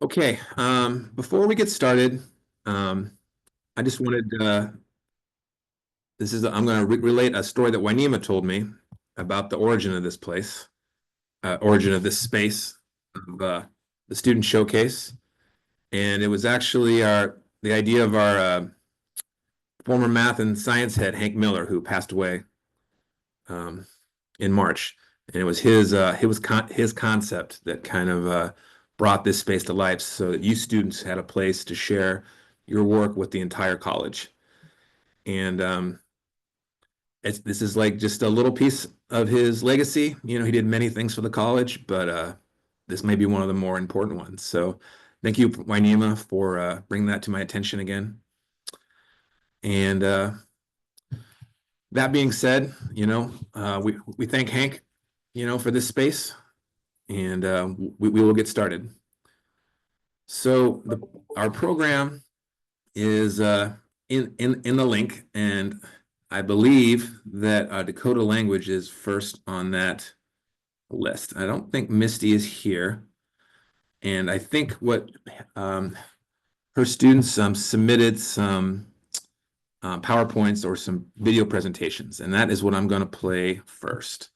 Okay, before we get started, um, I just wanted I'm going to relate a story that Wainima told me about the origin of this place, origin of this space, of the student showcase, and it was actually the idea of our former math and science head Hank Miller, who passed away um, in March, and it was his concept that kind of brought this space to life, so that you students had a place to share your work with the entire college. And this is like just a little piece of his legacy. You know, he did many things for the college, but this may be one of the more important ones. So thank you, Wainima, for bringing that to my attention again. And that being said, we thank Hank, for this space, and we will get started. So our program is in the link, and I believe that Dakota language is first on that list. I don't think Misty is here, and I think what her students submitted some PowerPoints or some video presentations, and that is what I'm going to play first.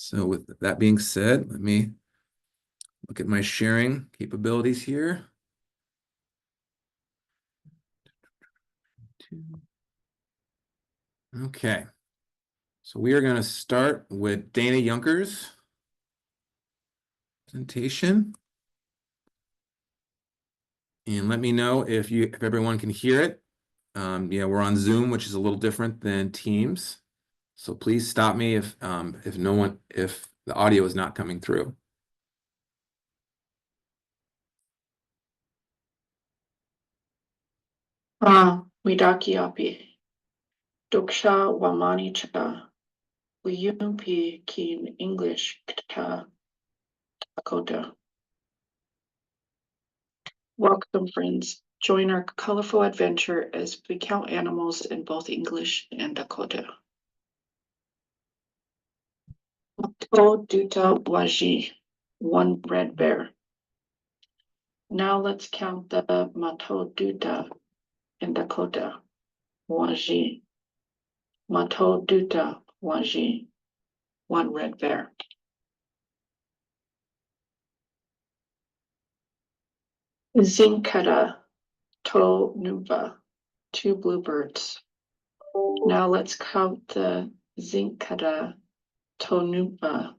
So with that being said, let me look at my sharing capabilities here. Okay, so we are going to start with Dana Yunker's presentation. And let me know if everyone can hear it. Yeah, we're on Zoom, which is a little different than Teams. So please stop me if the audio is not coming through. Widakiapi. Duksha Wamani cha. Wiyumpi Keen English Kta Dakota. Welcome, friends. Join our colorful adventure as we count animals in both English and Dakota. Mato Duta Waji, one red bear. Now let's count the Mato Duta in Dakota. Waji. Mato Duta Waji, one red bear. Zinkara to Nuba, two bluebirds. Now let's count the Zinkara to Nuba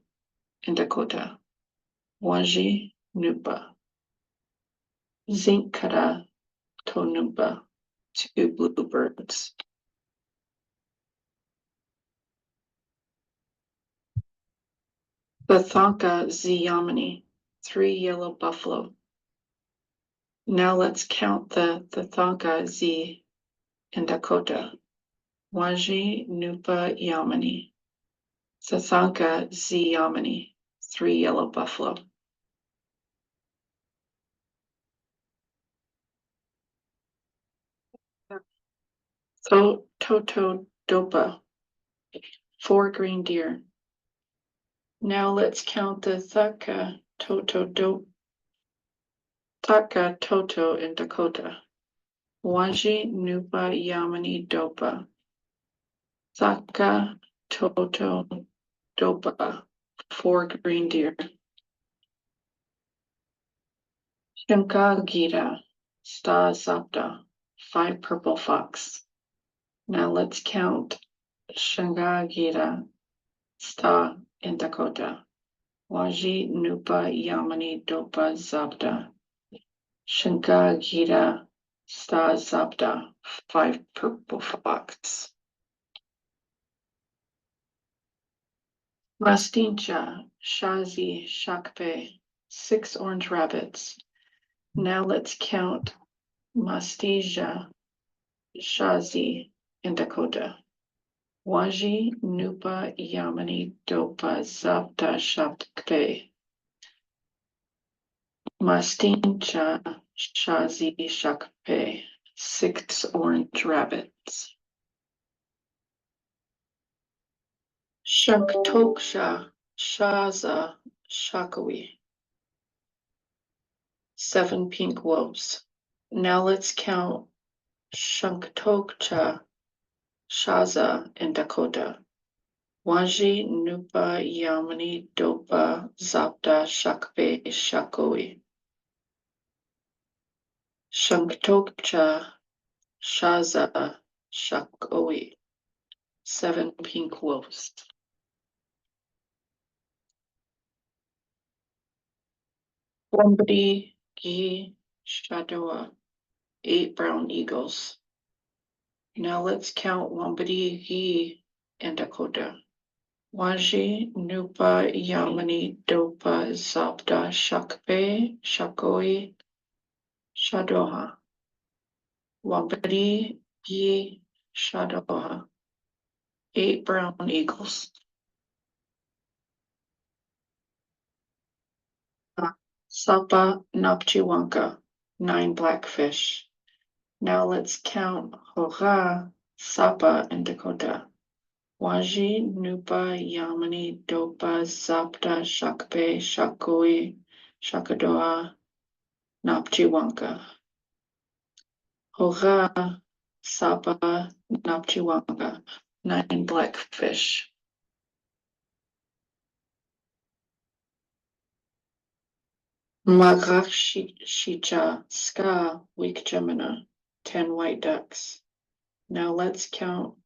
in Dakota. Waji Nuba. Zinkara to Nuba, two bluebirds. Bathanka Ziyamani, three yellow buffalo. Now let's count the Thathanka Z in Dakota. Waji Nupa Yamani. Thathanka Z Yamani, three yellow buffalo. Toto Dopa, four green deer. Now let's count the Thaka Toto in Dakota. Waji Nupa Yamani Dopa. Thaka Toto Dopa, four green deer. Shankagita Sta Sapta, five purple fox. Now let's count Shangagita Sta in Dakota. Waji Nupa Yamani Dopa Zapta. Shangagita Sta Zapta, five purple fox. Rastincha Shazi Shakpe, six orange rabbits. Now let's count Mastija Shazi in Dakota. Waji Nupa Yamani Dopa Zapta Shapkpe. Mastincha Shazi Shakpe, six orange rabbits. Shanktoksha Shaza Shakawi, 7 pink wolves. Now let's count Shunktocha, Shaza, and Dakota. Wanji, Nupa, Yamani, Dopa, Zapta, Shakpe, Shakoi. Shunktocha, Shaza, Shakoi. 7 pink wolves. Wombody, Gi, Shadoa, 8 brown eagles. Now let's count Wombody, Gi, and Dakota. Waji, Nupa, Yamani, Dopa, Zapta, Shakpe, Shakoi, Shadoha. Wombody, Gi, Shadoha. 8 brown eagles. Sapa, Napchiwanka, 9 blackfish. Now let's count Hoga, Sapa, and Dakota. Waji, Nupa, Yamani, Dopa, Zapta, Shakpe, Shakoi, Shakadoa, Napchiwanka. Hoga, Sapa, Napchiwanka, 9 blackfish. Magakshicha, Ska, weak Gemina, 10 white ducks. Now let's count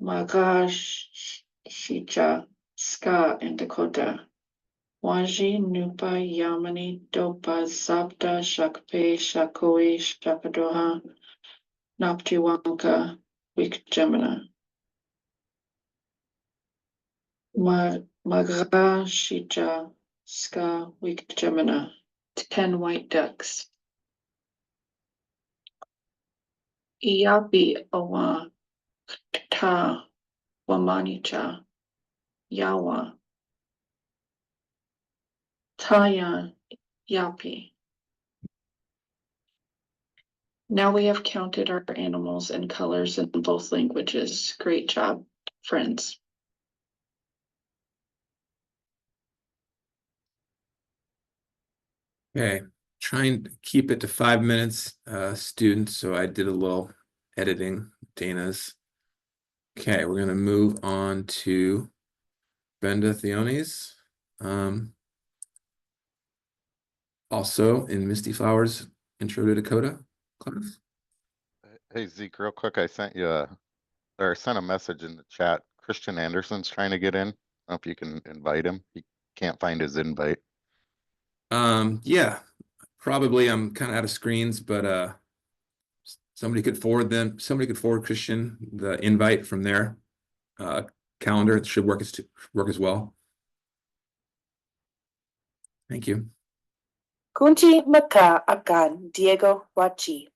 Magakshicha, Ska, and Dakota. Waji, Nupa, Yamani, Dopa, Zapta, Shakpe, Shakoi, Shakadoha, Napchiwanka, weak Gemina. Magakshicha, Ska, weak Gemina, 10 white ducks. Iapi, Awa, Ta, Wamanicha, Yawa, Taya, Yapi. Now we have counted our animals and colors in both languages. Great job, friends. Okay, trying to keep it to 5 minutes, students. So I did a little editing, Dana's. Okay, we're gonna move on to Brenda Theones. Also in Misty Flowers Intro to Dakota class. Hey Zeke, real quick, I sent you or I sent a message in the chat. Christian Anderson's trying to get in. I don't know if you can invite him. He can't find his invite. Yeah, probably I'm kind of out of screens, but somebody could forward Christian the invite from their calendar. It should work as well. Thank you. Kunci maka akan Diego Wachi.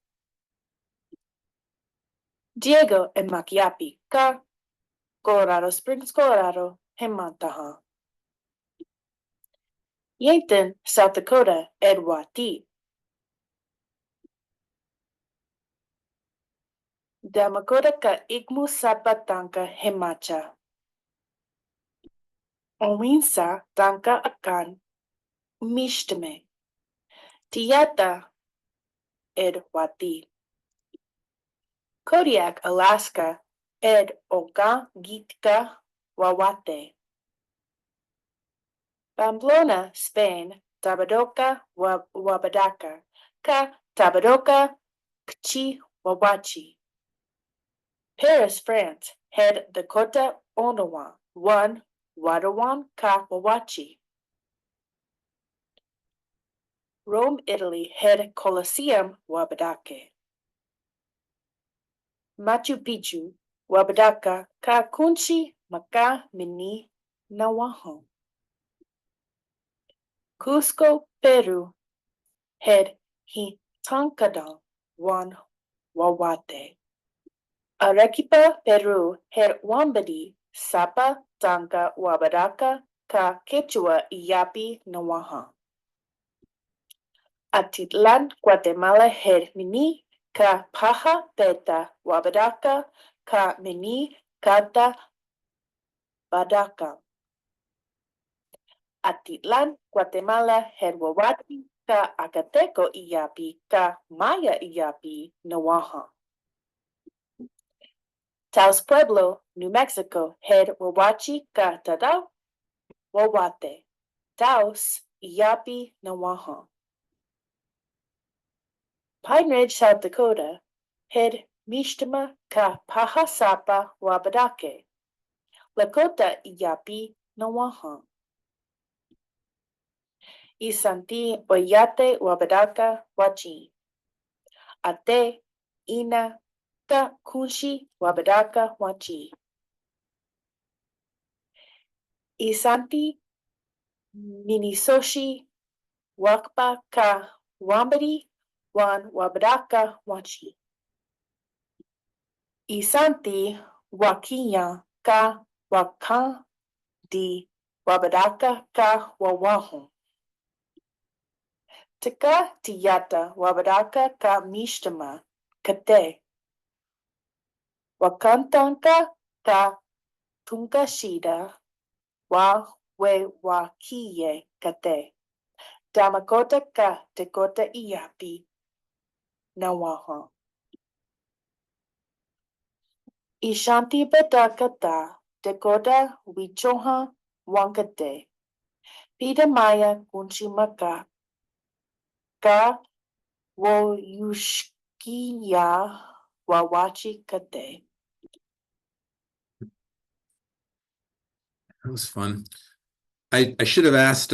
Diego and Makiapi ka Colorado Springs, Colorado, Hemantaha. Yankton, South Dakota, Edwati. Damakoda ka Igmu Sapatanka Hemacha. Owinsa tanka akan Mishtame. Tiata Edwati. Kodiak, Alaska, Ed Oka Gitka Wawate. Pamplona, Spain, Tabadoka Wabadaka, Ka Tabadoka Kchi Wawachi. Paris, France, Head Dakota Onawan, 1 Wadawan Ka Wawachi. Rome, Italy, Head Colosseum Wabadake. Machu Picchu, Wabadaka Ka Kunchi Maka Mini Nawaho. Cusco, Peru, Head Hitancadan, 1 Wawate. Arequipa, Peru, Head Wambadi, Sapa, Tanka, Wabadaka, Ka Quechua, Iyapi, Nawaha. Atitlan, Guatemala, Head Mini, Ka Paja, Peta, Wabadaka, Ka Mini, Kata, Badaka. Atitlan, Guatemala, Head Wawati, ka Acateko Iyapi ka Maya Iyapi Nawaha. Taos Pueblo, New Mexico, head Wawachi ka Tadao Wawate. Taos Iyapi Nawaha. Pine Ridge, South Dakota, head Mishtama ka Pahasapa Wabadake. Lakota Iyapi Nawaha. Isanti Oyate Wabadaka Wachi. Ate Ina ka Kunshi Wabadaka Wachi. Isanti Minisoshi Wakpa ka Wambadi Wan Wabadaka Wachi. Isanti Wakiya ka Wakan di Wabadaka ka Wawahu. Tika Tiyata Wabadaka ka Mishtama Kate. Wakantanka ka Tunkashida wa we wakiye kate. Damakota ka Dakota Iyapi Nawaha. Ishanti Badakata Dakota Wichoha Wankate. Pida Maya Kunchimaka ka Woyushkiya Wawachi Kate. That was fun. I should have asked,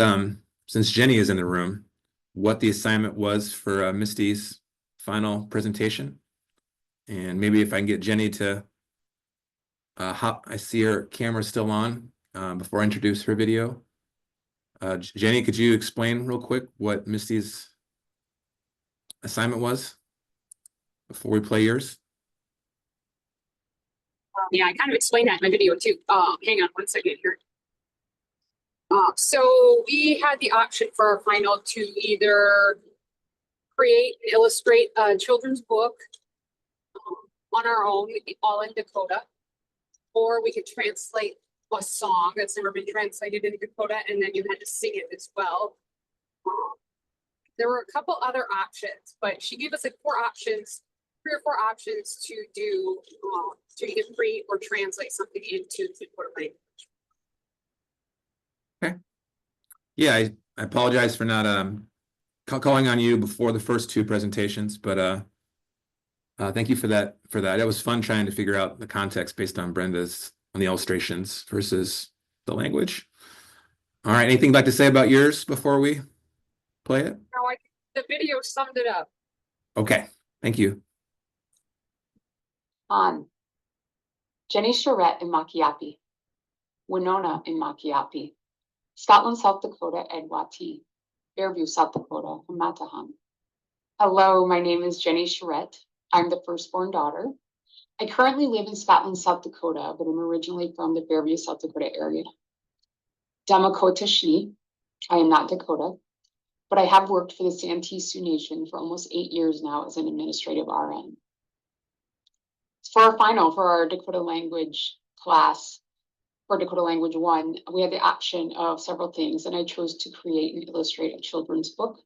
since Jenny is in the room, what the assignment was for Misty's final presentation. And maybe if I can get Jenny to hop, I see her camera still on before I introduce her video. Jenny, could you explain real quick what Misty's assignment was before we play yours? Yeah, I kind of explained that in my video too. Hang on one second here. So we had the option for our final to either create and illustrate a children's book on our own, all in Dakota, or we could translate a song that's never been translated into Dakota, and then you had to sing it as well. There were a couple other options, but she gave us like 3 or 4 options to do, to either create or translate something into Dakota language. Yeah, I apologize for not calling on you before the first 2 presentations, but thank you for that. It was fun trying to figure out the context based on Brenda's on the illustrations versus the language. All right, anything you'd like to say about yours before we play it? No, the video summed it up. Okay, thank you. Jenny Charette in Makiapi, Winona in Makiapi, Scotland, South Dakota, Edwati, Fairview, South Dakota, from Mataham. Hello, my name is Jenny Charette. I'm the firstborn daughter. I currently live in Scotland, South Dakota, but I'm originally from the Fairview, South Dakota area. Damakota Shni, I am not Dakota, but I have worked for the Santee Sioux Nation for almost 8 years now as an administrative RN. For our final, for our Dakota language class, for Dakota Language 1, we had the option of several things, and I chose to create and illustrate a children's book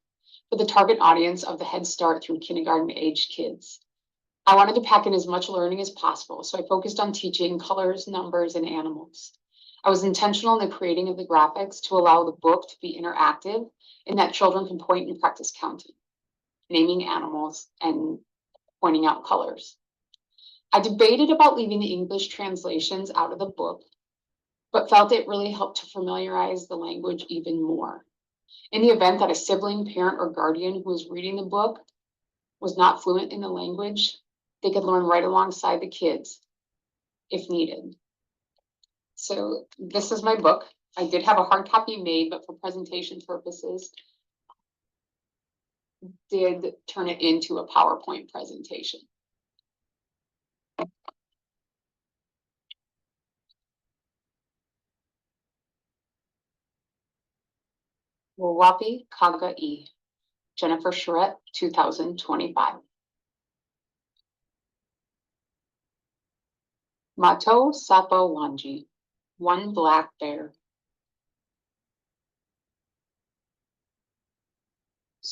for the target audience of the Head Start through kindergarten aged kids. I wanted to pack in as much learning as possible, so I focused on teaching colors, numbers, and animals. I was intentional in the creating of the graphics to allow the book to be interactive in that children can point and practice counting, naming animals, and pointing out colors. I debated about leaving the English translations out of the book, but felt it really helped to familiarize the language even more. In the event that a sibling, parent, or guardian who was reading the book was not fluent in the language, they could learn right alongside the kids if needed. So this is my book. I did have a hard copy made, but for presentation purposes, did turn it into a PowerPoint presentation. Wawapi Kaga-i, Jennifer Charette, 2025. Mato Sapo Wanji, one black bear.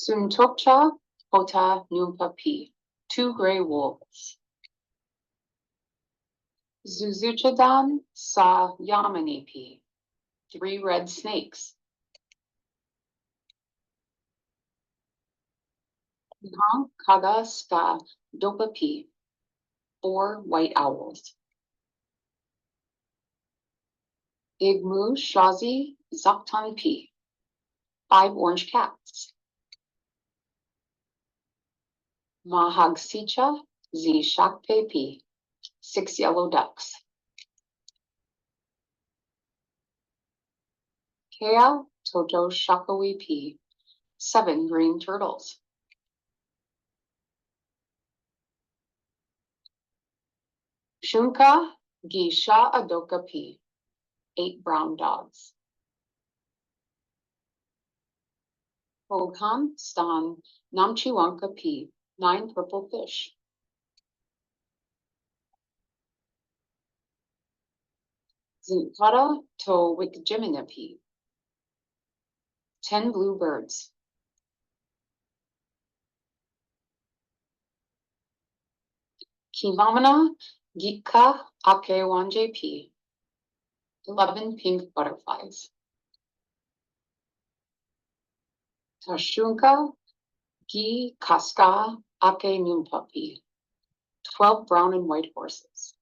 Suntokcha Ota Numpa Pi, 2 gray wolves. Zuzuchadan Sa Yamani Pi, 3 red snakes. Nang Kaga Ska Dopa Pi, 4 white owls. Igmu Shazi Zaktan Pi, 5 orange cats. Mahagsicha Zi Shakpe Pi, 6 yellow ducks. Kea Toto Shakawi Pi, 7 green turtles. Shunka Gisha Adoka Pi, 8 brown dogs. Hoghan Stan Namchiwanka Pi, 9 purple fish. Zinkara To Wikjimina Pi, 10 blue birds. Kivamana Gika Ake Wanje Pi, 11 pink butterflies. Tashunka Gi Kaska Ake Numpa Pi, 12 brown and white horses.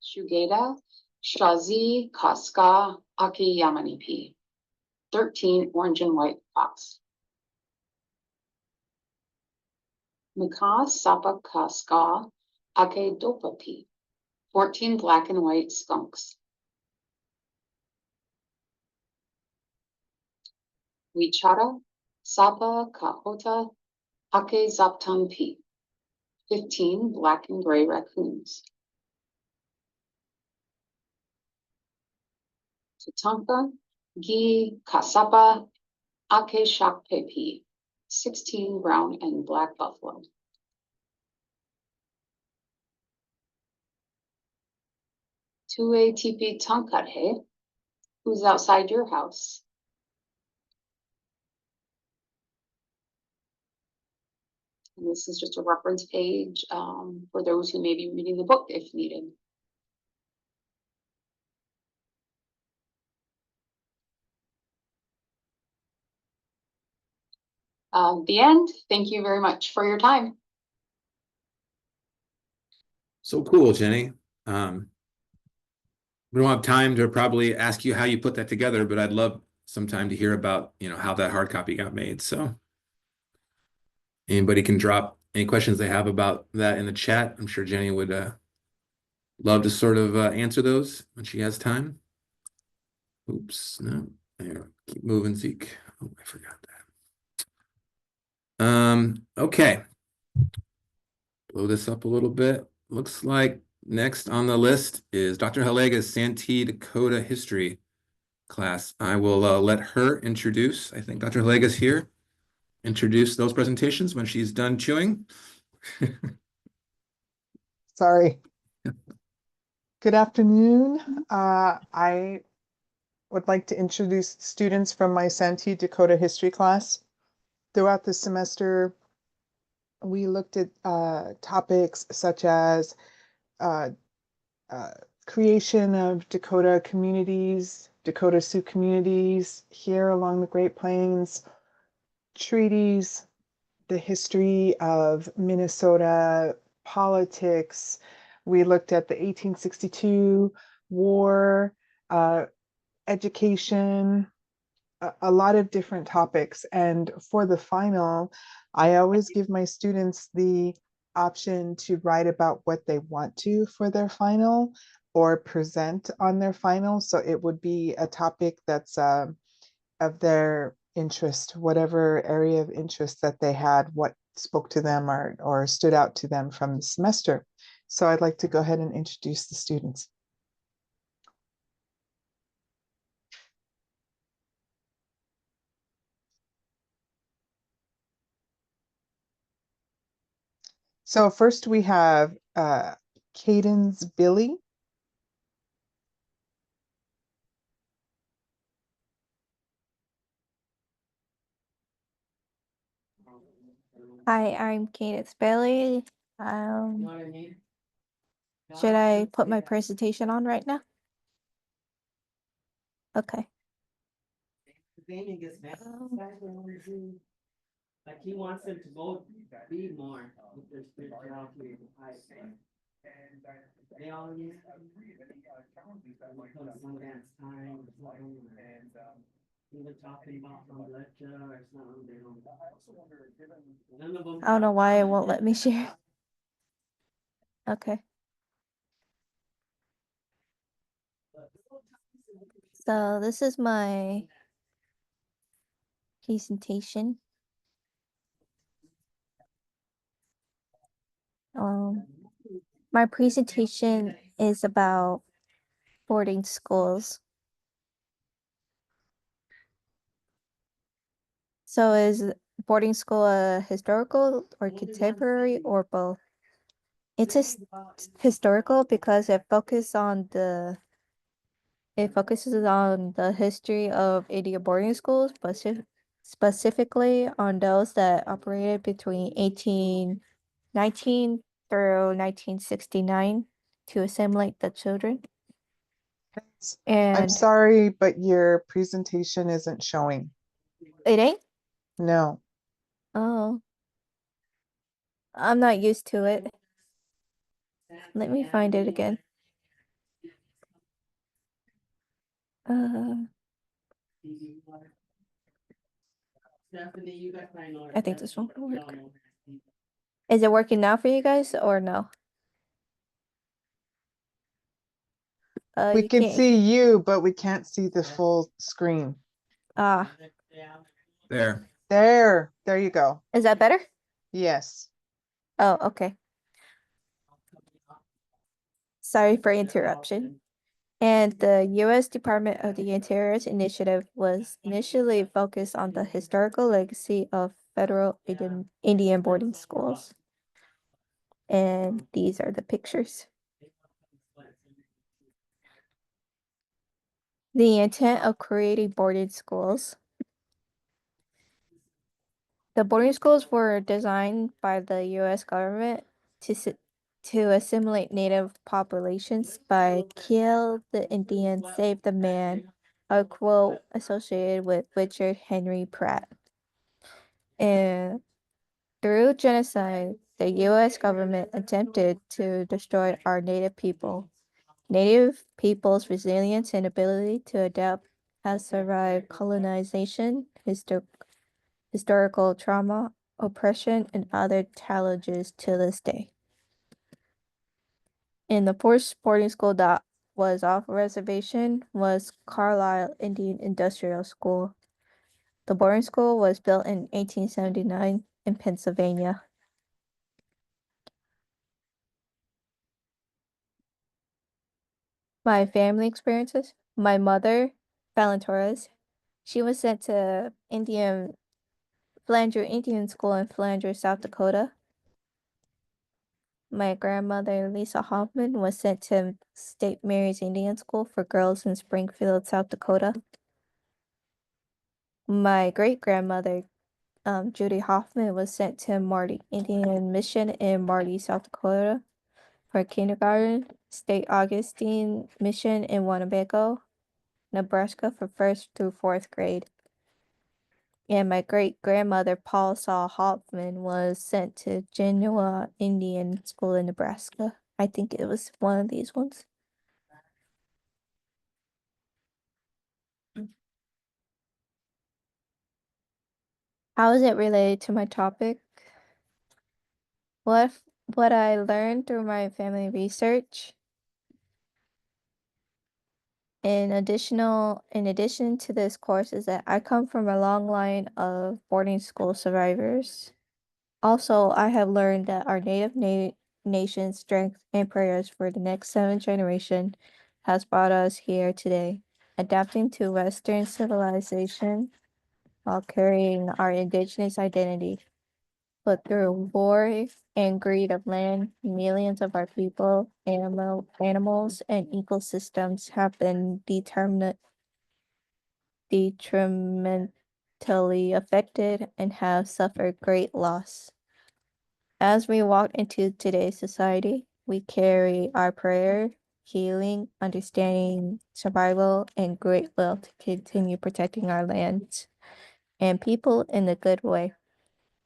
Shugeda Shazi Kaska Ake Yamani Pi, 13 orange and white fox. Mika Sapa Kaska Ake Dopa Pi, 14 black and white skunks. Wichara Sapa Kahota Ake Zaptan Pi, 15 black and gray raccoons. Tatanka Gi Kasapa Ake Shakpe Pi, 16 brown and black buffalo. Tue Tipi Tankathe, who's outside your house? And this is just a reference page for those who may be reading the book if needed. The end. Thank you very much for your time. So cool, Jenny. We don't have time to probably ask you how you put that together, but I'd love some time to hear about, how that hard copy got made. So anybody can drop any questions they have about that in the chat. I'm sure Jenny would love to sort of answer those when she has time. Oops, no, there, keep moving, Zeke. Oh, I forgot that. Okay. Blow this up a little bit. Looks like next on the list is Dr. Halega's Santee Dakota history class. I will let her introduce, I think Dr. Halega's here, introduce those presentations when she's done chewing. Sorry. Good afternoon. I would like to introduce students from my Santee Dakota history class. Throughout the semester, we looked at topics such as creation of Dakota communities, Dakota Sioux communities here along the Great Plains, treaties, the history of Minnesota, politics. We looked at the 1862 war, education, a lot of different topics. And for the final, I always give my students the option to write about what they want to for their final or present on their final. So it would be a topic that's of their interest, whatever area of interest that they had, what spoke to them or stood out to them from the semester. So I'd like to go ahead and introduce the students. So first we have Cadence Billy. Hi, I'm Cadence Bailey. Should I put my presentation on right now? Okay. Like he wants them to both be more with their spirituality. They all use. Sundance time or something. We were talking about from lecture or something. They don't. None of them. I don't know why it won't let me share. Okay. So this is my presentation. My presentation is about boarding schools. So is boarding school a historical or contemporary or both? It's historical because it focuses on the history of Indian boarding schools, specifically on those that operated between 1819 through 1969 to assimilate the children. I'm And sorry, but your presentation isn't showing. it ain't? No. Oh. I'm not used to it. Let me find it again. I think this one will work. Is it working now for you guys or no? We You can can't. see you, but we can't see the full screen. Ah, There. There you go. is that better? Yes. Oh, okay. Sorry for interruption. And the U.S. Department of the Interior's initiative was initially focused on the historical legacy of federal Indian boarding schools. And these are the pictures. The intent of creating boarding schools. The boarding schools were designed by the U.S. government to assimilate native populations by kill the Indian, save the man, a quote associated with Richard Henry Pratt. And through genocide, the U.S. government attempted to destroy our native people. Native people's resilience and ability to adapt has survived colonization, historical trauma, oppression, and other challenges to this day. And the first boarding school that was off reservation was Carlisle Indian Industrial School. The boarding school was built in 1879 in Pennsylvania. My family experiences. My mother, Fallon Torres, she was sent to Flandreau Indian School in Flandreau, South Dakota. My grandmother, Lisa Hoffman, was sent to State Mary's Indian School for girls in Springfield, South Dakota. My great-grandmother, Judy Hoffman, was sent to Marty Indian Mission in Marty, South Dakota for kindergarten, State Augustine Mission in Winnebago, Nebraska for 1st through 4th grade. And my great-grandmother, Paul Saul Hoffman, was sent to Genoa Indian School in Nebraska. I think it was one of these ones. How is it related to my topic? What I learned through my family research. In addition to this course is that I come from a long line of boarding school survivors. Also, I have learned that our native nation's strength and prayers for the next 7th generation has brought us here today, adapting to Western civilization while carrying our indigenous identity. But through war and greed of land, millions of our people, animals, and ecosystems have been mentally affected, and have suffered great loss. As we walk into today's society, we carry our prayer, healing, understanding, survival, and great will to continue protecting our lands and people in a good way.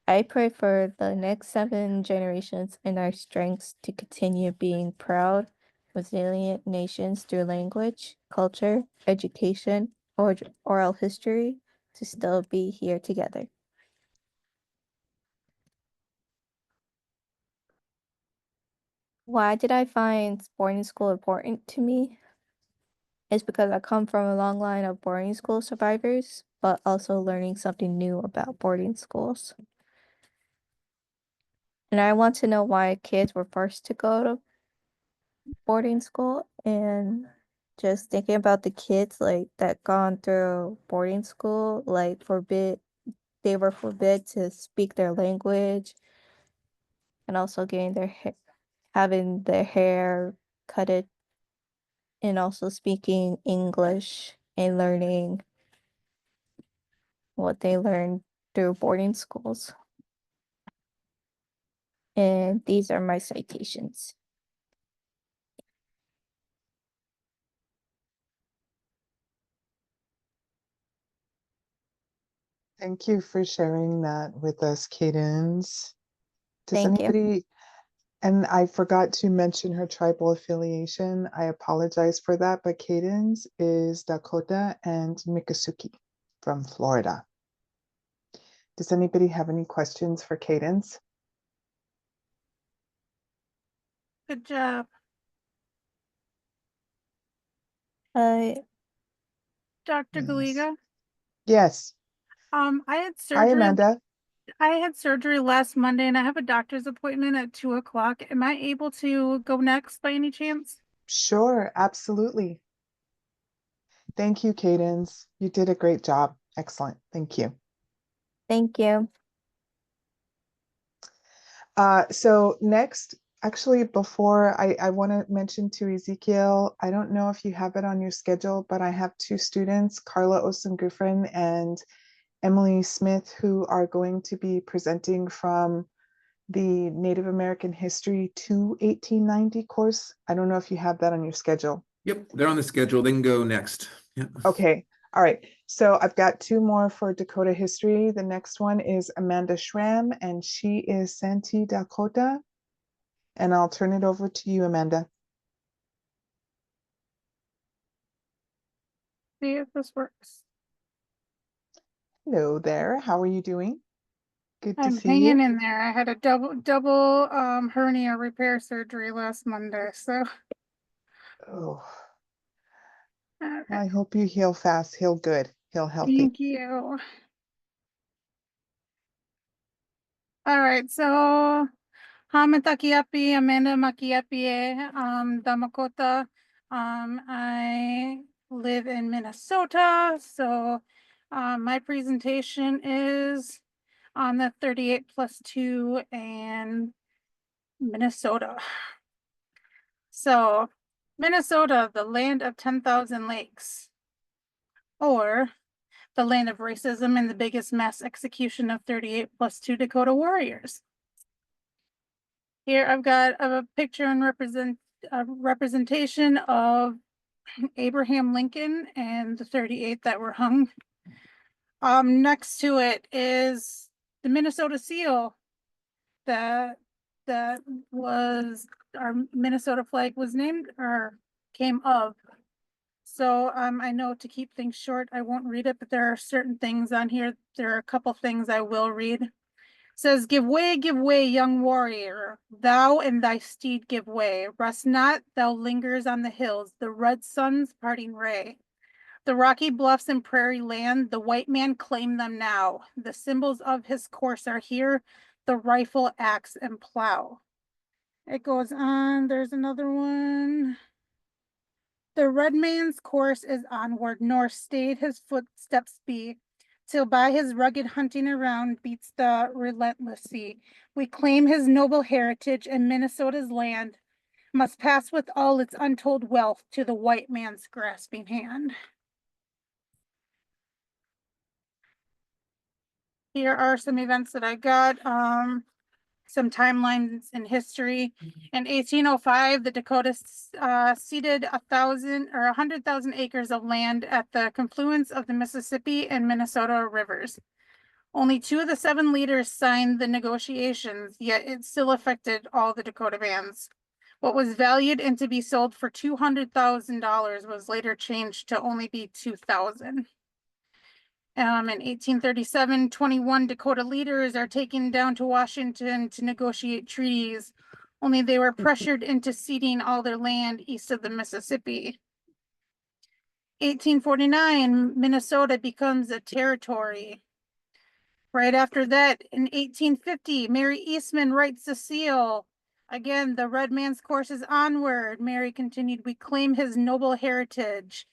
I pray for the next 7 generations and our strengths to continue being proud, resilient nations through language, culture, education, or oral history to still be here together. Why did I find boarding school important to me? It's because I come from a long line of boarding school survivors, but also learning something new about boarding schools. And I want to know why kids were forced to go to boarding school, and just thinking about the kids like that gone through boarding school, like they were forbid to speak their language, and also having their hair cut it, and also speaking English and learning what they learned through boarding schools. And these are my citations. Thank you for sharing that with us, Cadence. Does Thank you. anybody, and I forgot to mention her tribal affiliation. I apologize for that, but Cadence is Dakota and Miccosukee from Florida. Does anybody have any questions for Cadence? Good job. Uh, Dr. Yes. Galiga. Yes. I had Hi, surgery. Amanda. I had surgery last Monday and I have a doctor's appointment at 2:00. Am I able to go next by any chance? Sure, absolutely. Thank you, Cadence. You did a great job. Excellent. Thank you. Thank you. So next, actually, before I want to mention to Ezekiel, I don't know if you have it on your schedule, but I have 2 students, Carla Osengriffen and Emily Smith, who are going to be presenting from the Native American History to 1890 course. I don't know if you have that on your schedule. Yep, they're on the schedule. They can go next. Yep. Okay. All right. So I've got 2 more for Dakota history. The next one is Amanda Schramm, and she is Santee, Dakota. And I'll turn it over to you, Amanda. See if this works. Hello there. How are you doing? Good to I'm see hanging you. in there. I had a double hernia repair surgery last Monday. So Oh, all well, right. I hope you heal fast, heal good, heal healthy. Thank you. All right, so Hamatakiapi, Amanda Makiapi, Damakota. I live in Minnesota, so my presentation is on the 38+2 and Minnesota. So Minnesota, the land of 10,000 lakes, or the land of racism and the biggest mass execution of 38+2 Dakota warriors. Here I've got a picture and representation of Abraham Lincoln and the 38 that were hung. Next to it is the Minnesota seal that was our Minnesota flag was named or came of. So I know to keep things short, I won't read it, but there are certain things on here. There are a couple things I will read. Says, give way, young warrior, thou and thy steed give way. Rest not, thou lingers on the hills, the red sun's parting ray. The rocky bluffs and prairie land, the white man claim them now. The symbols of his course are here, the rifle, axe, and plow. It goes on, there's another one. The red man's course is onward, nor stayed his footsteps be, till by his rugged hunting around beats the relentless sea. We claim his noble heritage, and Minnesota's land must pass with all its untold wealth to the white man's grasping hand. here are some events that I got, some timelines in history. In 1805, the Dakotas ceded 100,000 acres of land at the confluence of the Mississippi and Minnesota rivers. Only 2 of the 7 leaders signed the negotiations, yet it still affected all the Dakota bands. What was valued and to be sold for $200,000 was later changed to only be $2,000. In 1837, 21 Dakota leaders are taken down to Washington to negotiate treaties, only they were pressured into ceding all their land east of the Mississippi. 1849, Minnesota becomes a territory. Right after that, in 1850, Mary Eastman writes the seal. Again, the red man's course is onward. Mary continued, we claim his noble heritage.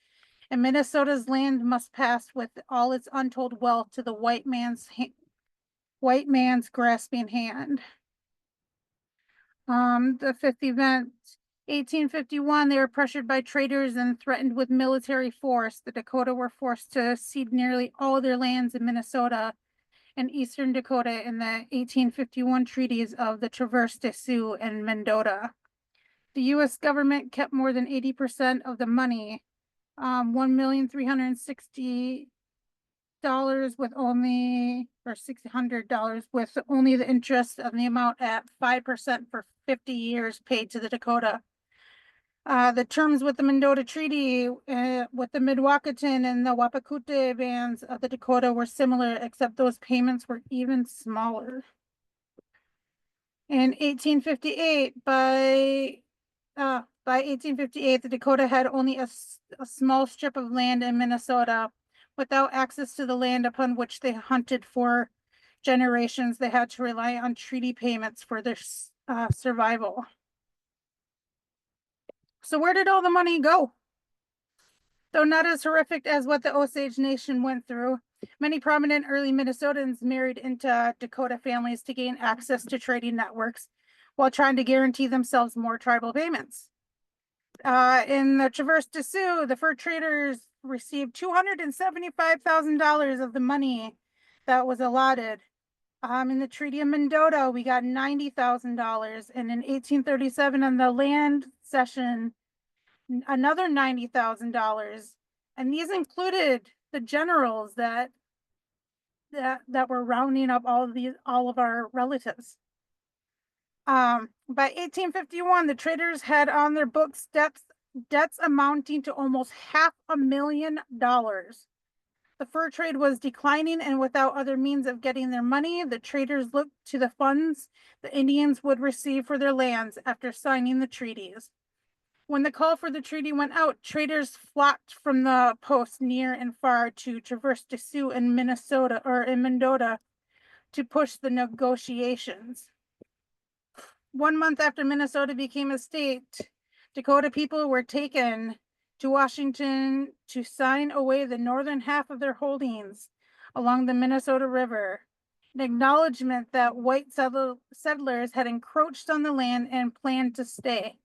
And Minnesota's land must pass with all its untold wealth to the white man's grasping hand. The 5th event, 1851, they were pressured by traders and threatened with military force. The Dakota were forced to cede nearly all their lands in Minnesota and eastern Dakota in the 1851 treaties of the Traverse des Sioux and Mendota. The U.S. government kept more than 80% of the money. $1,360,000 with only, or $600 with only the interest of the amount at 5% for 50 years paid to the Dakota. The terms with the Mendota Treaty with the Midwakaton and the Wapakute bands of the Dakota were similar, except those payments were even smaller. In 1858, by 1858, the Dakota had only a small strip of land in Minnesota. Without access to the land upon which they hunted for generations, they had to rely on treaty payments for their survival. So where did all the money go? Though not as horrific as what the Osage Nation went through, many prominent early Minnesotans married into Dakota families to gain access to trading networks while trying to guarantee themselves more tribal payments. In the Traverse des Sioux, the fur traders received $275,000 of the money that was allotted. In the Treaty of Mendota, we got $90,000, and in 1837 on the land cession, another $90,000, and these included the generals that were rounding up all of our relatives. By 1851, the traders had on their books debts amounting to almost $500,000. The fur trade was declining, and without other means of getting their money, the traders looked to the funds the Indians would receive for their lands after signing the treaties. When the call for the treaty went out, traders flocked from the posts near and far to Traverse des Sioux in Minnesota or in Mendota to push the negotiations. 1 month after Minnesota became a state, Dakota people were taken to Washington to sign away the northern half of their holdings along the Minnesota River, an acknowledgement that white settlers had encroached on the land and planned to stay.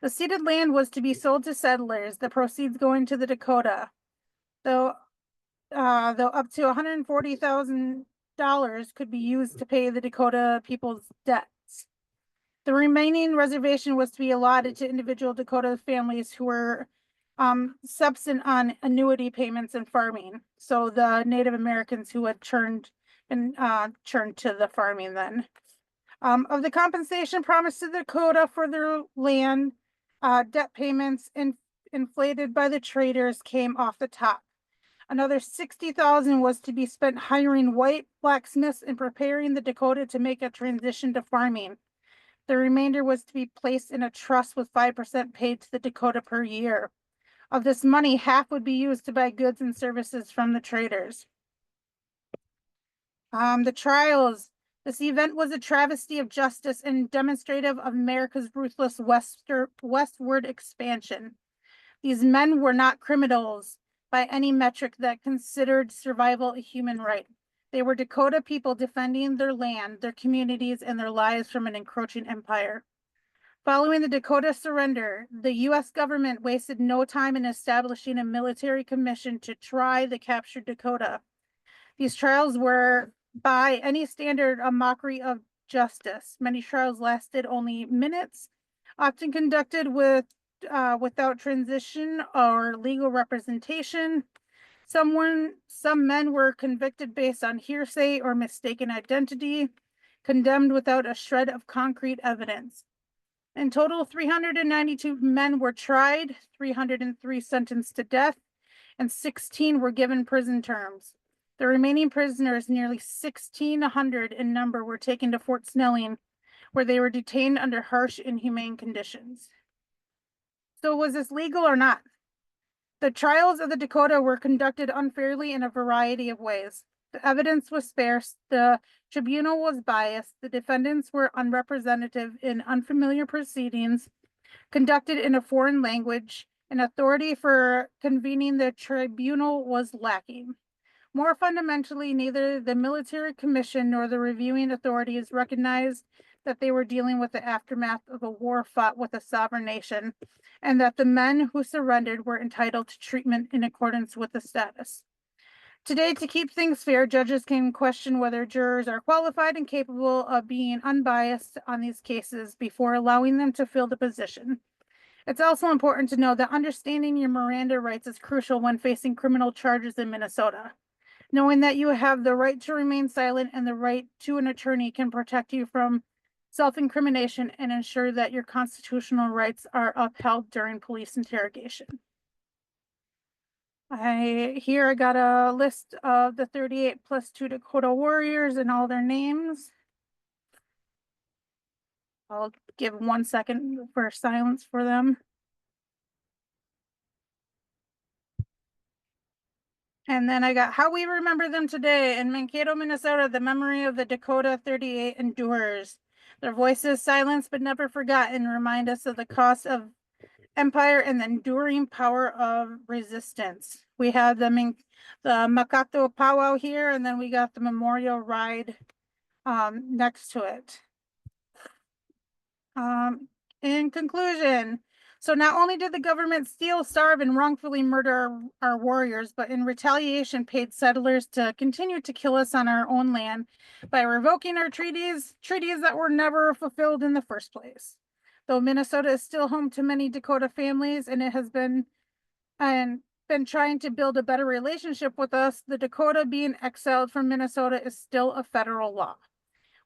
The ceded land was to be sold to settlers, the proceeds going to the Dakota, though up to $140,000 could be used to pay the Dakota people's debts. The remaining reservation was to be allotted to individual Dakota families who were subsistent on annuity payments and farming. So the Native Americans who had churned to the farming then. Of the compensation promised to the Dakota for their land, debt payments inflated by the traders came off the top. Another $60,000 was to be spent hiring white blacksmiths and preparing the Dakota to make a transition to farming. The remainder was to be placed in a trust with 5% paid to the Dakota per year. Of this money, half would be used to buy goods and services from the traders. The trials. This event was a travesty of justice and demonstrative of America's ruthless westward expansion. These men were not criminals by any metric that considered survival a human right. They were Dakota people defending their land, their communities, and their lives from an encroaching empire. Following the Dakota surrender, the U.S. government wasted no time in establishing a military commission to try the captured Dakota. These trials were by any standard a mockery of justice. Many trials lasted only minutes, often conducted without transition or legal representation. Some men were convicted based on hearsay or mistaken identity, condemned without a shred of concrete evidence. In total, 392 men were tried, 303 sentenced to death, and 16 were given prison terms. The remaining prisoners, nearly 1,600 in number, were taken to Fort Snelling, where they were detained under harsh, inhumane conditions. So was this legal or not? The trials of the Dakota were conducted unfairly in a variety of ways. The evidence was sparse, the tribunal was biased, the defendants were unrepresentative in unfamiliar proceedings conducted in a foreign language, and authority for convening the tribunal was lacking. More fundamentally, neither the military commission nor the reviewing authorities recognized that they were dealing with the aftermath of a war fought with a sovereign nation, and that the men who surrendered were entitled to treatment in accordance with the status. Today, to keep things fair, judges can question whether jurors are qualified and capable of being unbiased on these cases before allowing them to fill the position. It's also important to know that understanding your Miranda rights is crucial when facing criminal charges in Minnesota. Knowing that you have the right to remain silent and the right to an attorney can protect you from self-incrimination and ensure that your constitutional rights are upheld during police interrogation. I got a list of the 38 plus 2 Dakota warriors and all their names. I'll give 1 second for silence for them. And then I got how we remember them today. In Mankato, Minnesota, the memory of the Dakota 38 endures. Their voices silenced but never forgotten remind us of the cost of empire and the enduring power of resistance. We have the Makato powwow here, and then we got the memorial ride next to it. In conclusion, so not only did the government steal, starve, and wrongfully murder our warriors, but in retaliation paid settlers to continue to kill us on our own land by revoking our treaties that were never fulfilled in the first place. Though Minnesota is still home to many Dakota families and it has been trying to build a better relationship with us, the Dakota being exiled from Minnesota is still a federal law.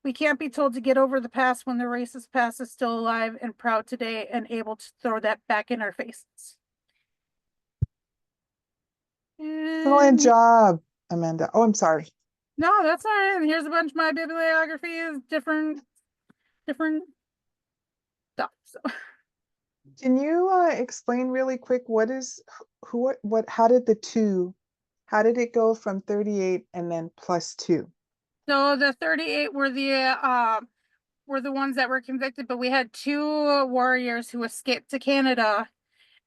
We can't be told to get over the past when the racist past is still alive and proud today and able to throw that back in our faces. Excellent job, Amanda. Oh, I'm sorry. No, that's all right. And here's a bunch of my bibliography is different stuff. So Can you explain really quick what how did it go from 38 and then plus 2? So the 38 were the ones that were convicted, but we had 2 warriors who escaped to Canada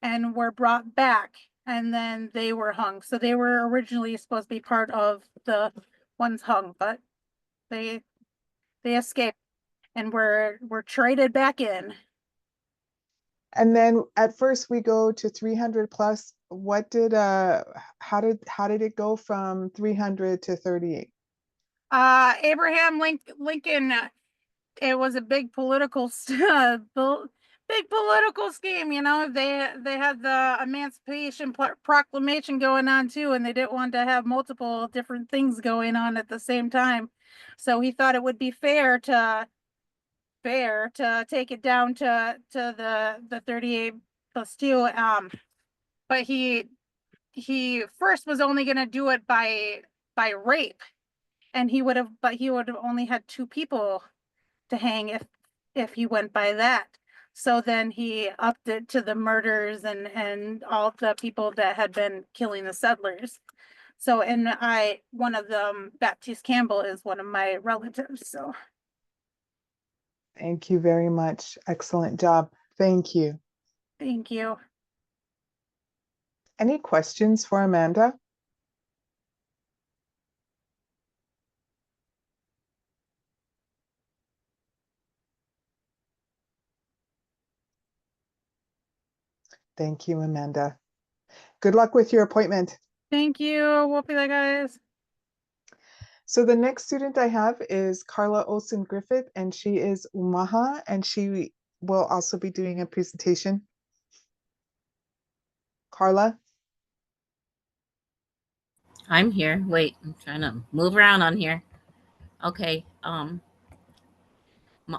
and were brought back, and then they were hung. So they were originally supposed to be part of the ones hung, but they escaped and were traded back in. And then at first we go to 300 plus. What did how did it go from 300 to 38? Abraham Lincoln, it was a big political scheme. You know, they had the Emancipation Proclamation going on too, and they didn't want to have multiple different things going on at the same time. So he thought it would be fair to take it down to the 38 plus 2. But he first was only going to do it by rape, and he would have only had 2 people to hang if he went by that. So then he upped it to the murders and all the people that had been killing the settlers. So, and one of them, Baptiste Campbell, is one of my relatives. So Thank you very much. Excellent job. Thank you. thank you. Any questions for Amanda? Thank you, Amanda. Good luck with your appointment. Thank you. We'll be there, guys. So the next student I have is Carla Olson Griffith, and she is Umaha, and she will also be doing a presentation. Carla? I'm here. Wait, I'm trying to move around on here. Okay.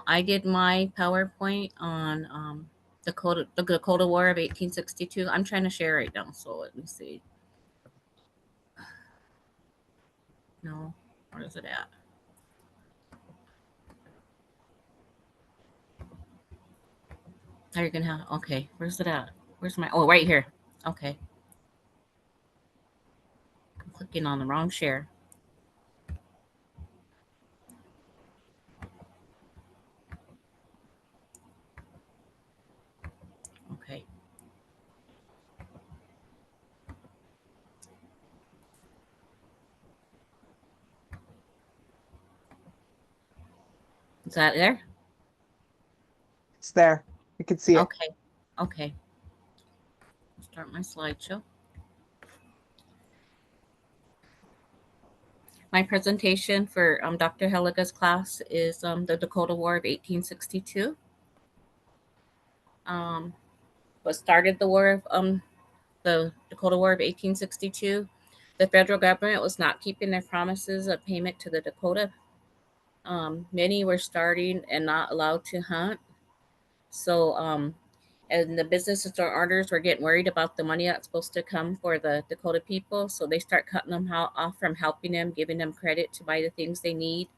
I did my PowerPoint on the Dakota War of 1862. I'm trying to share right now, so let me see. No, where is it at? Are you gonna have? Okay, where's it at? Where's my? Oh, right here. Okay. I'm clicking on the wrong share. Okay. Is that there? It's there. You can see it. Okay. Okay. Start my slideshow. My presentation for Dr. Heliga's class is the Dakota War of 1862. What started the war of the Dakota War of 1862? The federal government was not keeping their promises of payment to the Dakota. Many were starting and not allowed to hunt. So, and the business owners were getting worried about the money that's supposed to come for the Dakota people. So they start cutting them off from helping them, giving them credit to buy the things they need.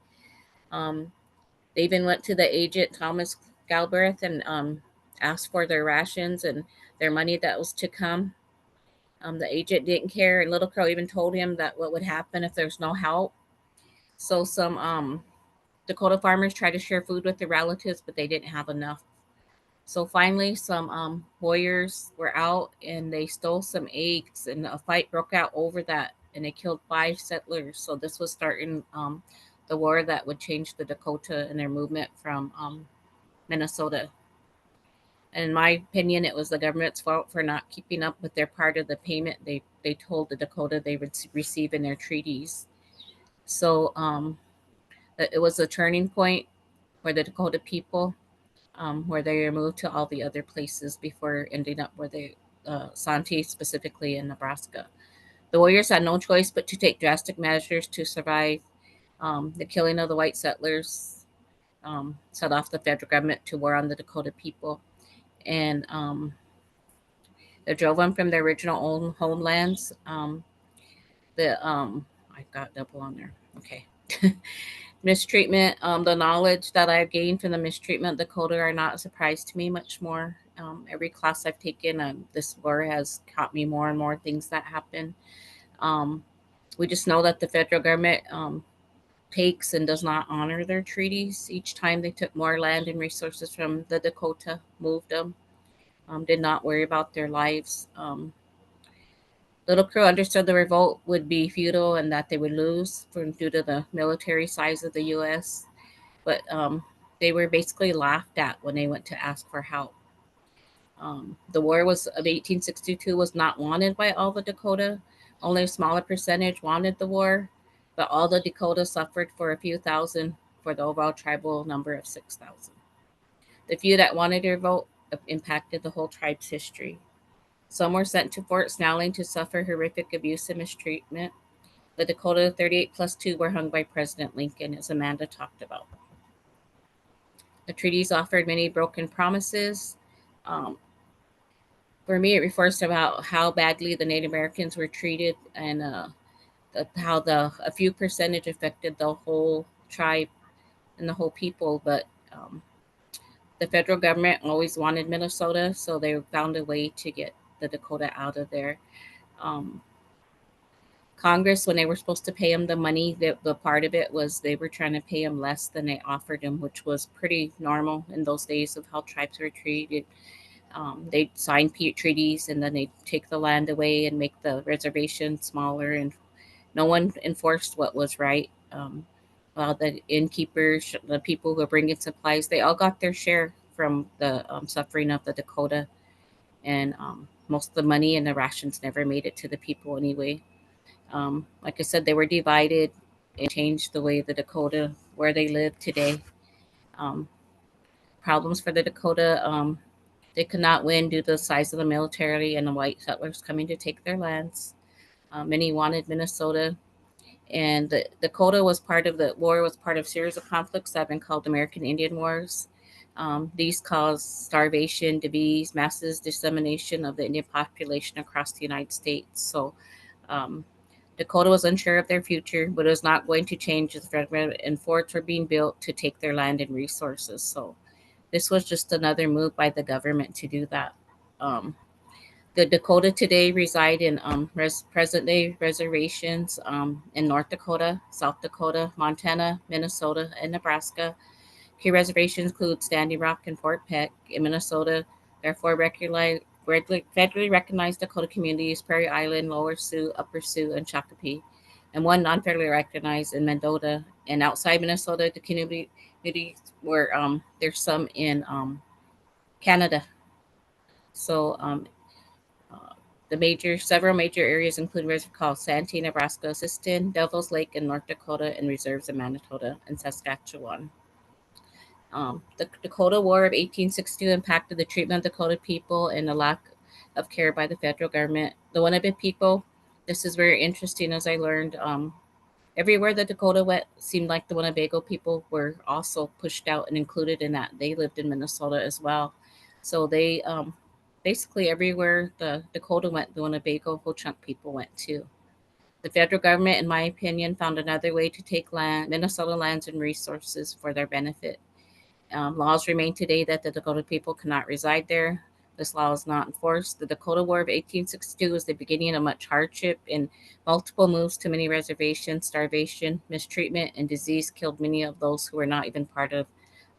They even went to the agent, Thomas Galbraith, and asked for their rations and their money that was to come. The agent didn't care, and Little Crow even told him that what would happen if there's no help. So some Dakota farmers tried to share food with their relatives, but they didn't have enough. So finally, some warriors were out and they stole some eggs, and a fight broke out over that, and they killed 5 settlers. So this was starting the war that would change the Dakota and their movement from Minnesota. In my opinion, it was the government's fault for not keeping up with their part of the payment they told the Dakota they would receive in their treaties. So it was a turning point for the Dakota people, where they were moved to all the other places before ending up where they, Santee, specifically in Nebraska. The warriors had no choice but to take drastic measures to survive. The killing of the white settlers set off the federal government to war on the Dakota people. And they drove them from their original homelands. I got double on there. Okay. Mistreatment. The knowledge that I've gained from the mistreatment of Dakota are not a surprise to me much more. Every class I've taken, this war has taught me more and more things that happen. We just know that the federal government takes and does not honor their treaties. Each time they took more land and resources from the Dakota, moved them, did not worry about their lives. Little Crow understood the revolt would be futile and that they would lose due to the military size of the U.S., but they were basically laughed at when they went to ask for help. The war of 1862 was not wanted by all the Dakota. Only a smaller percentage wanted the war, but all the Dakota suffered for a few thousand for the overall tribal number of 6,000. The few that wanted to revolt impacted the whole tribe's history. Some were sent to Fort Snelling to suffer horrific abuse and mistreatment. The Dakota 38 plus 2 were hung by President Lincoln, as Amanda talked about. The treaties offered many broken promises. For me, it refers to about how badly the Native Americans were treated, and how a few percentage affected the whole tribe and the whole people. But the federal government always wanted Minnesota, so they found a way to get the Dakota out of there. Congress, when they were supposed to pay them the money, the part of it was they were trying to pay them less than they offered them, which was pretty normal in those days of how tribes were treated. They'd sign treaties and then they'd take the land away and make the reservation smaller, and no one enforced what was right. The innkeepers, the people who were bringing supplies, they all got their share from the suffering of the Dakota, and most of the money and the rations never made it to the people anyway. Like I said, they were divided. It changed the way the Dakota, where they live today. Problems for the Dakota, they could not win due to the size of the military and the white settlers coming to take their lands. Many wanted Minnesota, and the Dakota was part of the war, was part of a series of conflicts that have been called American Indian Wars. These caused starvation, disease, massive dissemination of the Indian population across the United States. So Dakota was unsure of their future, but it was not going to change as and forts were being built to take their land and resources. So this was just another move by the government to do that. The Dakota today reside in present-day reservations in North Dakota, South Dakota, Montana, Minnesota, and Nebraska. Key reservations include Standing Rock and Fort Peck in Minnesota. Therefore, federally recognized Dakota communities: Prairie Island, Lower Sioux, Upper Sioux, and Shakopee, and one non-federally recognized in Mendota. And outside Minnesota, the communities were there's some in Canada. So several major areas include reserves called Santee, Nebraska, Siston, Devil's Lake in North Dakota, and reserves in Manitoba and Saskatchewan. The Dakota War of 1862 impacted the treatment of Dakota people and the lack of care by the federal government. The Winnipeg people, this is very interesting as I learned. Everywhere that Dakota went, seemed like the Winnebago people were also pushed out and included in that. They lived in Minnesota as well. So they basically everywhere the Dakota went, the Winnebago Ho-Chunk people went too. The federal government, in my opinion, found another way to take Minnesota lands and resources for their benefit. Laws remain today that the Dakota people cannot reside there. This law is not enforced. The Dakota War of 1862 was the beginning of much hardship, and multiple moves to many reservations, starvation, mistreatment, and disease killed many of those who were not even part of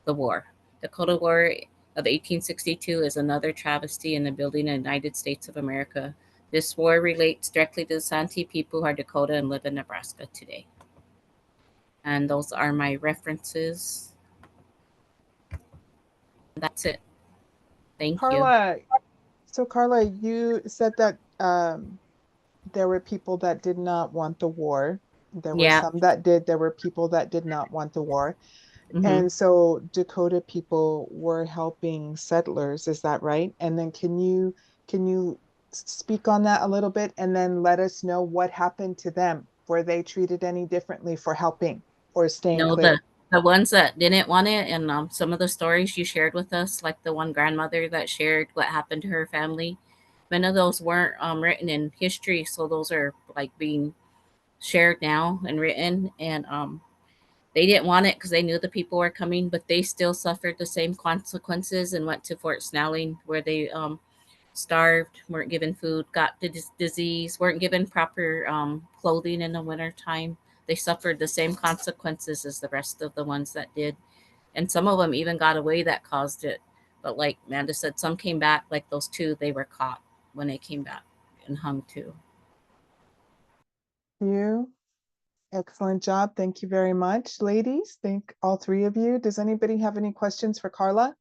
the war. The Dakota War of 1862 is another travesty in the building of the United States of America. This war relates directly to the Santee people who are Dakota and live in Nebraska today. And those are my references. That's it. Thank you. Carla, so Carla, you said that there were people that did not want the war. There were Yeah. some that did. There were people that did not want the war. Mhm. And so Dakota people were helping settlers, is that right? And then can you speak on that a little bit and then let us know what happened to them? Were they treated any differently for helping or staying No, clear? the ones that didn't want it, and some of the stories you shared with us, like the one grandmother that shared what happened to her family, many of those weren't written in history, so those are like being shared now and written. And they didn't want it because they knew the people were coming, but they still suffered the same consequences and went to Fort Snelling, where they starved, weren't given food, got the disease, weren't given proper clothing in the wintertime. They suffered the same consequences as the rest of the ones that did. And some of them even got away that caused it. But like Amanda said, some came back, like those two, they were caught when they came back and hung too. You, excellent job. Thank you very much, ladies. Thank all three of you. Does anybody have any questions for Carla?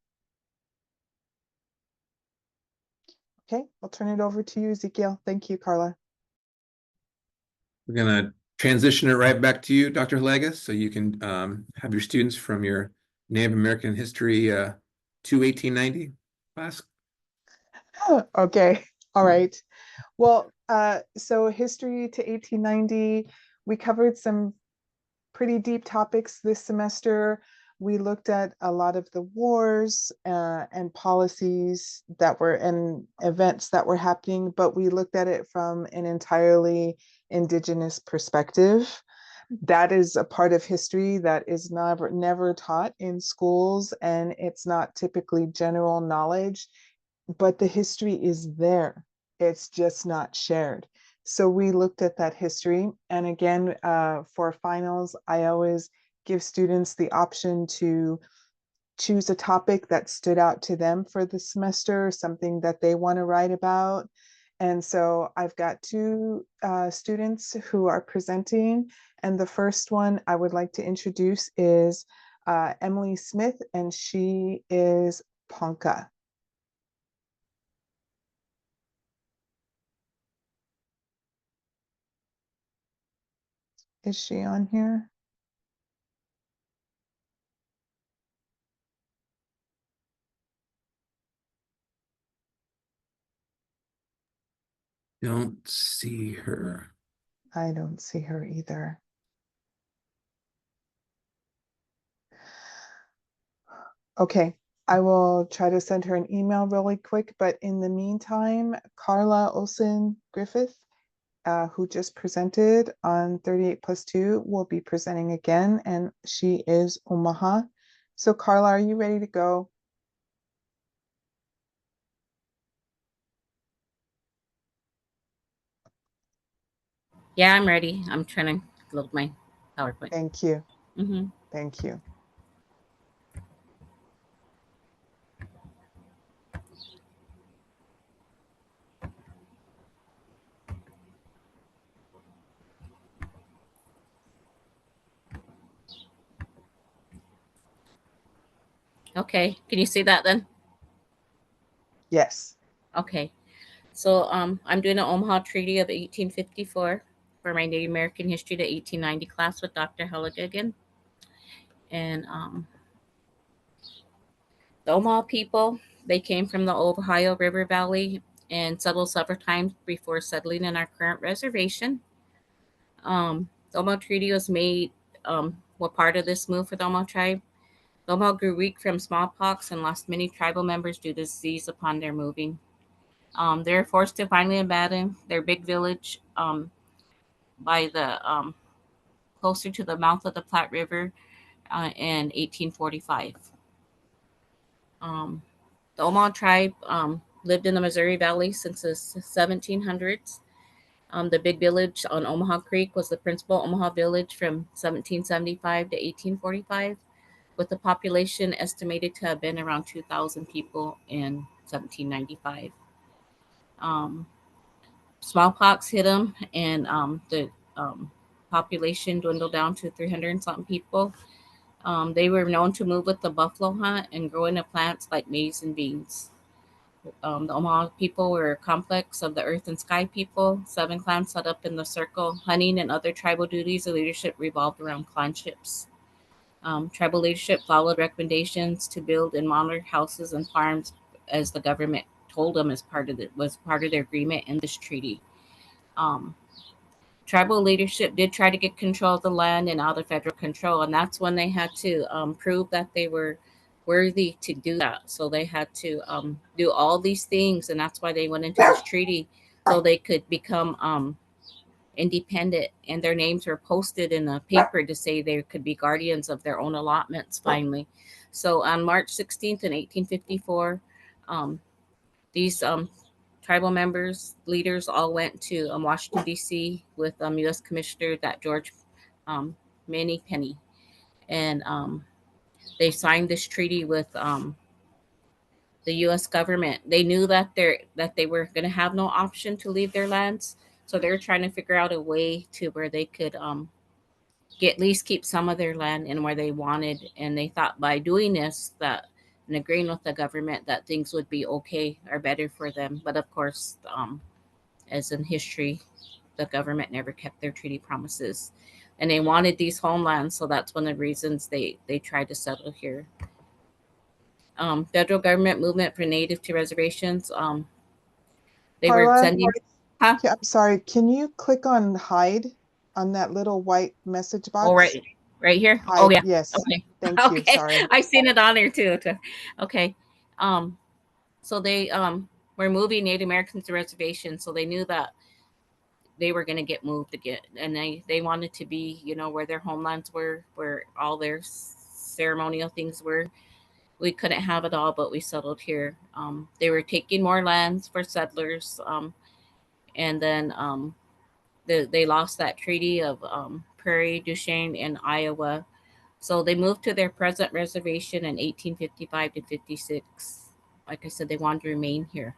Okay, I'll turn it over to you, Ezekiel. Thank you, Carla. We're gonna transition it right back to you, Dr. Halagas, so you can have your students from your Native American History to 1890 class. Okay, all right. Well, so history to 1890, we covered some pretty deep topics this semester. We looked at a lot of the wars and policies that were and events that were happening, but we looked at it from an entirely Indigenous perspective. That is a part of history that is never taught in schools, and it's not typically general knowledge, but the history is there. It's just not shared. So we looked at that history. And again, for finals, I always give students the option to choose a topic that stood out to them for the semester, something that they want to write about. And so I've got two students who are presenting. And the first one I would like to introduce is Emily Smith, and she is Ponca. Is she on here? Don't see her. I don't see her either. Okay, I will try to send her an email really quick, but in the meantime, Carla Olson Griffith, who just presented on 38+2, will be presenting again, and she is Omaha. So Carla, are you ready to go? Yeah, I'm ready. I'm trying to load my PowerPoint. Thank you. Mm-hmm. Thank you. Okay, can you see that then? Yes. Okay, so I'm doing an Omaha Treaty of 1854 for my Native American History to 1890 class with Dr. Halligan. And the Omaha people, they came from the Ohio River Valley and settled several times before settling in our current reservation. The Omaha Treaty was made, what part of this move for the Omaha tribe. The Omaha grew weak from smallpox and lost many tribal members due to disease upon their moving. They were forced to finally abandon their big village by the closer to the mouth of the Platte River in 1845. The Omaha tribe lived in the Missouri Valley since the 1700s. The big village on Omaha Creek was the principal Omaha village from 1775 to 1845, with the population estimated to have been around 2,000 people in 1795. Um, Smallpox hit them, and the population dwindled down to 300 and something people. They were known to move with the buffalo hunt and growing of plants like maize and beans. The Omaha people were a complex of the earth and sky people. 7 clans set up in the circle. Hunting and other tribal duties of leadership revolved around clanships. Tribal leadership followed recommendations to build and monitor houses and farms as the government told them as was part of their agreement in this treaty. Um, Tribal leadership did try to get control of the land and out of federal control, and that's when they had to prove that they were worthy to do that. So they had to do all these things, and that's why they went into this treaty so they could become independent, and their names were posted in a paper to say they could be guardians of their own allotments finally. So on March 16th in 1854, these tribal members, leaders all went to Washington, D.C. with U.S. Commissioner that George Manny Penny. And they signed this treaty with the U.S. government. They knew that they were going to have no option to leave their lands. So they were trying to figure out a way to where they could at least keep some of their land and where they wanted. And they thought by doing this that and agreeing with the government that things would be okay or better for them. But of course, as in history, the government never kept their treaty promises. And they wanted these homelands, so that's one of the reasons they tried to settle here. Federal government movement for native to reservations. They were Carla, sending. Huh? I'm sorry, can you click on hide on that little white message box? Oh, right here. Hide, Oh, yeah. yes. Okay. Thank you, Okay. sorry. I've seen it on there too. Okay. So they were moving Native Americans to reservations, so they knew that they were going to get moved again, and they wanted to be, where their homelands were, where all their ceremonial things were. We couldn't have it all, but we settled here. They were taking more lands for settlers, and then they lost that treaty of Prairie du Chien in Iowa, so they moved to their present reservation in 1855 to 56. Like I said, they wanted to remain here.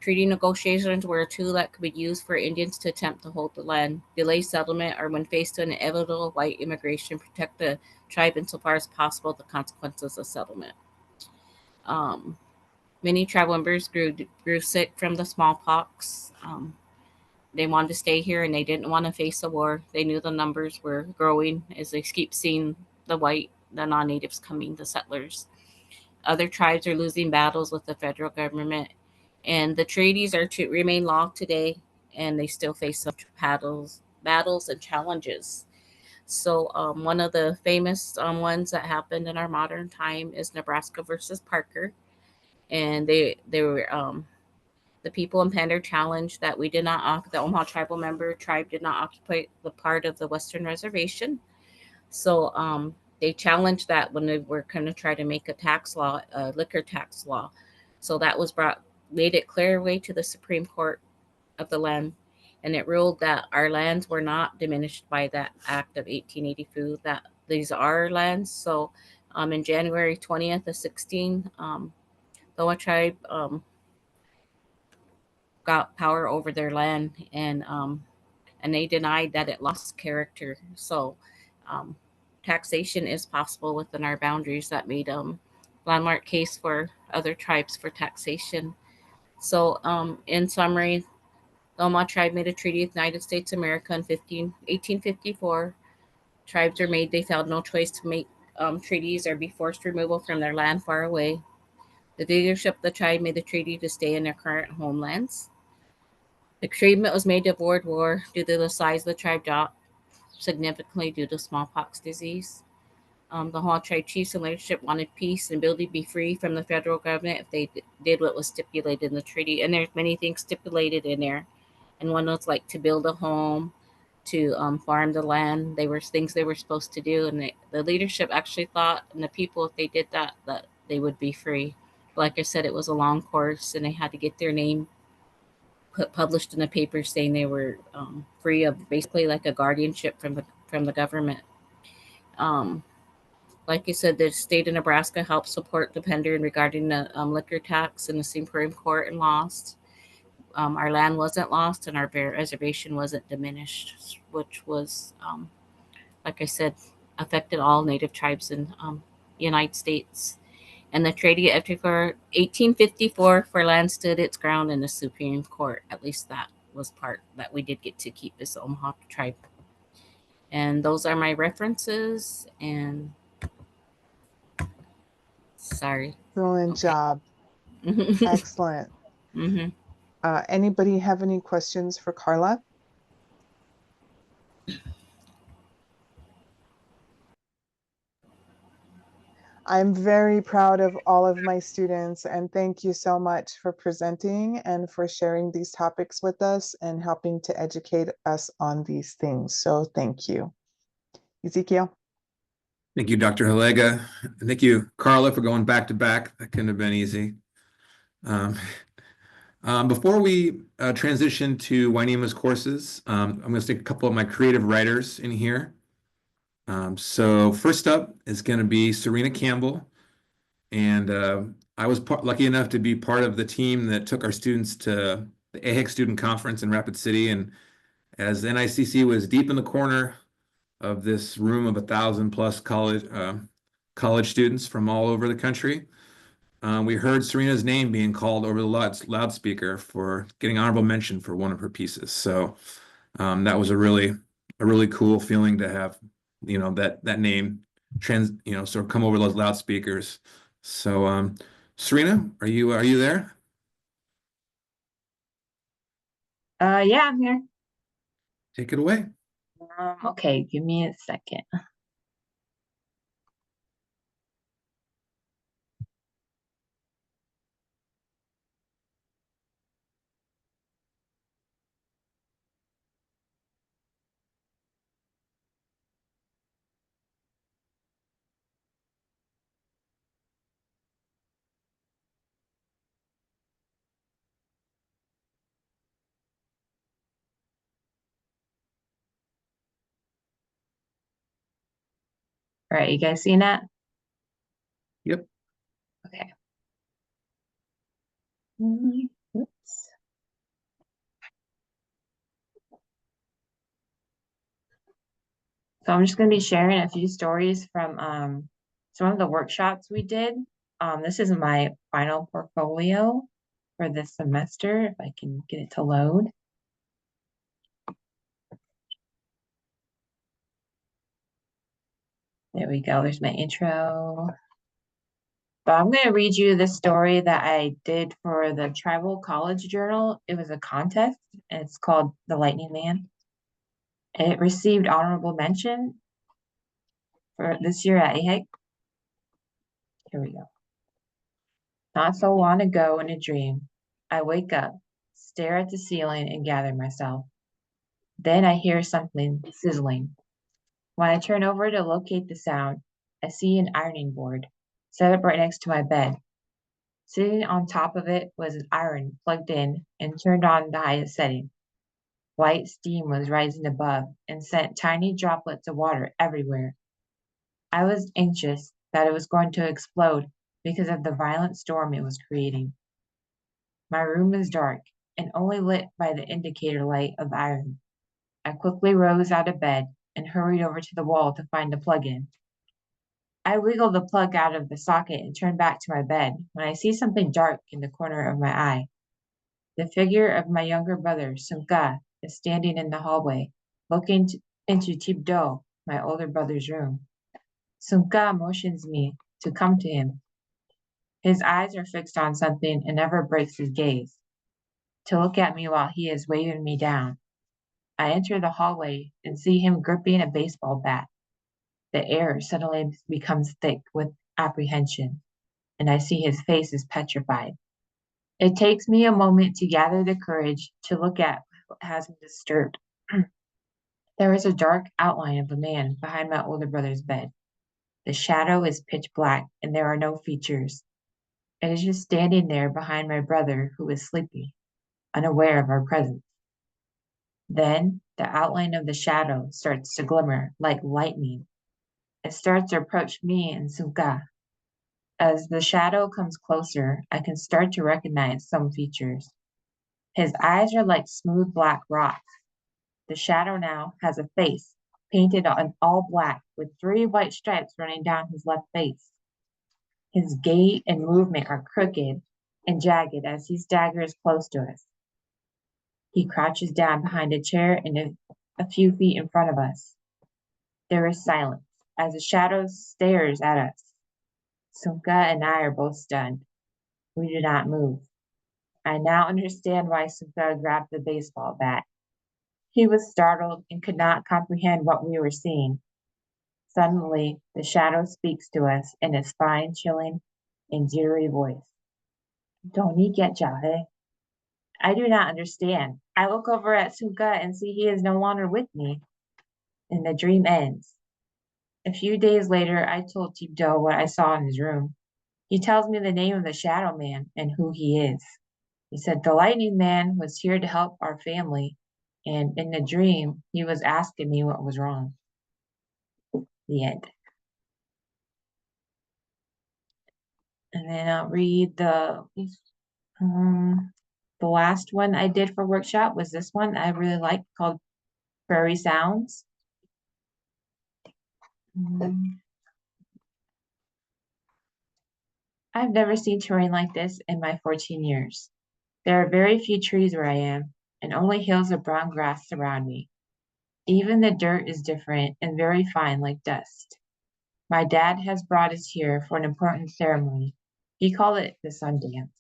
Treaty negotiations were a tool that could be used for Indians to attempt to hold the land, delay settlement, or when faced with inevitable white immigration, protect the tribe insofar as possible the consequences of settlement. Many tribe members grew sick from the smallpox. they wanted to stay here and they didn't want to face a war. They knew the numbers were growing as they keep seeing the non-natives coming, the settlers. Other tribes are losing battles with the federal government, and the treaties are to remain law today, and they still face some battles and challenges. So one of the famous ones that happened in our modern time is Nebraska versus Parker, and they were the people in Pender challenged that we did not the Omaha tribal member tribe did not occupy the part of the Western Reservation. So they challenged that when they were going to try to make a liquor tax law. So that was made it clear way to the Supreme Court of the land, and it ruled that our lands were not diminished by that act of 1882, that these are our lands. So in January 20th of 16, the Omaha tribe got power over their land, and they denied that it lost character. So taxation is possible within our boundaries. That made landmark case for other tribes for taxation. So in summary, the Omaha tribe made a treaty with the United States of America in 1854. Tribes were made, they found no choice to make treaties or be forced removal from their land far away. The leadership of the tribe made the treaty to stay in their current homelands. The treatment was made of World War due to the size of the tribe dropped significantly due to smallpox disease. The Omaha tribe chiefs and leadership wanted peace and ability to be free from the federal government if they did what was stipulated in the treaty. And there's many things stipulated in there. And one was like to build a home, to farm the land. They were things they were supposed to do. And the leadership actually thought, and the people, if they did that they would be free. But like I said, it was a long course, and they had to get their name published in the paper saying they were free of basically like a guardianship from the government. Like you said, the state of Nebraska helped support the Pender regarding the liquor tax in the Supreme Court and lost. Our land wasn't lost and our reservation wasn't diminished, which was, like I said, affected all Native tribes in the United States. And the Treaty of 1854 for land stood its ground in the Supreme Court. At least that was part that we did get to keep as the Omaha tribe. And those are my references. And sorry. Excellent job. Excellent. Mm-hmm. Anybody have any questions for Carla? I'm very proud of all of my students, and thank you so much for presenting and for sharing these topics with us and helping to educate us on these things. So thank you. Ezekiel? Thank you, Dr. Halega. Thank you, Carla, for going back to back. That couldn't have been easy. Before we transition to Wynema's courses, I'm going to stick a couple of my creative writers in here. So first up is going to be Serena Campbell. And I was lucky enough to be part of the team that took our students to the AHEC Student Conference in Rapid City. And as NICC was deep in the corner of this room of 1,000+ college students from all over the country, we heard Serena's name being called over the loudspeaker for getting honorable mention for one of her pieces. So that was a really cool feeling to have, that name sort of come over those loudspeakers. So Serena, are you there? Yeah, I'm here. Take it away. Okay, give me a second. All right, you guys seeing that? Yep. Okay. Oops. So I'm just going to be sharing a few stories from some of the workshops we did. This is my final portfolio for this semester, if I can get it to load. There we go. There's my intro. But I'm going to read you the story that I did for the Tribal College Journal. It was a contest, and it's called The Lightning Man. It received honorable mention for this year at AHEC. Here we go. Not so long ago in a dream, I wake up, stare at the ceiling, and gather myself. Then I hear something sizzling. When I turn over to locate the sound, I see an ironing board set up right next to my bed. Sitting on top of it was an iron plugged in and turned on the highest setting. White steam was rising above and sent tiny droplets of water everywhere. I was anxious that it was going to explode because of the violent storm it was creating. My room is dark and only lit by the indicator light of iron. I quickly rose out of bed and hurried over to the wall to find the plug-in. I wiggled the plug out of the socket and turned back to my bed when I see something dark in the corner of my eye. The figure of my younger brother, Sunka, is standing in the hallway, looking into Tibdo, my older brother's room. Sunka motions me to come to him. His eyes are fixed on something and never breaks his gaze, to look at me while he is waving me down. I enter the hallway and see him gripping a baseball bat. The air suddenly becomes thick with apprehension, and I see his face is petrified. It takes me a moment to gather the courage to look at what has me disturbed. There is a dark outline of a man behind my older brother's bed. The shadow is pitch black, and there are no features. It is just standing there behind my brother, who is sleeping, unaware of our presence. Then the outline of the shadow starts to glimmer like lightning. It starts to approach me and Sunka. As the shadow comes closer, I can start to recognize some features. His eyes are like smooth black rock. The shadow now has a face painted on all black with 3 white stripes running down his left face. His gait and movement are crooked and jagged as he staggers close to us. He crouches down behind a chair and a few feet in front of us. There is silence as the shadow stares at us. Sunka and I are both stunned. We do not move. I now understand why Sunka grabbed the baseball bat. He was startled and could not comprehend what we were seeing. Suddenly, the shadow speaks to us in a spine-chilling and jittery voice. Don't get Jave. I do not understand. I look over at Sunka and see he is no longer with me. And the dream ends. A few days later, I told Tibdo what I saw in his room. He tells me the name of the shadow man and who he is. He said the lightning man was here to help our family, and in the dream, he was asking me what was wrong. The end. And then I'll read the last one I did for workshop was this one I really liked called Prairie Sounds. I've never seen terrain like this in my 14 years. There are very few trees where I am, and only hills of brown grass surround me. Even the dirt is different and very fine like dust. My dad has brought us here for an important ceremony. He called it the sun dance.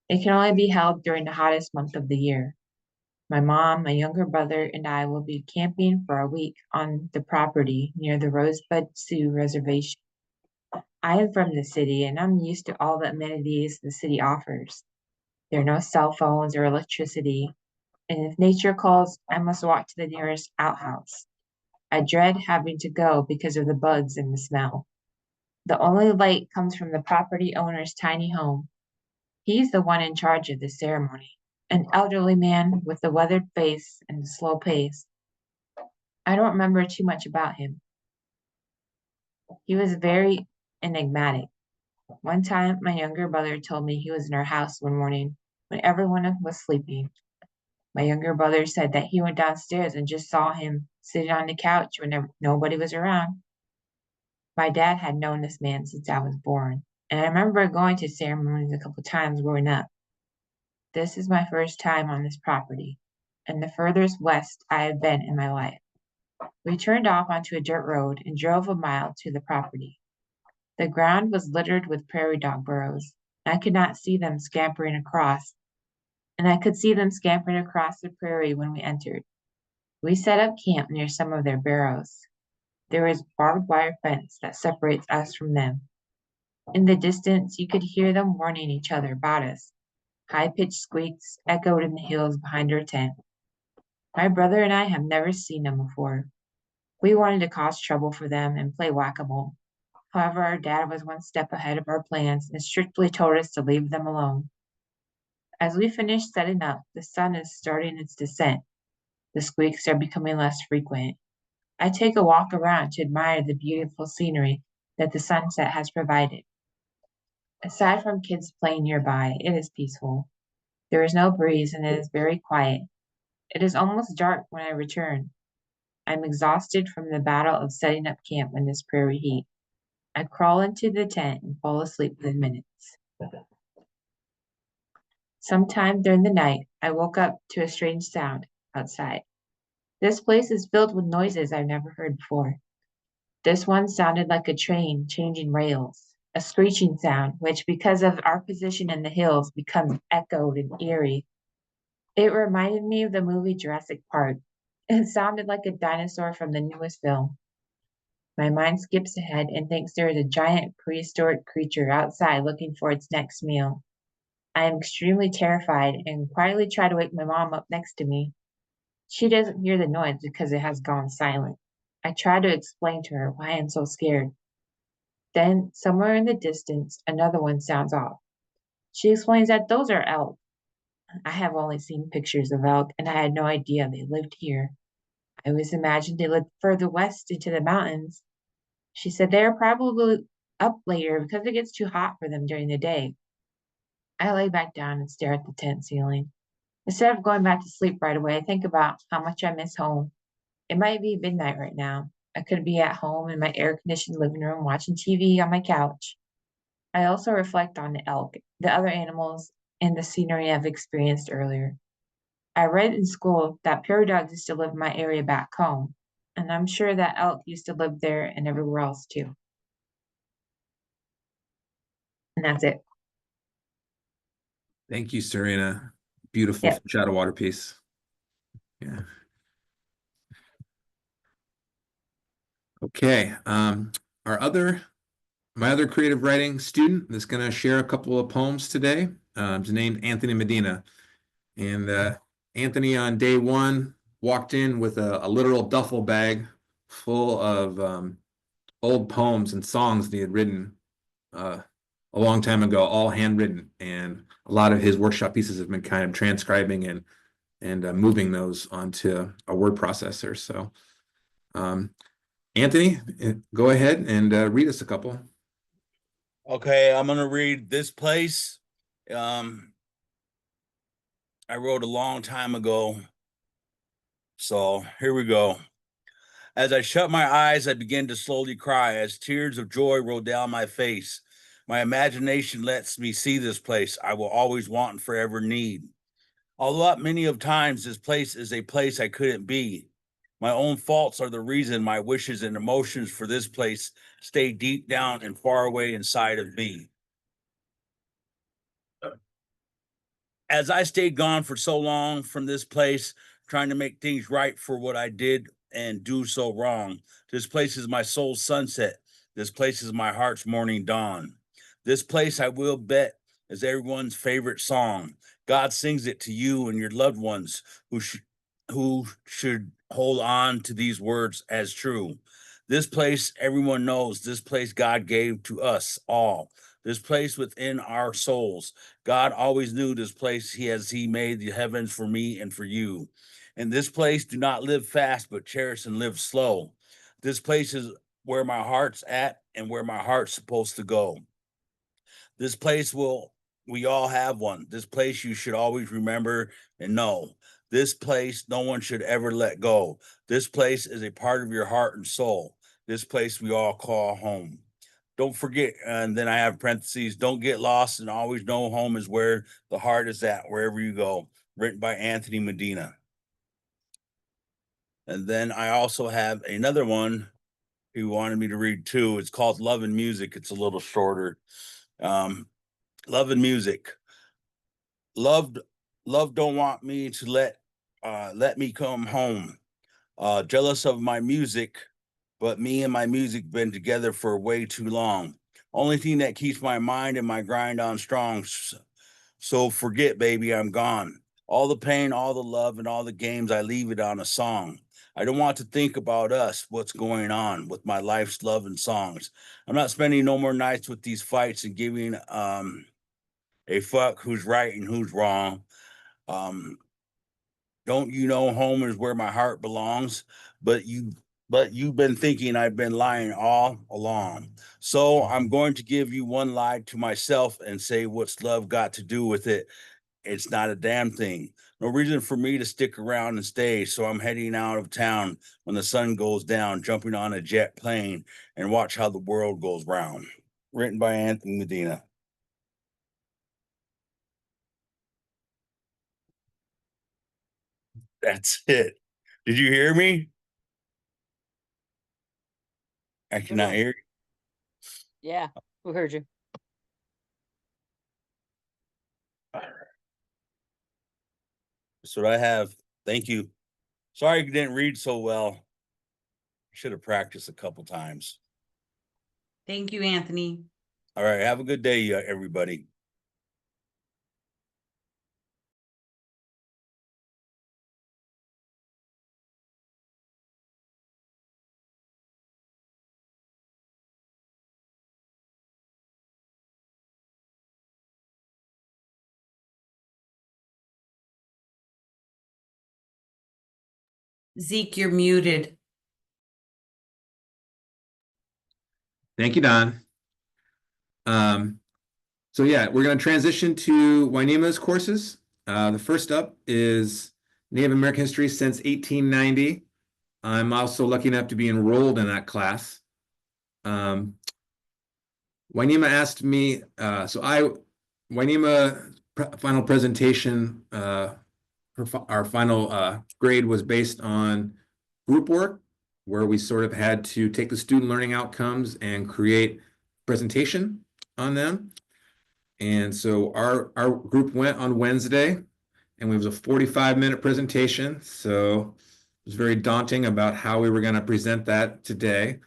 It can only be held during the hottest month of the year. My mom, my younger brother, and I will be camping for a week on the property near the Rosebud Sioux Reservation. I am from the city and I'm used to all the amenities the city offers. There are no cell phones or electricity, and if nature calls, I must walk to the nearest outhouse. I dread having to go because of the bugs and the smell. The only light comes from the property owner's tiny home. He's the one in charge of the ceremony, an elderly man with a weathered face and a slow pace. I don't remember too much about him. He was very enigmatic. One time, my younger brother told me he was in our house one morning when everyone was sleeping. My younger brother said that he went downstairs and just saw him sitting on the couch when nobody was around. My dad had known this man since I was born, and I remember going to ceremonies a couple times growing up. This is my first time on this property, and the furthest west I have been in my life. We turned off onto a dirt road and drove a mile to the property. The ground was littered with prairie dog burrows. I could not see them scampering across, and I could see them scampering across the prairie when we entered. We set up camp near some of their burrows. There is barbed wire fence that separates us from them. In the distance, you could hear them warning each other about us. High-pitched squeaks echoed in the hills behind our tent. My brother and I have never seen them before. We wanted to cause trouble for them and play whack-a-mole. However, our dad was one step ahead of our plans and strictly told us to leave them alone. As we finished setting up, the sun is starting its descent. The squeaks are becoming less frequent. I take a walk around to admire the beautiful scenery that the sunset has provided. Aside from kids playing nearby, it is peaceful. There is no breeze and it is very quiet. It is almost dark when I return. I'm exhausted from the battle of setting up camp in this prairie heat. I crawl into the tent and fall asleep within minutes. Sometime during the night, I woke up to a strange sound outside. This place is filled with noises I've never heard before. This one sounded like a train changing rails, a screeching sound, which, because of our position in the hills, becomes echoed and eerie. It reminded me of the movie Jurassic Park. It sounded like a dinosaur from the newest film. My mind skips ahead and thinks there is a giant prehistoric creature outside looking for its next meal. I am extremely terrified and quietly try to wake my mom up next to me. She doesn't hear the noise because it has gone silent. I try to explain to her why I'm so scared. Then, somewhere in the distance, another one sounds off. She explains that those are elk. I have only seen pictures of elk, and I had no idea they lived here. I always imagined they lived further west into the mountains. She said they are probably up later because it gets too hot for them during the day. I lay back down and stare at the tent ceiling. Instead of going back to sleep right away, I think about how much I miss home. It might be midnight right now. I could be at home in my air-conditioned living room watching TV on my couch. I also reflect on the elk, the other animals, and the scenery I've experienced earlier. I read in school that prairie dogs used to live in my area back home, and I'm sure that elk used to live there and everywhere else too. And that's it. Thank you, Serena. Beautiful Yep. fish out of water piece. Yeah. Okay. My other creative writing student is going to share a couple of poems today. He's named Anthony Medina. And Anthony on day one walked in with a literal duffel bag full of old poems and songs that he had written a long time ago, all handwritten. And a lot of his workshop pieces have been kind of transcribing and moving those onto a word processor. So Anthony, go ahead and read us a couple. Okay, I'm gonna read this place. I wrote a long time ago. So here we go. As I shut my eyes, I began to slowly cry as tears of joy rolled down my face. My imagination lets me see this place I will always want and forever need. Although many of times this place is a place I couldn't be. My own faults are the reason my wishes and emotions for this place stay deep down and far away inside of me. As I stayed gone for so long from this place, trying to make things right for what I did and do so wrong, this place is my soul's sunset. This place is my heart's morning dawn. This place, I will bet, is everyone's favorite song. God sings it to you and your loved ones who should hold on to these words as true. This place, everyone knows, this place God gave to us all. This place within our souls. God always knew this place he made the heavens for me and for you. And this place, do not live fast, but cherish and live slow. This place is where my heart's at and where my heart's supposed to go. This place we all have one. This place you should always remember and know. This place no one should ever let go. This place is a part of your heart and soul. This place we all call home. Don't forget, and then I have parentheses, don't get lost and always know home is where the heart is at, wherever you go. Written by Anthony Medina. And then I also have another one he wanted me to read too. It's called Love and Music. It's a little shorter. Love and Music. Love don't want me to let me come home. Jealous of my music, but me and my music been together for way too long. Only thing that keeps my mind and my grind on strong. So forget, baby, I'm gone. All the pain, all the love, and all the games, I leave it on a song. I don't want to think about us, what's going on with my life's love and songs. I'm not spending no more nights with these fights and giving a fuck who's right and who's wrong. Don't you know home is where my heart belongs? But you've been thinking I've been lying all along. So I'm going to give you one lie to myself and say, what's love got to do with it? It's not a damn thing. No reason for me to stick around and stay. So I'm heading out of town when the sun goes down, jumping on a jet plane and watch how the world goes round. Written by Anthony Medina. That's it. Did you hear me? I cannot hear you. Yeah, who heard you? That's what I have. Thank you. Sorry you didn't read so well. Should have practiced a couple times. Thank you, Anthony. All right. Have a good day, everybody. Zeke, you're muted. Thank you, Don. So yeah, we're going to transition to Wainema's courses. The first up is Native American History since 1890. I'm also lucky enough to be enrolled in that class. Wainema asked me, Wainema final presentation, our final grade was based on group work, where we sort of had to take the student learning outcomes and create presentation on them. And so our group went on Wednesday, and it was a 45-minute presentation. So it was very daunting about how we were going to present that today.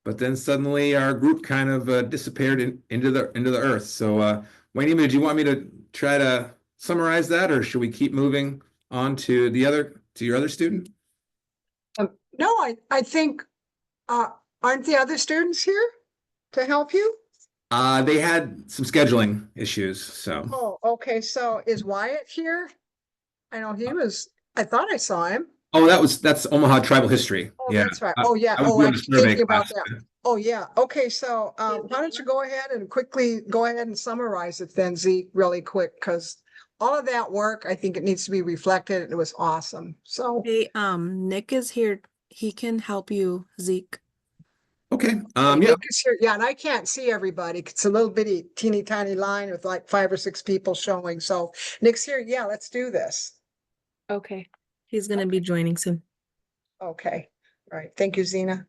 But then suddenly our group kind of disappeared into the earth. So Wayne, did you want me to try to summarize that, or should we keep moving on to your other student? No, I think aren't the other students here to help you? They had some scheduling issues, so. Oh, okay. So is Wyatt here? I know he was. I thought I saw him. Oh, that's Omaha Tribal History. Oh, Yeah. that's right. Oh, yeah. I was Oh, doing I'm a survey thinking about class. that. Oh, yeah. Okay. So why don't you go ahead and quickly go ahead and summarize it then, Zeke, really quick, because all of that work, I think it needs to be reflected. It was awesome. So Hey, Nick is here. He can help you, Zeke. Okay. Nick Yeah. is here. Yeah, and I can't see everybody. It's a little bitty, teeny tiny line with like 5 or 6 people showing. So Nick's here. Yeah, let's do this. Okay. He's gonna be joining soon. Okay. All right. Thank you, Zena.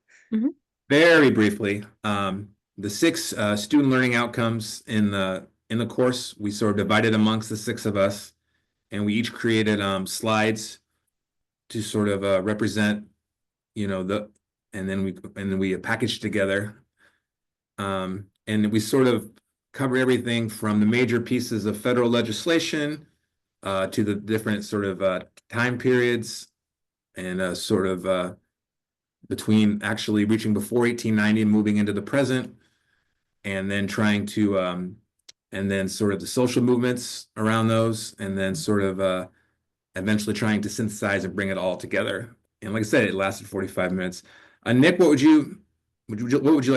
Very briefly, the 6 student learning outcomes in the course, we sort of divided amongst the 6 of us, and we each created slides to sort of represent, and then we packaged together, and we sort of cover everything from the major pieces of federal legislation to the different sort of time periods, and sort of between actually reaching before 1890 and moving into the present, and then trying to and then sort of the social movements around those, and then sort of eventually trying to synthesize and bring it all together. And like I said, it lasted 45 minutes. Nick, what would you like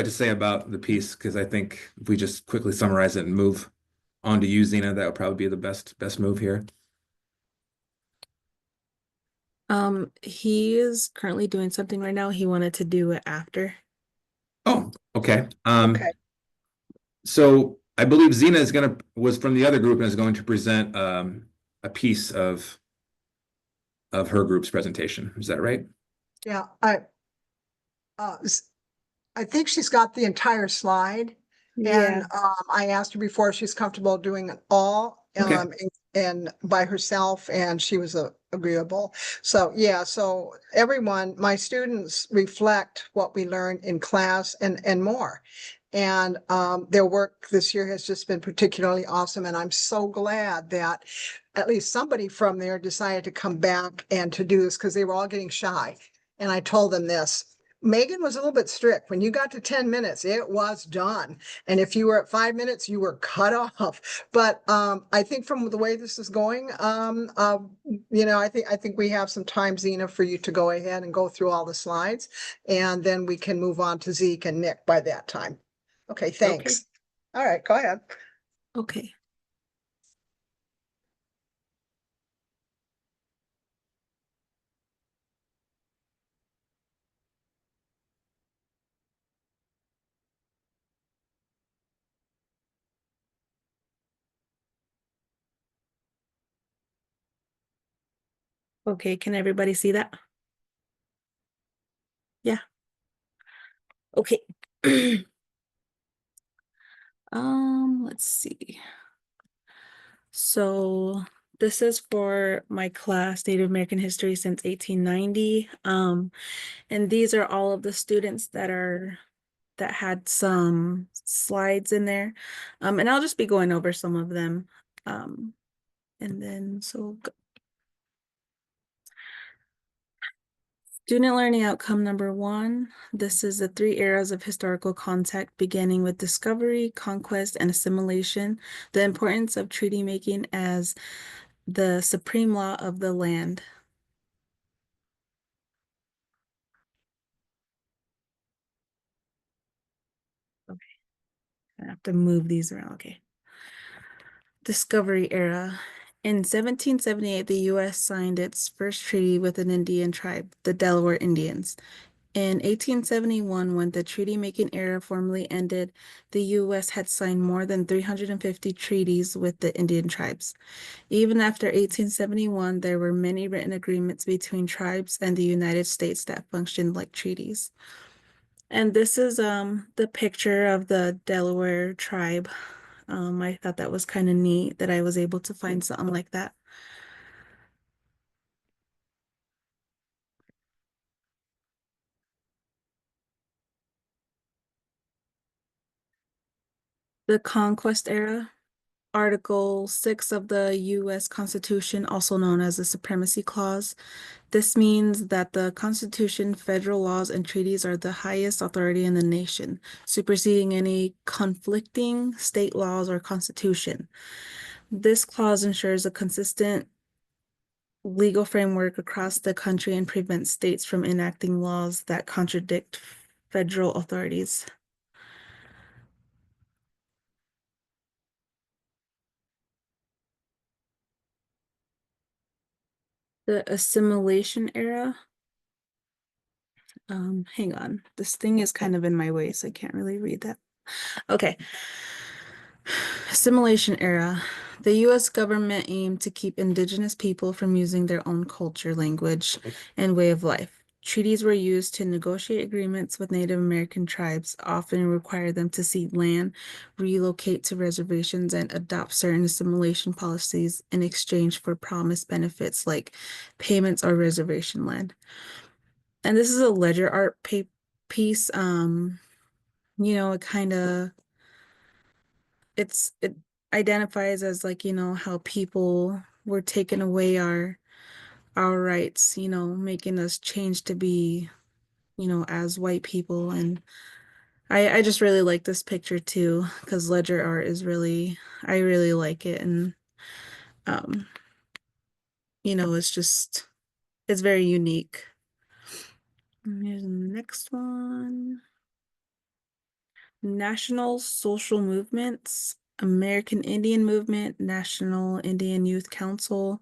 to say about the piece? Because I think if we just quickly summarize it and move on to you, Zena, that would probably be the best move here. He is currently doing something right now. He wanted to do it after. Oh, okay. Okay. So I believe Zena was from the other group and is going to present a piece of her group's presentation. Is that right? Yeah, I think she's got the entire slide. And Yeah. I asked her before if she's comfortable doing it all Okay. and by herself, and she was agreeable. So yeah, so everyone, my students reflect what we learned in class and more. And their work this year has just been particularly awesome, and I'm so glad that at least somebody from there decided to come back and to do this because they were all getting shy. And I told them this. Megan was a little bit strict. When you got to 10 minutes, it was done. And if you were at 5 minutes, you were cut off. But I think from the way this is going, I think we have some time, Zena, for you to go ahead and go through all the slides. And then we can move on to Zeke and Nick by that time. Okay, thanks. All right, go ahead. Okay. Okay, can everybody see that? Yeah. Okay. Let's see. So this is for my class, Native American History since 1890. And these are all of the students that had some slides in there. And I'll just be going over some of them. And then student learning outcome number 1. This is the 3 eras of historical contact, beginning with discovery, conquest, and assimilation. The importance of treaty making as the supreme law of the land. Okay, I have to move these around. Okay. Discovery era. In 1778, the U.S. signed its first treaty with an Indian tribe, the Delaware Indians. In 1871, when the treaty-making era formally ended, the U.S. had signed more than 350 treaties with the Indian tribes. Even after 1871, there were many written agreements between tribes and the United States that functioned like treaties. And this is the picture of the Delaware tribe. I thought that was kind of neat that I was able to find something like that. The Conquest era. Article 6 of the U.S. Constitution, also known as the Supremacy Clause. This means that the Constitution, federal laws, and treaties are the highest authority in the nation, superseding any conflicting state laws or constitution. This clause ensures a consistent legal framework across the country and prevents states from enacting laws that contradict federal authorities. The assimilation era. Hang on. This thing is kind of in my way, so I can't really read that. Okay. Assimilation era. The U.S. government aimed to keep indigenous people from using their own culture, language, and way of life. Treaties were used to negotiate agreements with Native American tribes, often require them to cede land, relocate to reservations, and adopt certain assimilation policies in exchange for promised benefits like payments or reservation land. And this is a ledger art piece. It kind of it identifies as like, how people were taking away our rights, making us change to be, as white people. And I just really like this picture too, because ledger art is I really like it. And it's very unique. And here's the next one. National social movements, American Indian Movement, National Indian Youth Council,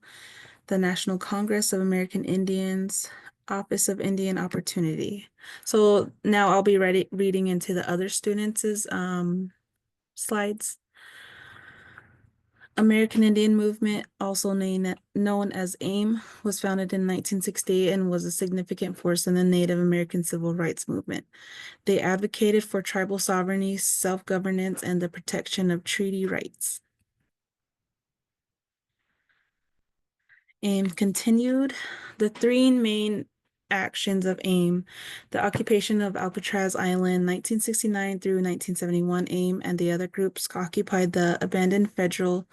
the National Congress of American Indians, Office of Indian Opportunity. So now I'll be reading into the other students' slides. American Indian Movement, also known as AIM, was founded in 1968 and was a significant force in the Native American civil rights movement. They advocated for tribal sovereignty, self-governance, and the protection of treaty rights. AIM continued the three main actions of AIM: the occupation of Alcatraz Island, 1969 through 1971. AIM and the other groups occupied the abandoned federal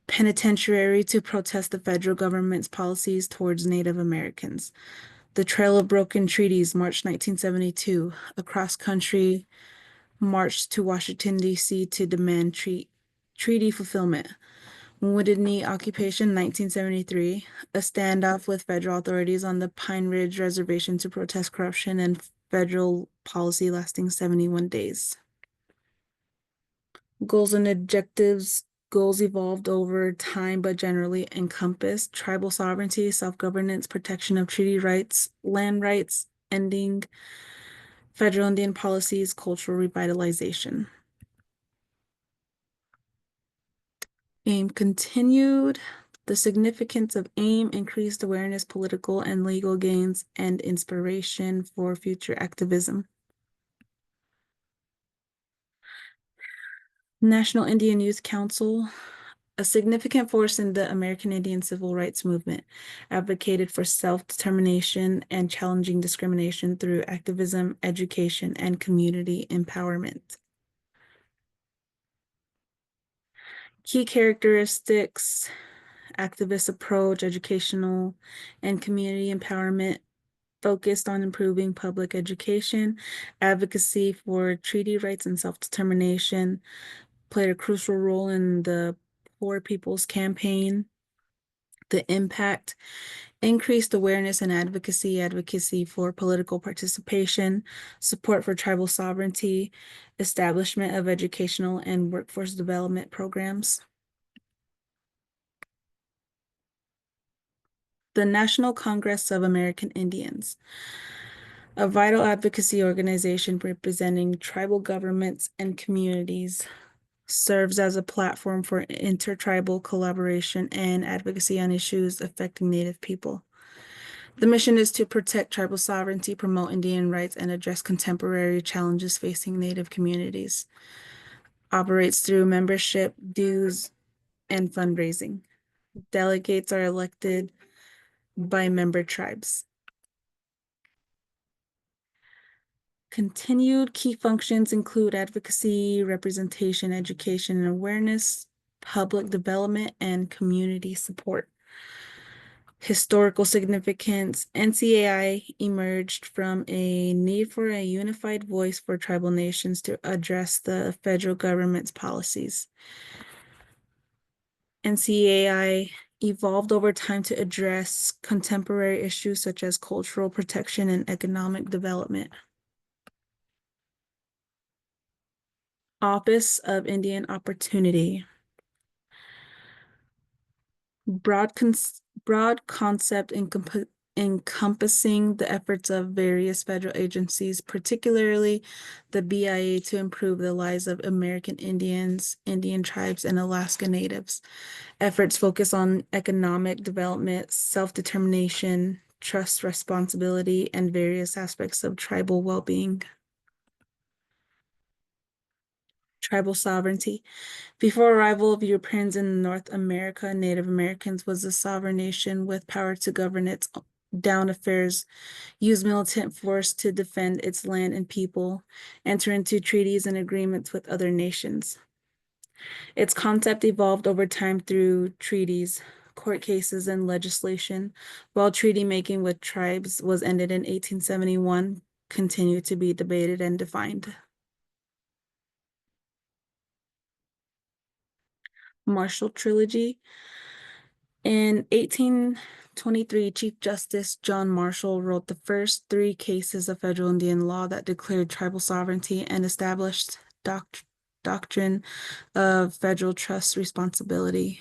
penitentiary to protest the federal government's policies towards Native Americans. The Trail of Broken Treaties, March 1972, a cross-country march to Washington, D.C. to demand treaty fulfillment. Wounded Knee Occupation, 1973, a standoff with federal authorities on the Pine Ridge Reservation to protest corruption and federal policy lasting 71 days. Goals and objectives. Goals evolved over time, but generally encompassed tribal sovereignty, self-governance, protection of treaty rights, land rights, ending federal Indian policies, cultural revitalization. AIM continued. The significance of AIM increased awareness, political and legal gains, and inspiration for future activism. National Indian Youth Council, a significant force in the American Indian civil rights movement, advocated for self-determination and challenging discrimination through activism, education, and community empowerment. Key characteristics: activist approach, educational and community empowerment, focused on improving public education, advocacy for treaty rights and self-determination, played a crucial role in the Poor People's Campaign. The impact: increased awareness and advocacy for political participation, support for tribal sovereignty, establishment of educational and workforce development programs. The National Congress of American Indians, a vital advocacy organization representing tribal governments and communities, serves as a platform for intertribal collaboration and advocacy on issues affecting Native people. The mission is to protect tribal sovereignty, promote Indian rights, and address contemporary challenges facing Native communities. Operates through membership, dues, and fundraising. Delegates are elected by member tribes. Continued key functions include advocacy, representation, education and awareness, public development, and community support. Historical significance: NCAI emerged from a need for a unified voice for tribal nations to address the federal government's policies. NCAI evolved over time to address contemporary issues such as cultural protection and economic development. Office of Indian Opportunity. Broad concept encompassing the efforts of various federal agencies, particularly the BIA, to improve the lives of American Indians, Indian tribes, and Alaska Natives. Efforts focus on economic development, self-determination, trust responsibility, and various aspects of tribal well-being. Tribal sovereignty. Before arrival of Europeans in North America, Native Americans was a sovereign nation with power to govern its down affairs, use militant force to defend its land and people, enter into treaties and agreements with other nations. Its concept evolved over time through treaties, court cases, and legislation, while treaty making with tribes was ended in 1871, continued to be debated and defined. Marshall Trilogy. In 1823, Chief Justice John Marshall wrote the first 3 cases of federal Indian law that declared tribal sovereignty and established doctrine of federal trust responsibility.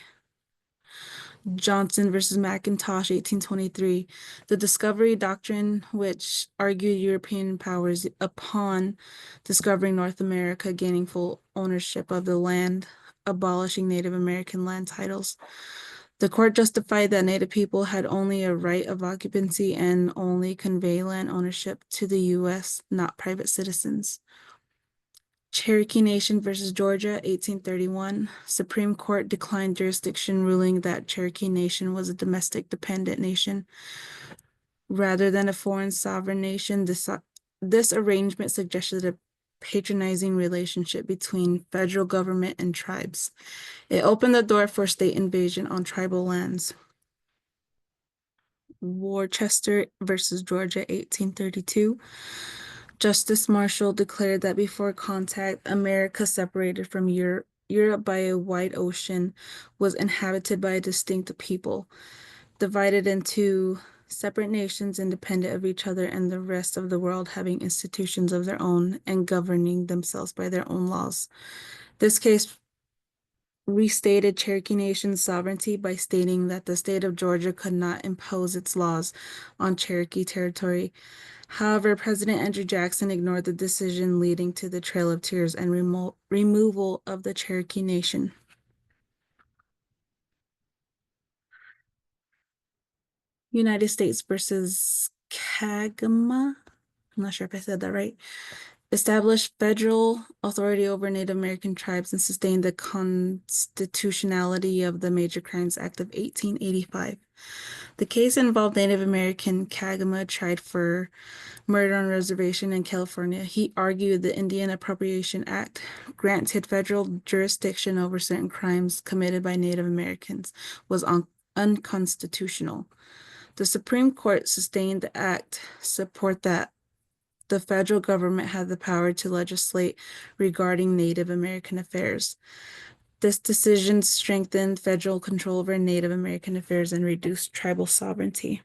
Johnson versus McIntosh, 1823, the discovery doctrine, which argued European powers upon discovering North America gaining full ownership of the land abolishing Native American land titles. The court justified that Native people had only a right of occupancy and only convey land ownership to the U.S., not private citizens. Cherokee Nation versus Georgia, 1831. Supreme Court declined jurisdiction, ruling that Cherokee Nation was a domestic dependent nation rather than a foreign sovereign nation. This arrangement suggested a patronizing relationship between federal government and tribes. It opened the door for state invasion on tribal lands. Worcester versus Georgia, 1832. Justice Marshall declared that before contact, America, separated from Europe by a wide ocean, was inhabited by a distinct people, divided into separate nations independent of each other, and the rest of the world having institutions of their own and governing themselves by their own laws. This case restated Cherokee Nation's sovereignty by stating that the state of Georgia could not impose its laws on Cherokee territory. However, President Andrew Jackson ignored the decision, leading to the Trail of Tears and removal of the Cherokee Nation. United States versus Kagama. I'm not sure if I said that right. Established federal authority over Native American tribes and sustained the constitutionality of the Major Crimes Act of 1885. The case involved Native American Kagama tried for murder on reservation in California. He argued the Indian Appropriation Act granted federal jurisdiction over certain crimes committed by Native Americans was unconstitutional. The Supreme Court sustained the act, support that the federal government had the power to legislate regarding Native American affairs. This decision strengthened federal control over Native American affairs and reduced tribal sovereignty.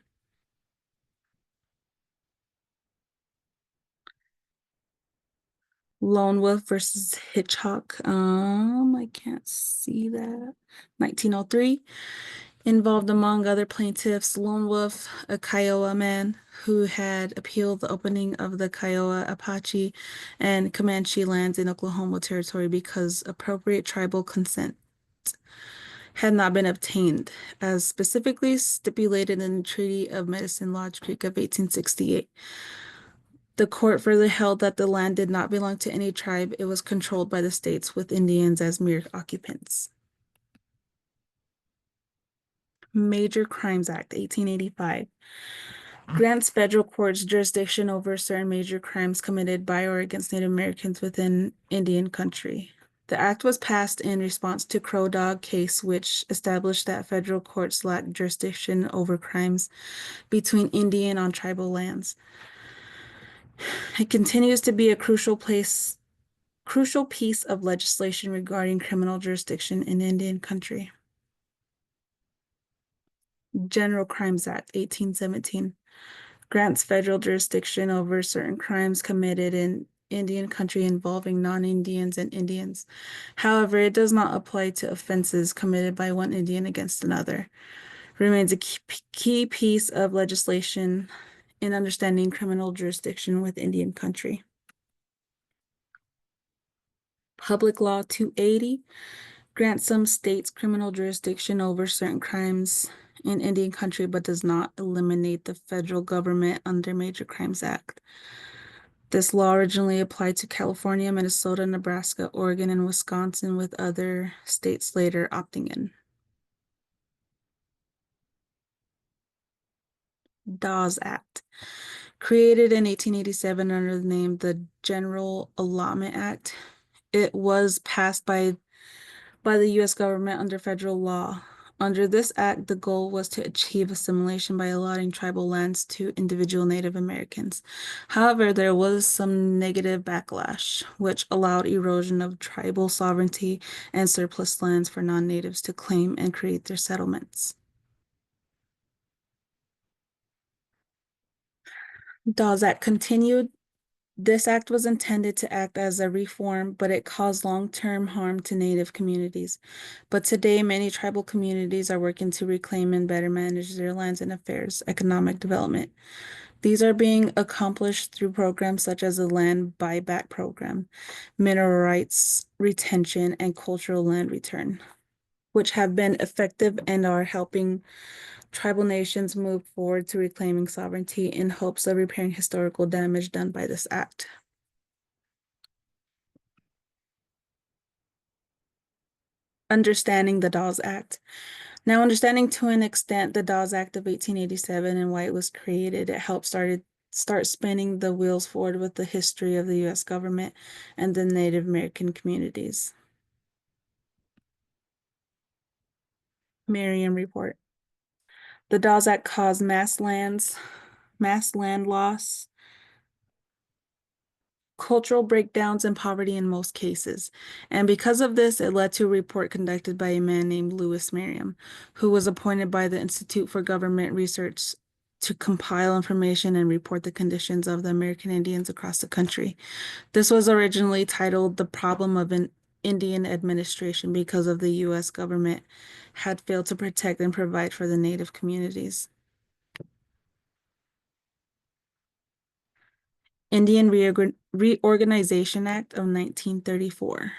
Lone Wolf versus Hitchcock. I can't see that. 1903. Involved, among other plaintiffs, Lone Wolf, a Kiowa man who had appealed the opening of the Kiowa, Apache, and Comanche lands in Oklahoma Territory because appropriate tribal consent had not been obtained, as specifically stipulated in the Treaty of Medicine Lodge Creek of 1868. The court further held that the land did not belong to any tribe. It was controlled by the states, with Indians as mere occupants. Major Crimes Act, 1885. Grants federal courts jurisdiction over certain major crimes committed by or against Native Americans within Indian country. The act was passed in response to Crow Dog case, which established that federal courts lack jurisdiction over crimes between Indian on tribal lands. It continues to be a crucial piece of legislation regarding criminal jurisdiction in Indian country. General Crimes Act, 1817. Grants federal jurisdiction over certain crimes committed in Indian country involving non-Indians and Indians. However, it does not apply to offenses committed by one Indian against another. Remains a key piece of legislation in understanding criminal jurisdiction with Indian country. Public Law 280 grants some states criminal jurisdiction over certain crimes in Indian country, but does not eliminate the federal government under Major Crimes Act. This law originally applied to California, Minnesota, Nebraska, Oregon, and Wisconsin, with other states later opting in. Dawes Act. Created in 1887 under the name the General Allotment Act, it was passed by the U.S. government under federal law. Under this act, the goal was to achieve assimilation by allotting tribal lands to individual Native Americans. However, there was some negative backlash, which allowed erosion of tribal sovereignty and surplus lands for non-natives to claim and create their settlements. Dawes Act continued. This act was intended to act as a reform, but it caused long-term harm to Native communities. But today, many tribal communities are working to reclaim and better manage their lands and affairs, economic development. These are being accomplished through programs such as the Land Buyback Program, Mineral Rights Retention, and Cultural Land Return, which have been effective and are helping tribal nations move forward to reclaiming sovereignty in hopes of repairing historical damage done by this act. Understanding the Dawes Act. Now, understanding to an extent the Dawes Act of 1887 and why it was created, it helped start spinning the wheels forward with the history of the U.S. government and the Native American communities. Merriam Report. The Dawes Act caused mass land loss, cultural breakdowns, and poverty in most cases. And because of this, it led to a report conducted by a man named Lewis Merriam, who was appointed by the Institute for Government Research to compile information and report the conditions of the American Indians across the country. This was originally titled The Problem of an Indian Administration because of the U.S. government had failed to protect and provide for the Native communities. Indian Reorganization Act of 1934.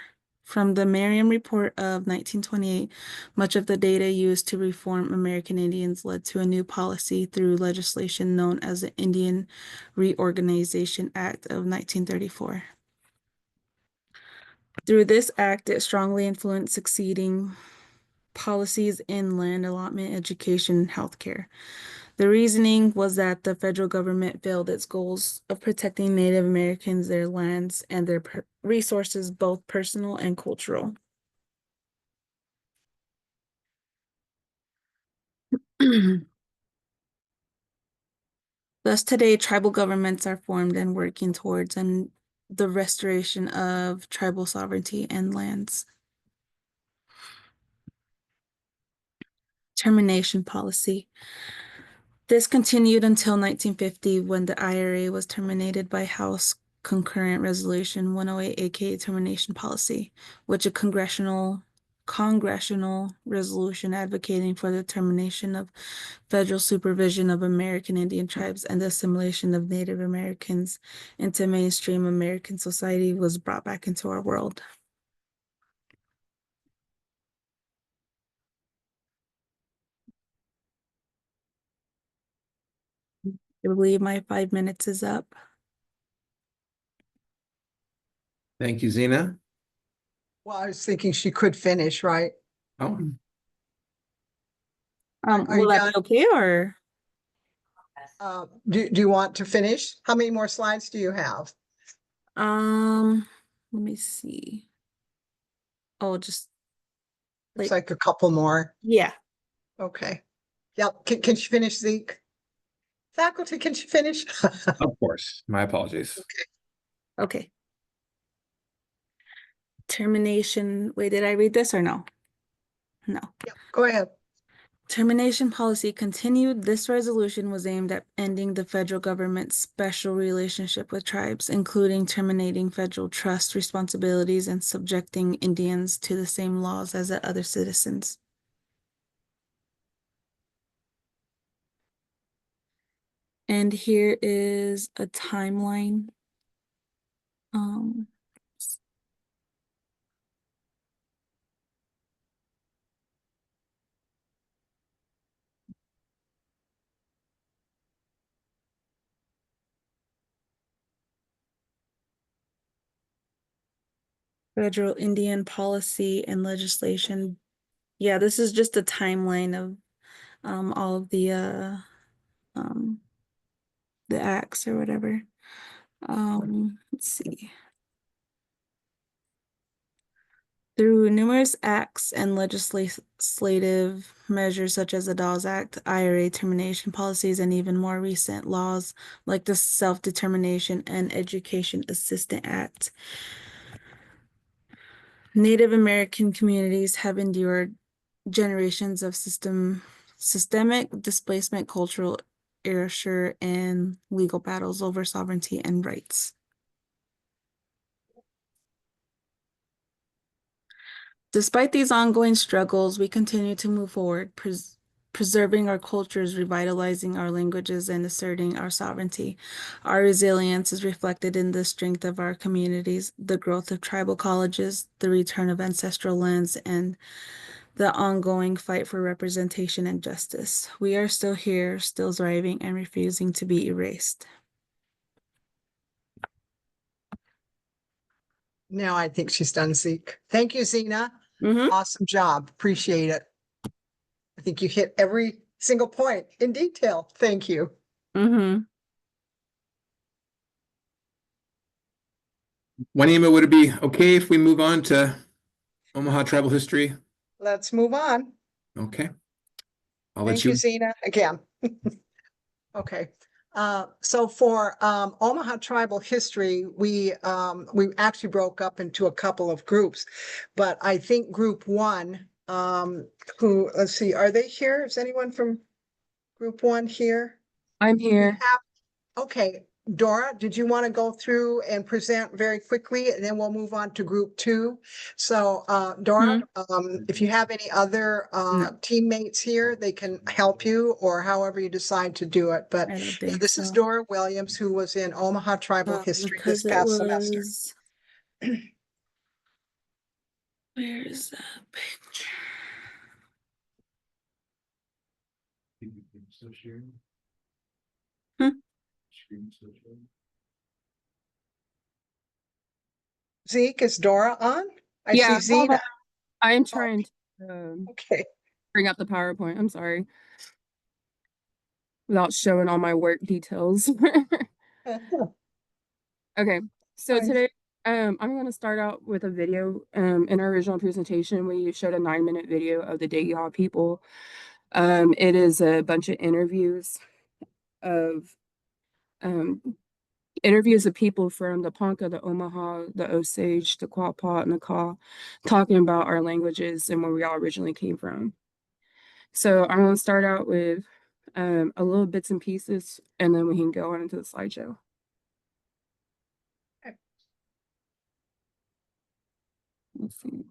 From the Merriam Report of 1928, much of the data used to reform American Indians led to a new policy through legislation known as the Indian Reorganization Act of 1934. Through this act, it strongly influenced succeeding policies in land allotment, education, and healthcare. The reasoning was that the federal government failed its goals of protecting Native Americans, their lands, and their resources, both personal and cultural. Thus, today, tribal governments are formed and working towards the restoration of tribal sovereignty and lands. Termination policy. This continued until 1950 when the IRA was terminated by House Concurrent Resolution 108, aka Termination Policy, which a congressional resolution advocating for the termination of federal supervision of American Indian tribes and the assimilation of Native Americans into mainstream American society was brought back into our world. I believe my 5 minutes is up. Thank you, Zena. Well, I was thinking she could finish, right? Oh, Are you Will that done? be okay or? Do you want to finish? How many more slides do you have? Let me see. Oh, just Looks like a couple more. yeah. Okay. Yep. Can she finish, Zeke? Faculty, can she finish? of course. My apologies. Okay. Termination. Wait, did I read this or no? No. Yep, go ahead. Termination policy continued. This resolution was aimed at ending the federal government's special relationship with tribes, including terminating federal trust responsibilities and subjecting Indians to the same laws as the other citizens. And here is a timeline. Federal Indian policy and legislation. Yeah, this is just a timeline of all of the acts or whatever. Let's see. Through numerous acts and legislative measures such as the Dawes Act, IRA termination policies, and even more recent laws like the Self-Determination and Education Assistance Act, Native American communities have endured generations of systemic displacement, cultural erasure, and legal battles over sovereignty and rights. Despite these ongoing struggles, we continue to move forward, preserving our cultures, revitalizing our languages, and asserting our sovereignty. Our resilience is reflected in the strength of our communities, the growth of tribal colleges, the return of ancestral lands, and the ongoing fight for representation and justice. We are still here, still thriving, and refusing to be erased. Now I think she's done, Zeke. Thank you, Zena. Mhm. Awesome job. Appreciate it. I think you hit every single point in detail. Thank you. Mhm. Juanima, would it be okay if we move on to Omaha tribal history? Let's move on. Okay. I'll let Thank you, you. Zena, again. Okay. So for Omaha tribal history, we actually broke up into a couple of groups, but I think group one, who, let's see, are they here? Is anyone from group one here? I'm We here. have, okay, Dora, did you want to go through and present very quickly, and then we'll move on to group two? So, Dora, if you have any other teammates here, they can help you, or however you decide to do it. But I don't yeah, think this is so. Dora Williams, who was in Omaha tribal history this Because it past semester. was. Where's that picture? Zeke, is Dora on? I Yeah, see hold on. Zena. I am trying to Okay. bring up the PowerPoint. I'm sorry. Without showing all my work details. Okay, so Fine. today I'm going to start out with a video. In our original presentation, we showed a 9-minute video of the Dagiha people. It is a bunch of interviews of people from the Ponca, the Omaha, the Osage, the Quapaw, and the Kaw, talking about our languages and where we all originally came from. So I'm going to start out with a little bits and pieces, and then we can go on into the slideshow. Let's see.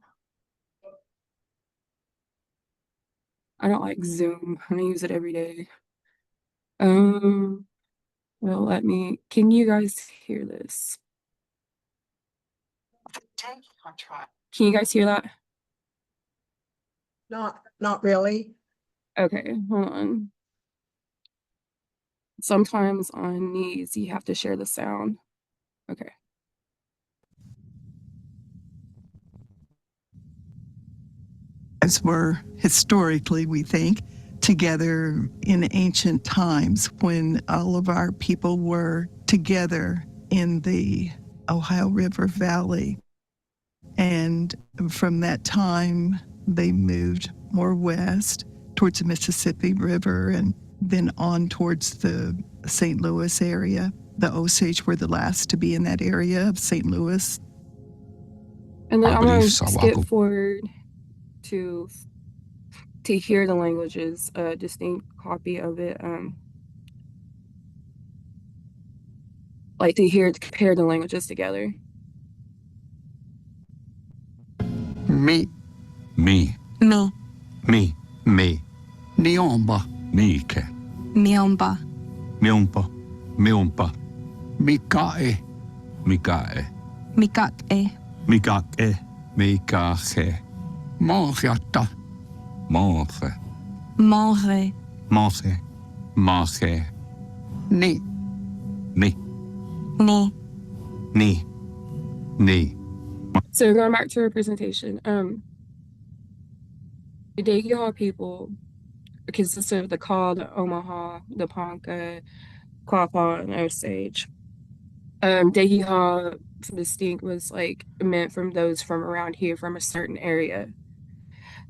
I don't like Zoom. I use it every day. Well, can you guys hear this? Can you guys hear that? Not really. Okay, hold on. Sometimes on these, you have to share the sound. Okay. As were historically, we think, together in ancient times when all of our people were together in the Ohio River Valley. And from that time, they moved more west towards the Mississippi River and then on towards the St. Louis area. The Osage were the last to be in that area of St. Louis. And then I'm going to skip forward to hear the languages, a distinct copy of it. Like to compare the languages together. Me. Me. Me. Me. Me. Niomba. Miike. Miomba. Miompa. Miompa. Mikae. Mikae. Mikake. Mikake. Mikahe. Morjata. Morge. Morge. Morge. Morge. Ni. Ni. Ni. Ni. Ni. So going back to our presentation, the Dagiha people consist of the Kaw, the Omaha, the Ponca, Quapaw, and Osage. Dagiha distinct was like meant from those from around here from a certain area.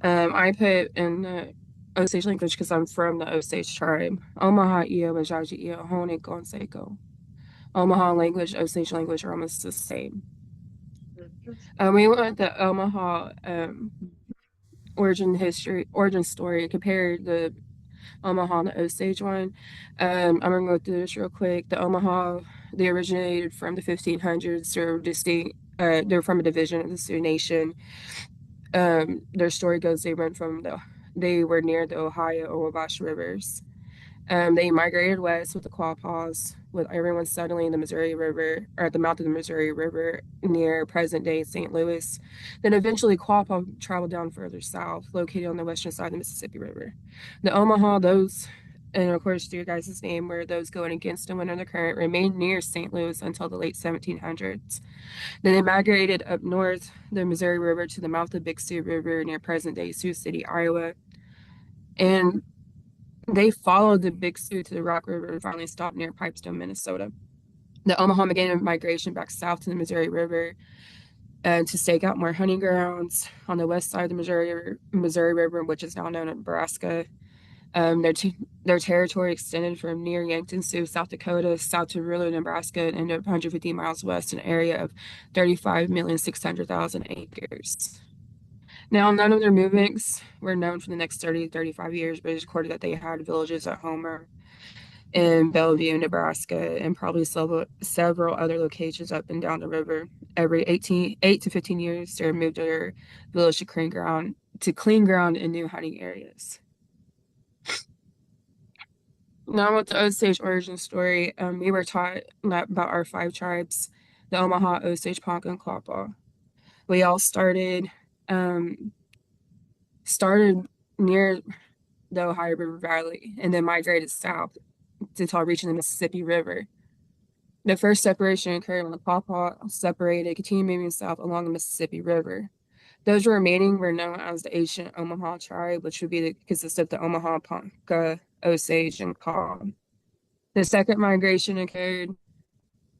I put in the Osage language because I'm from the Osage tribe. Omaha Iyo, Majaji Iyo, Hone Gonseko. Omaha language, Osage language are almost the same. We went the Omaha origin story, compared the Omaha and the Osage one. I'm gonna go through this real quick. The Omaha, they originated from the 1500s. They're distinct. They're from a division of the Sioux Nation. Their story goes they went from the They were near the Ohio or Wabash rivers. They migrated west with the Quapaws, with everyone settling in the Missouri River, or at the mouth of the Missouri River near present-day St. Louis. Then eventually Quapaw traveled down further south, located on the western side of the Mississippi River. The Omaha, those, and of course to your guys' name, were those going against the wind of the current, remained near St. Louis until the late 1700s. Then they migrated up north the Missouri River to the mouth of the Big Sioux River near present-day Sioux City, Iowa. And they followed the Big Sioux to the Rock River and finally stopped near Pipestone, Minnesota. The Omaha began a migration back south to the Missouri River to stake out more hunting grounds on the west side of the Missouri River, which is now known as Nebraska. Their territory extended from near Yankton, Sioux, South Dakota, south to rural Nebraska, and ended up 150 miles west, an area of 35,600,000 acres. Now, none of their movements were known for the next 30 to 35 years, but it's recorded that they had villages at Homer in Bellevue, Nebraska, and probably several other locations up and down the river. Every 8 to 15 years, they moved their village to clean ground in new hunting areas. Now with the Osage origin story, we were taught about our 5 tribes, the Omaha, Osage, Ponca, and Quapaw. We all started near the Ohio River Valley and then migrated south until reaching the Mississippi River. The first separation occurred when the Quapaw separated, continued moving south along the Mississippi River. Those remaining were known as the ancient Omaha tribe, which would consist of the Omaha, Ponca, Osage, and Kaw. The second migration occurred.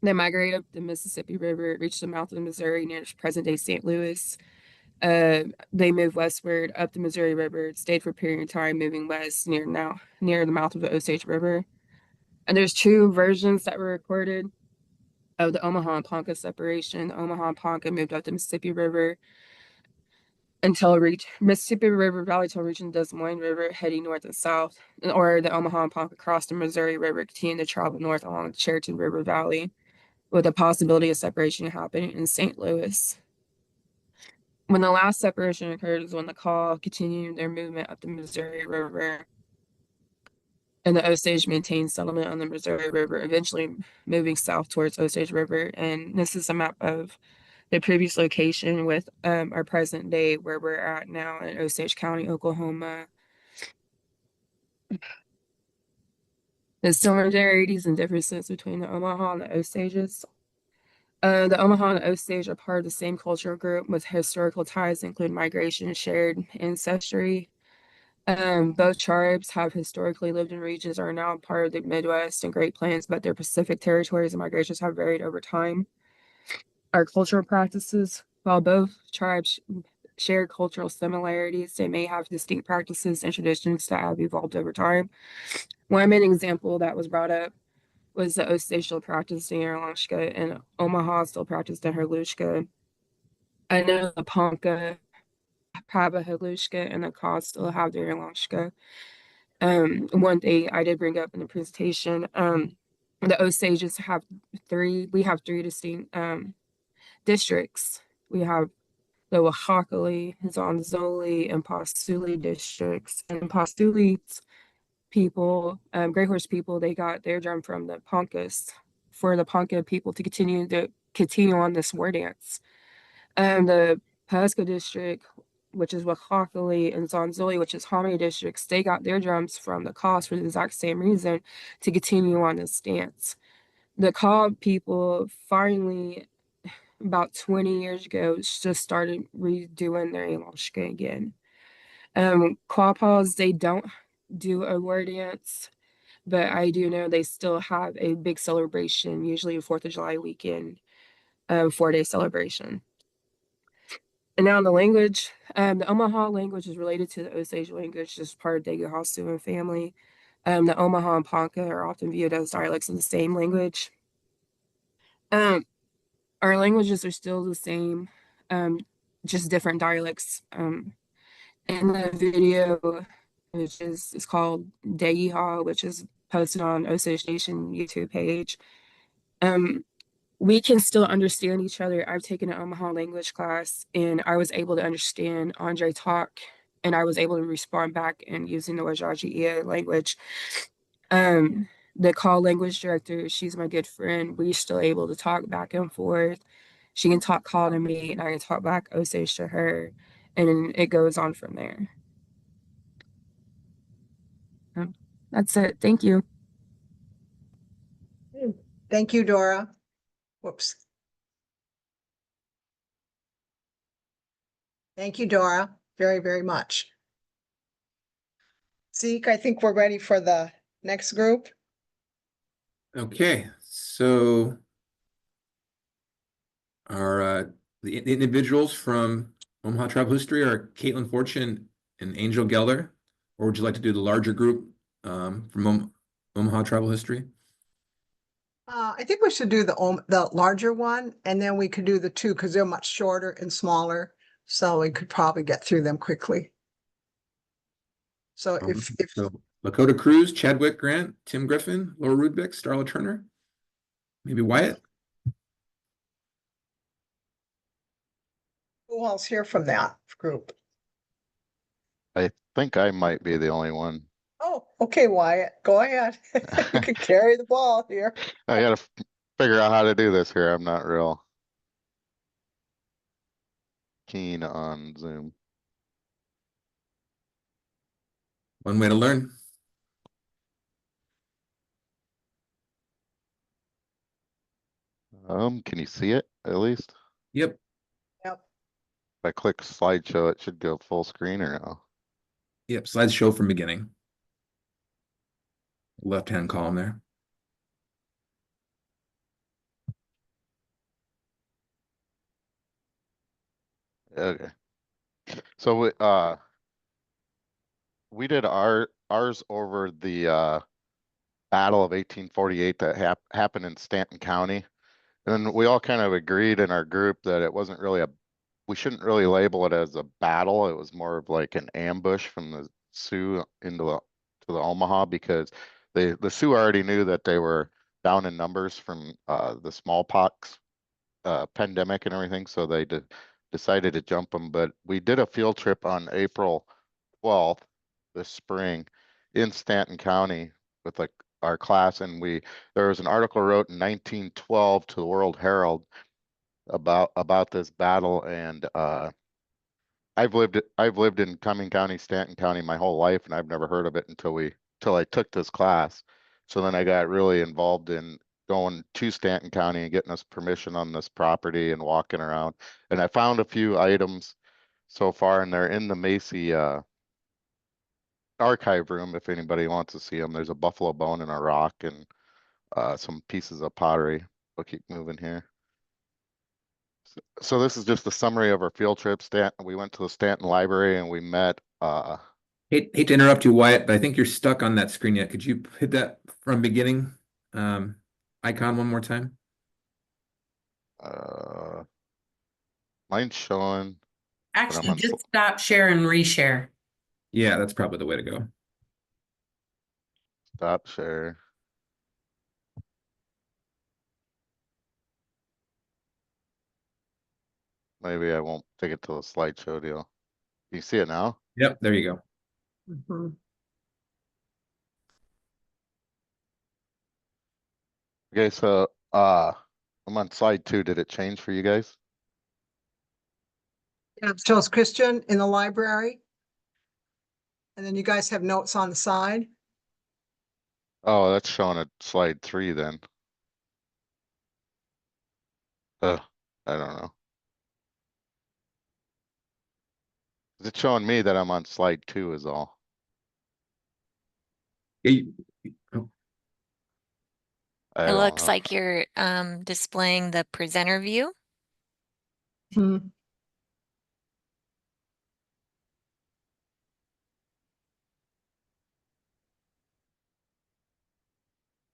They migrated up the Mississippi River, reached the mouth of the Missouri near present-day St. Louis. They moved westward up the Missouri River, stayed for a period of time, moving west near the mouth of the Osage River. And there's 2 versions that were recorded of the Omaha and Ponca separation. The Omaha and Ponca moved up the Mississippi River until reach Mississippi River Valley till reaching the Des Moines River, heading north and south, or the Omaha and Ponca crossed the Missouri River, continuing to travel north along the Cherokee River Valley, with the possibility of separation happening in St. Louis. When the last separation occurred is when the Kaw continued their movement up the Missouri River, and the Osage maintained settlement on the Missouri River, eventually moving south towards Osage River. And this is a map of the previous location with our present day where we're at now in Osage County, Oklahoma. The similarities and differences between the Omaha and the Osages. The Omaha and Osage are part of the same cultural group with historical ties, include migration and shared ancestry. Both tribes have historically lived in regions that are now part of the Midwest and Great Plains, but their Pacific territories and migrations have varied over time. Our cultural practices, while both tribes share cultural similarities, they may have distinct practices and traditions that have evolved over time. One main example that was brought up was the Osage still practiced in Erlangska, and Omaha still practiced in Herlushka. I know the Ponca have a Herlushka and the Kaw still have their Erlangska. One thing I did bring up in the presentation, the Osages have 3 distinct districts. We have the Wahakali, Zonzoli, and Pasuli districts. And Pasuli's people, Gray Horse people, they got their drum from the Poncas for the Ponca people to continue on this war dance. The Pasco district, which is Wahakali, and Zonzoli, which is Hominy districts, they got their drums from the Kaws for the exact same reason, to continue on this dance. The Kaw people finally, about 20 years ago, just started redoing their Elashka again. Quapaws, they don't do a war dance, but I do know they still have a big celebration, usually a 4th of July weekend, 4-day celebration. And now in the language, the Omaha language is related to the Osage language, just part of the Daguhasuan family. The Omaha and Ponca are often viewed as dialects of the same language. Our languages are still the same, just different dialects. In the video, which is called Dagiha, which is posted on Osage Nation YouTube page, we can still understand each other. I've taken an Omaha language class and I was able to understand Andre talk and I was able to respond back in using the Wajaji language. The call language director, she's my good friend. We're still able to talk back and forth. She can talk call to me, and I can talk back Osage to her, and then it goes on from there. That's it. Thank you. Thank you, Dora. Whoops. Thank you, Dora, very, very much. Zeke, I think we're ready for the next group. Okay, so our the individuals from Omaha Tribal History are Caitlin Fortune and Angel Geller, or would you like to do the larger group from Omaha Tribal History? I think we should do the larger one, and then we could do the two because they're much shorter and smaller, so we could probably get through them quickly. So if So Lakota Cruz, Chadwick Grant, Tim Griffin, Laura Rudbeck, Starla Turner, maybe Wyatt. who else here from that group? I think I might be the only one. Oh, okay, Wyatt, go ahead. You can carry the ball here. I gotta figure out how to do this here. I'm not real keen on Zoom. One way to learn. Can you see it at least? Yep. Yep. If I click slideshow, it should go full screen or no? Yep, slideshow from beginning. Left-hand column there. Okay. So we did ours over the Battle of 1848 that happened in Stanton County. And we all kind of agreed in our group that it wasn't really we shouldn't really label it as a battle. It was more of like an ambush from the Sioux to the Omaha, because the Sioux already knew that they were down in numbers from the smallpox pandemic and everything, so they decided to jump them. But we did a field trip on April 12th this spring in Stanton County with like our class, and there was an article wrote in 1912 to the World Herald about this battle. And I've lived in Cumming County, Stanton County my whole life, and I've never heard of it until I took this class. So then I got really involved in going to Stanton County and getting us permission on this property and walking around. And I found a few items so far, and they're in the Macy archive room if anybody wants to see them. There's a buffalo bone and a rock and some pieces of pottery. We'll keep moving here. So this is just a summary of our field trip. We went to the Stanton Library and we met. Hate to interrupt you, Wyatt, but I think you're stuck on that screen yet. Could you hit that from beginning icon one more time? Mine's showing. Actually, just stop share and reshare. Yeah, that's probably the way to go. Stop share. Maybe I won't take it to the slideshow deal. You see it now? Yep, there you go. Mhm. Okay, so I'm on slide 2. Did it change for you guys? Yeah, it shows Christian in the library. And then you guys have notes on the side. Oh, that's showing at slide 3 then. I don't know. It's showing me that I'm on slide 2 is all. It I don't looks know. like you're displaying the presenter view.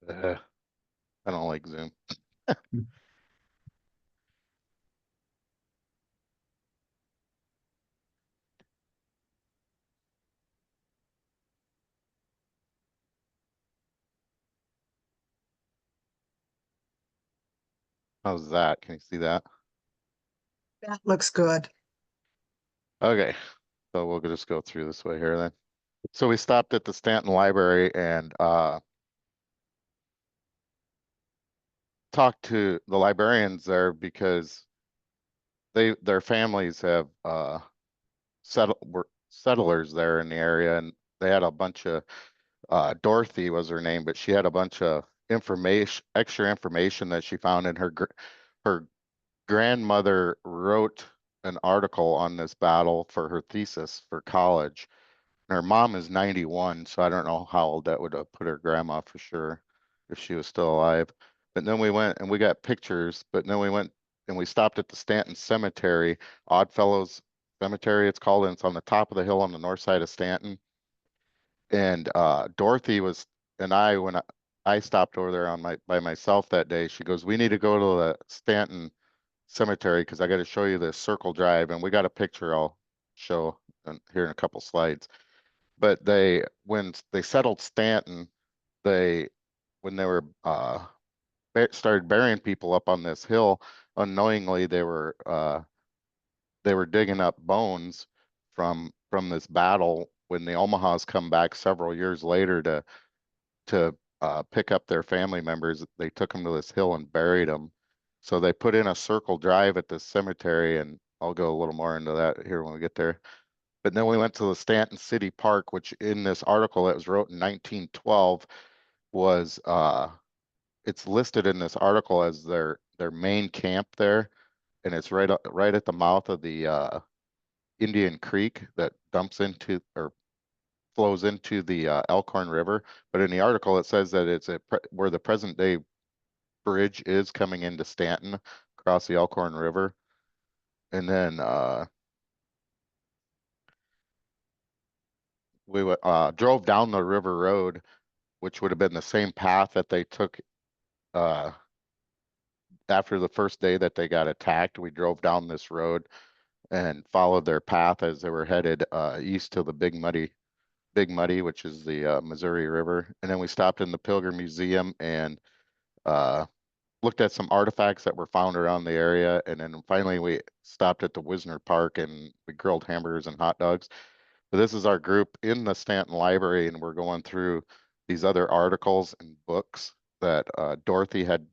I don't like Zoom. How's that? Can you see that? That looks good. Okay. So we'll just go through this way here then. So we stopped at the Stanton Library and talked to the librarians there because their families have were settlers there in the area, and they had a bunch of Dorothy was her name, but she had a bunch of extra information that she found in her grandmother wrote an article on this battle for her thesis for college. And her mom is 91, so I don't know how old that would have put her grandma for sure if she was still alive. But then we went and we got pictures, but then we went and we stopped at the Stanton Cemetery, Oddfellows Cemetery it's called, and it's on the top of the hill on the north side of Stanton. And Dorothy when I stopped over there by myself that day, she goes, we need to go to the Stanton Cemetery because I got to show you the circle drive, and we got a picture I'll show here in a couple slides. But when they settled Stanton, when they were started burying people up on this hill, unknowingly they were digging up bones from this battle when the Omahas come back several years later to pick up their family members. They took them to this hill and buried them. So they put in a circle drive at this cemetery, and I'll go a little more into that here when we get there. But then we went to the Stanton City Park, which in this article that was wrote in 1912 was it's listed in this article as their main camp there, and it's right at the mouth of the Indian Creek that dumps into or flows into the Elkhorn River. But in the article, it says that it's where the present day bridge is coming into Stanton across the Elkhorn River. And then we drove down the river road, which would have been the same path that they took after the first day that they got attacked. We drove down this road and followed their path as they were headed east to the Big Muddy, which is the Missouri River. And then we stopped in the Pilgrim Museum and looked at some artifacts that were found around the area. And then finally we stopped at the Wisner Park and we grilled hamburgers and hot dogs. So this is our group in the Stanton Library, and we're going through these other articles and books that Dorothy had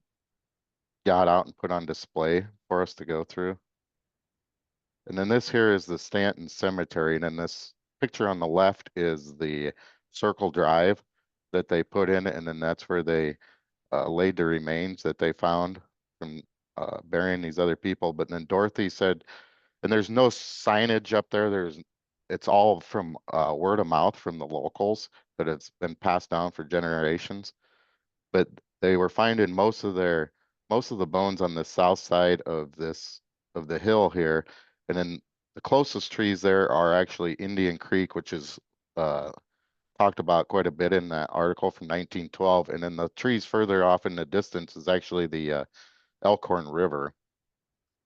got out and put on display for us to go through. And then this here is the Stanton Cemetery. And then this picture on the left is the circle drive that they put in. And then that's where they laid the remains that they found from burying these other people. But then Dorothy said, and there's no signage up there. It's all from word of mouth from the locals, that it's been passed down for generations. But they were finding most of the bones on the south side of the hill here. And then the closest trees there are actually Indian Creek, which is talked about quite a bit in that article from 1912. And then the trees further off in the distance is actually the Elkhorn River.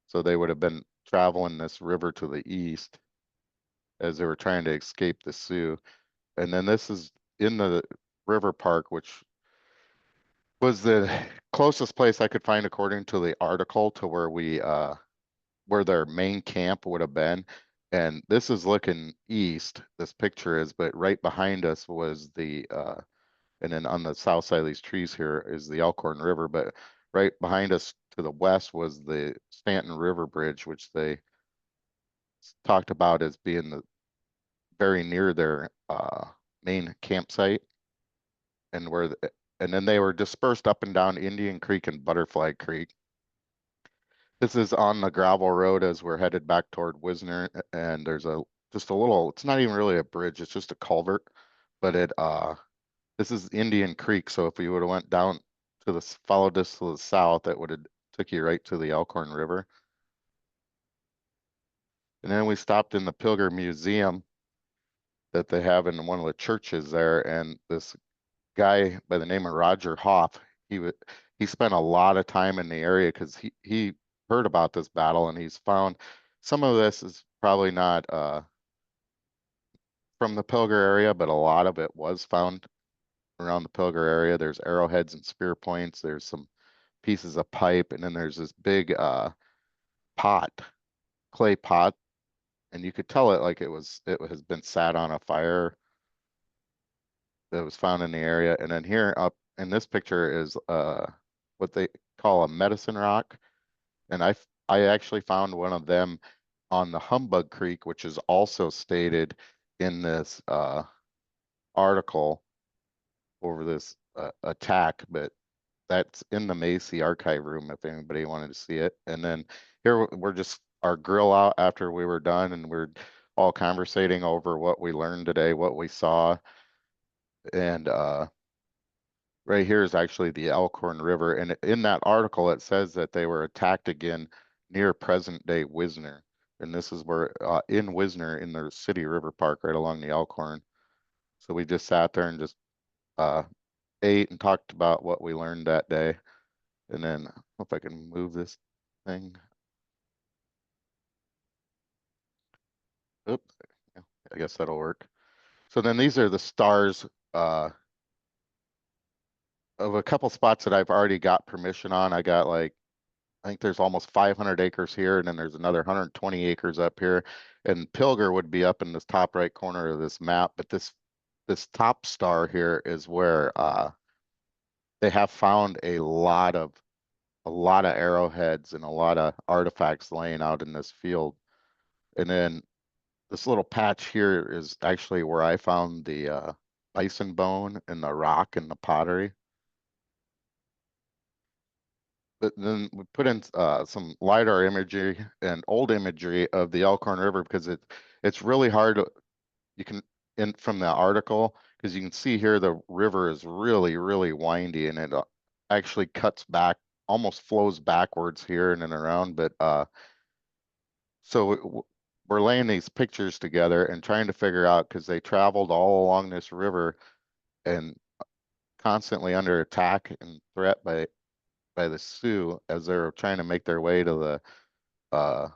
So they would have been traveling this river to the east as they were trying to escape the Sioux. And then this is in the river park, which was the closest place I could find according to the article to where their main camp would have been. And this is looking east, this picture is, but right behind us was and then on the south side of these trees here is the Elkhorn River, but right behind us to the west was the Stanton River Bridge, which they talked about as being very near their main campsite. And then they were dispersed up and down Indian Creek and Butterfly Creek. This is on the gravel road as we're headed back toward Wisner, and there's just a little, it's not even really a bridge, it's just a culvert, but this is Indian Creek. So if we would have went down followed this to the south, it would have took you right to the Elkhorn River. And then we stopped in the Pilgrim Museum that they have in one of the churches there, and this guy by the name of Roger Hoff, he spent a lot of time in the area because he heard about this battle, and he's found some of this is probably not from the Pilger area, but a lot of it was found around the Pilger area. There's arrowheads and spear points. There's some pieces of pipe, and then there's this big clay pot and you could tell it like it has been sat on a fire that was found in the area. And then here up in this picture is what they call a medicine rock. And I actually found one of them on the Humbug Creek, which is also stated in this article over this attack, but that's in the Macy archive room if anybody wanted to see it. And then here we're just our grill out after we were done, and we're all conversating over what we learned today, what we saw. And right here is actually the Elkhorn River. And in that article, it says that they were attacked again near present day Wisner. And this is where in Wisner in the city river park right along the Elkhorn. So we just sat there and just ate and talked about what we learned that day. And then if I can move this thing. Oops, I guess that'll work. So then these are the stars of a couple spots that I've already got permission on. I got like, I think there's almost 500 acres here, and then there's another 120 acres up here. And Pilger would be up in this top right corner of this map, but this top star here is where they have found a lot of arrowheads and a lot of artifacts laying out in this field. And then this little patch here is actually where I found the bison bone and the rock and the pottery. But then we put in some LiDAR imagery and old imagery of the Elkhorn River because it's really hard. You can from the article, because you can see here the river is really, really windy, and it actually cuts back, almost flows backwards here and then around. But so we're laying these pictures together and trying to figure out, because they traveled all along this river and constantly under attack and threat by the Sioux as they were trying to make their way to the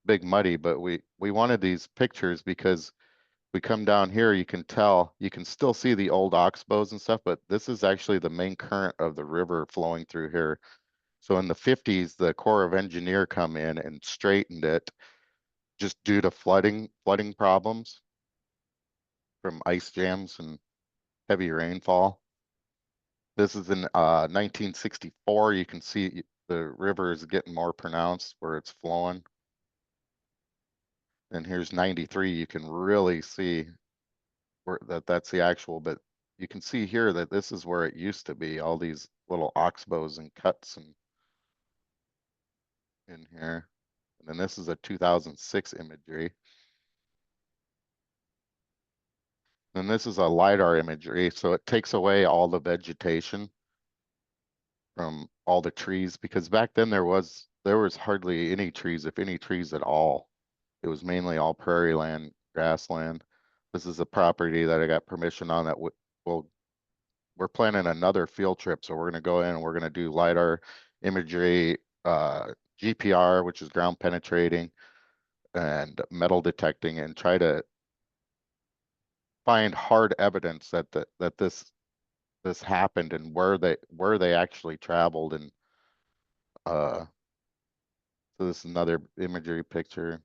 Big Muddy. But we wanted these pictures because we come down here, you can tell, you can still see the old oxbows and stuff, but this is actually the main current of the river flowing through here. So in the 50s, the Corps of Engineer come in and straightened it just due to flooding problems from ice jams and heavy rainfall. This is in 1964. You can see the river is getting more pronounced where it's flowing. And here's 93. You can really see where that's the actual, but you can see here that this is where it used to be, all these little oxbows and cuts and in here. And then this is a 2006 imagery. And this is a LiDAR imagery, so it takes away all the vegetation from all the trees, because back then there was hardly any trees, if any trees at all. It was mainly all prairie land, grassland. This is a property that I got permission on that we're planning another field trip, so we're going to go in and we're going to do LiDAR imagery, GPR, which is ground penetrating, and metal detecting, and try to find hard evidence that this happened and where they actually traveled. And so this is another imagery picture.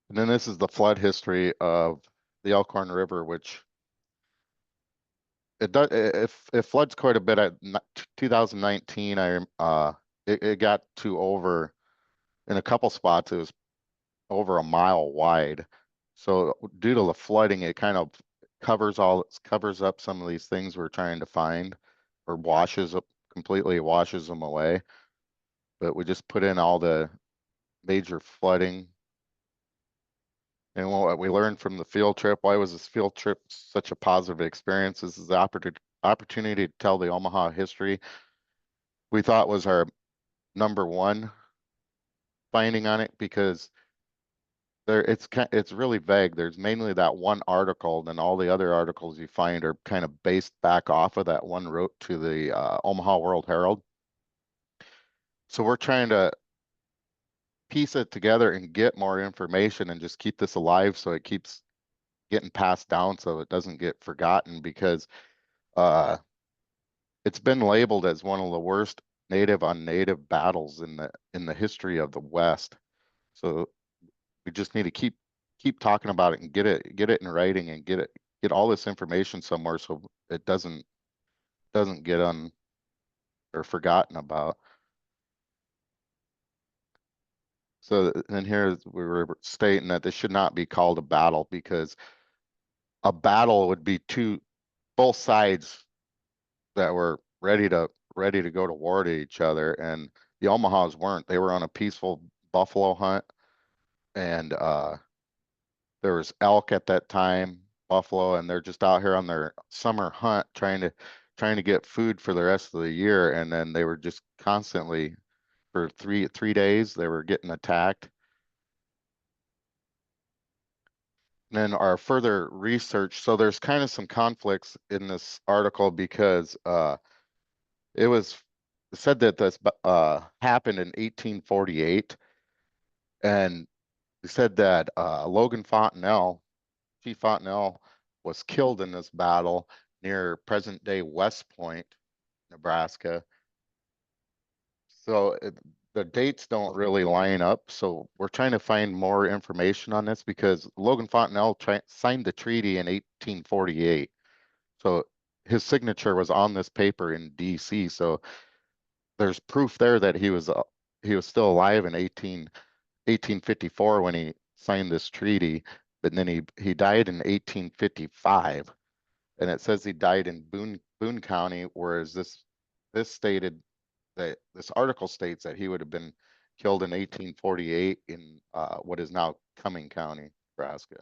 And then this is the flood history of the Elkhorn River, which it floods quite a bit. At 2019, it got to over, in a couple spots it was over a mile wide. So due to the flooding, it kind of covers up some of these things we're trying to find, or completely washes them away. But we just put in all the major flooding. And what we learned from the field trip, why was this field trip such a positive experience? This is the opportunity to tell the Omaha history. We thought was our number one finding on it, because it's really vague. There's mainly that one article, and then all the other articles you find are kind of based back off of that one wrote to the Omaha World Herald. So we're trying to piece it together and get more information and just keep this alive so it keeps getting passed down so it doesn't get forgotten, because it's been labeled as one of the worst native on native battles in the history of the West. So we just need to keep talking about it and get it in writing and get all this information somewhere so it doesn't get or forgotten about. So then here we were stating that this should not be called a battle, because a battle would be both sides that were ready to go to war to each other, and the Omahas weren't. They were on a peaceful buffalo hunt, and there was elk at that time, buffalo, and they're just out here on their summer hunt trying to get food for the rest of the year, and then they were just constantly for three days they were getting attacked. And then our further research, so there's kind of some conflicts in this article, because it was said that this happened in 1848, and they said that Logan Fontenelle, Chief Fontenelle, was killed in this battle near present-day West Point, Nebraska. So the dates don't really line up. So we're trying to find more information on this, because Logan Fontenelle signed the treaty in 1848. So his signature was on this paper in DC. So there's proof there that he was still alive in 1854 when he signed this treaty, but then he died in 1855, and it says he died in Boone County, whereas this stated that this article states that he would have been killed in 1848 in what is now Cumming County, Nebraska.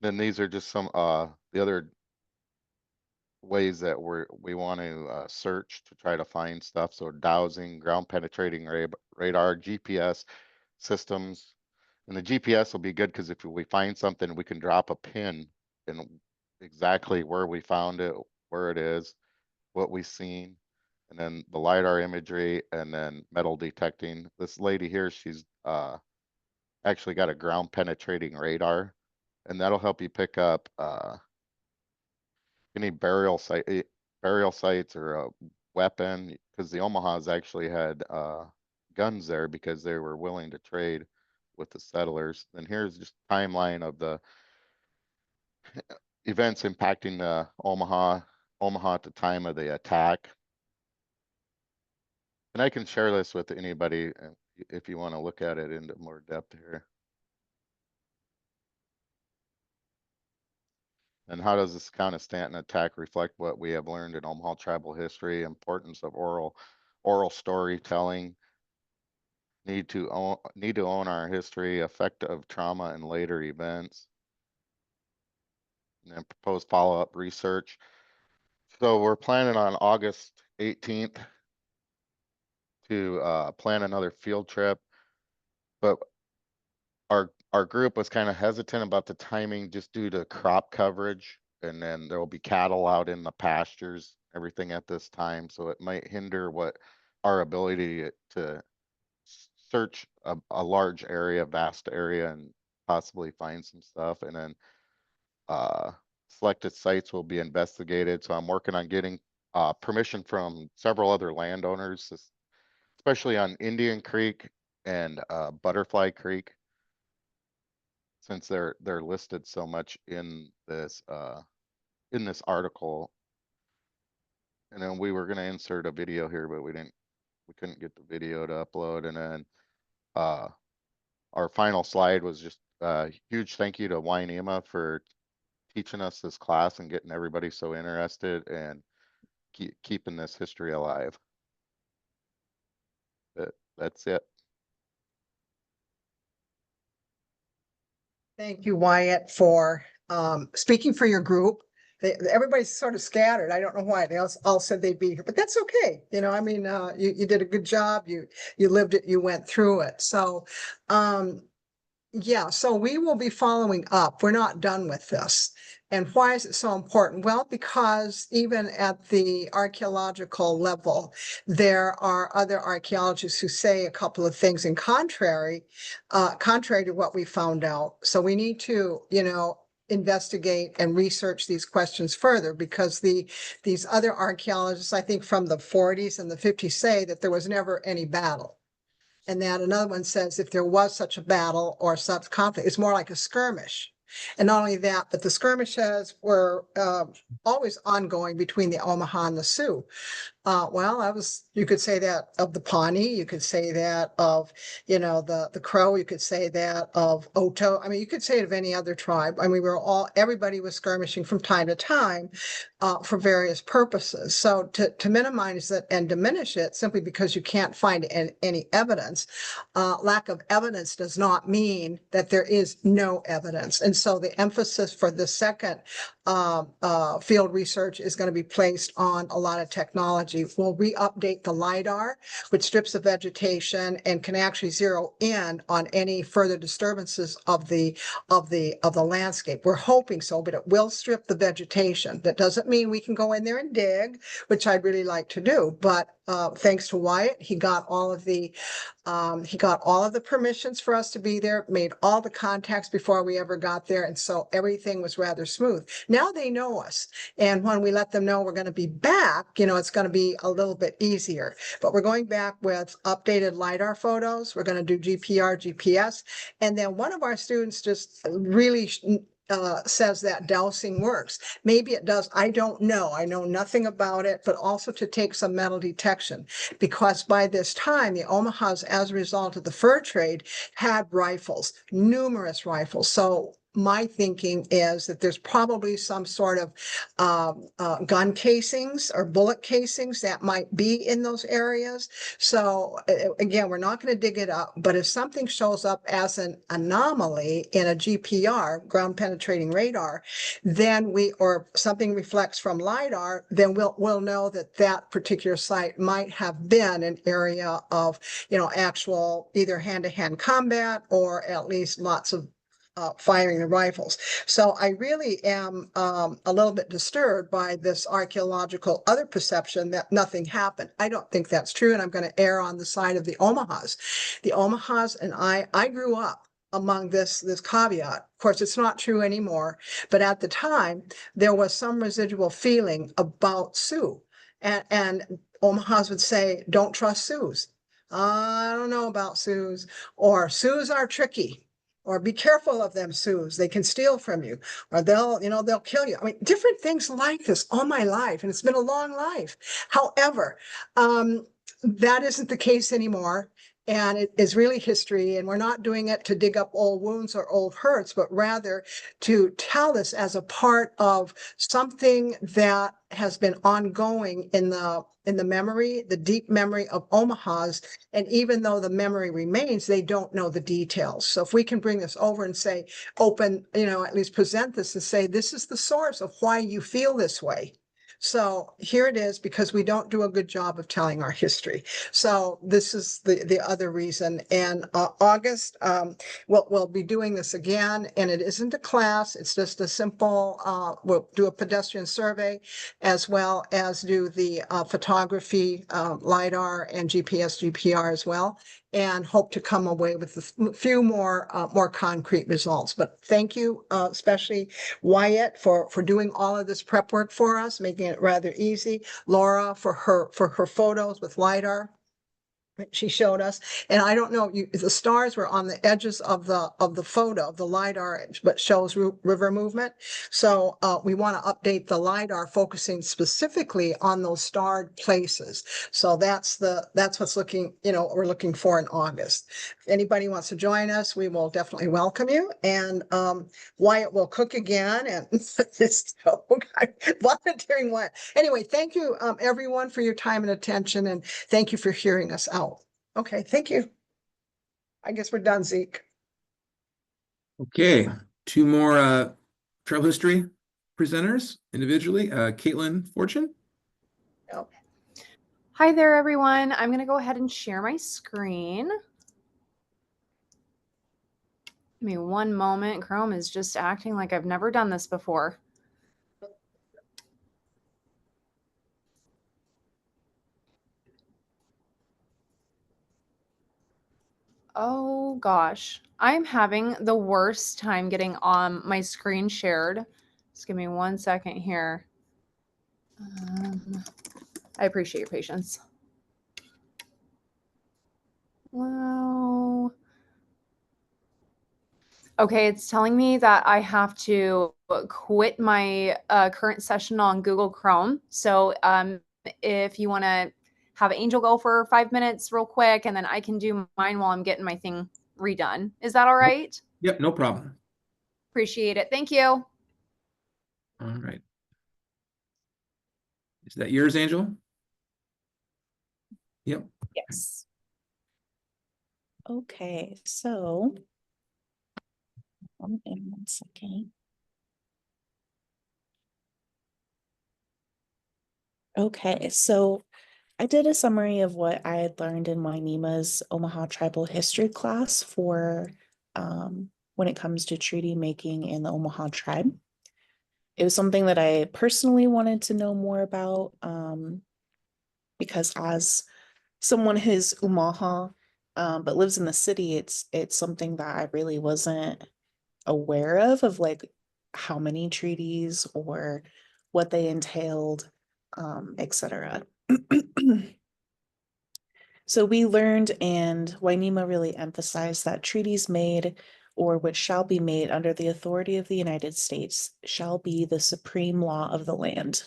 Then these are just some the other ways that we want to search to try to find stuff. So dowsing, ground penetrating radar, GPS systems. And the GPS will be good because if we find something, we can drop a pin in exactly where we found it, where it is, what we've seen. And then the LiDAR imagery, and then metal detecting. This lady here, she's actually got a ground penetrating radar, and that'll help you pick up any burial sites or a weapon, because the Omahas actually had guns there because they were willing to trade with the settlers. And here's just a timeline of the events impacting the Omaha at the time of the attack. And I can share this with anybody if you want to look at it into more depth here. And how does this kind of Stanton attack reflect what we have learned in Omaha tribal history, importance of oral storytelling, need to own our history, effect of trauma and later events, and then proposed follow-up research. So we're planning on August 18th to plan another field trip, but our group was kind of hesitant about the timing just due to crop coverage, and then there will be cattle out in the pastures, everything at this time, so it might hinder our ability to search a large area, vast area, and possibly find some stuff. And then selected sites will be investigated. So I'm working on getting permission from several other landowners, especially on Indian Creek and Butterfly Creek, since they're listed so much in this article. And then we were going to insert a video here, but we couldn't get the video to upload. And then our final slide was just a huge thank you to Wainema for teaching us this class and getting everybody so interested and keeping this history alive. That's it. Thank you, Wyatt, for speaking for your group. Everybody's sort of scattered. I don't know why. They all said they'd be here, but that's okay. You know, I mean, you did a good job. You lived it. You went through it. So, yeah, so we will be following up. We're not done with this. And why is it so important? Well, because even at the archaeological level, there are other archaeologists who say a couple of things in contrary to what we found out. So we need to, investigate and research these questions further, because these other archaeologists, I think from the 40s and the 50s, say that there was never any battle. And then another one says, if there was such a battle or such conflict, it's more like a skirmish. And not only that, but the skirmishes were always ongoing between the Omaha and the Sioux. Well, you could say that of the Pawnee, you could say that of, the Crow, you could say that of Oto. I mean, you could say it of any other tribe. I mean, everybody was skirmishing from time to time for various purposes. So to minimize it and diminish it simply because you can't find any evidence, lack of evidence does not mean that there is no evidence. And so the emphasis for the second field research is going to be placed on a lot of technology. We'll re-update the LiDAR, which strips the vegetation and can actually zero in on any further disturbances of the landscape. We're hoping so, but it will strip the vegetation. That doesn't mean we can go in there and dig, which I'd really like to do. But thanks to Wyatt, he got all of the permissions for us to be there, made all the contacts before we ever got there. And so everything was rather smooth. Now they know us. And when we let them know we're going to be back, it's going to be a little bit easier. But we're going back with updated LiDAR photos. We're going to do GPR, GPS. And then one of our students just really says that dowsing works. Maybe it does. I don't know. I know nothing about it, but also to take some metal detection, because by this time, the Omahas, as a result of the fur trade, had rifles, numerous rifles. So my thinking is that there's probably some sort of gun casings or bullet casings that might be in those areas. So again, we're not going to dig it up, but if something shows up as an anomaly in a GPR, ground penetrating radar, then or something reflects from LiDAR, then we'll know that that particular site might have been an area of, actual either hand-to-hand combat or at least lots of firing the rifles. So I really am a little bit disturbed by this archaeological other perception that nothing happened. I don't think that's true, and I'm going to err on the side of the Omahas. The Omahas and I grew up among this caveat. Of course, it's not true anymore, but at the time, there was some residual feeling about Sioux. And Omahas would say, don't trust Sioux. I don't know about Sioux, or Sioux are tricky. Or be careful of them, Sioux. They can steal from you, or they'll kill you. I mean, different things like this all my life, and it's been a long life. However, that isn't the case anymore. And it is really history, and we're not doing it to dig up old wounds or old hurts, but rather to tell this as a part of something that has been ongoing in the memory, the deep memory of Omahas. And even though the memory remains, they don't know the details. So if we can bring this over and say, at least present this and say, this is the source of why you feel this way. So here it is, because we don't do a good job of telling our history. So this is the other reason. And August, we'll be doing this again, and it isn't a class. It's just a simple, we'll do a pedestrian survey, as well as do the photography, LiDAR and GPS, GPR as well, and hope to come away with a few more concrete results. But thank you, especially Wyatt, for doing all of this prep work for us, making it rather easy. Laura for her photos with LiDAR. She showed us, and I don't know, the stars were on the edges of the photo of the LiDAR, but shows river movement. So we want to update the LiDAR, focusing specifically on those starred places. So that's what's we're looking for in August. If anybody wants to join us, we will definitely welcome you. And Wyatt will cook again, and volunteering Wyatt. Anyway, thank you everyone for your time and attention, and thank you for hearing us out. Okay, thank you. I guess we're done, Zeke. Okay, two more trail history presenters individually. Caitlin Fortune. Yep. Hi there, everyone. I'm going to go ahead and share my screen. Give me one moment. Chrome is just acting like I've never done this before. Oh gosh, I'm having the worst time getting my screen shared. Just give me 1 second here. I appreciate your patience. Well, Okay, it's telling me that I have to quit my current session on Google Chrome. So if you want to have Angel go for 5 minutes real quick, and then I can do mine while I'm getting my thing redone. Is that all right? Yep, no problem. Appreciate it. Thank you. All right. Is that yours, Angel? Yep. Yes. Okay, so in 1 second. Okay, so I did a summary of what I had learned in my NEMA's Omaha Tribal History class for when it comes to treaty making in the Omaha tribe. It was something that I personally wanted to know more about because as someone who's Omaha but lives in the city, it's something that I really wasn't aware of like how many treaties or what they entailed, etc. So we learned, and Wainima really emphasized that treaties made or which shall be made under the authority of the United States shall be the supreme law of the land.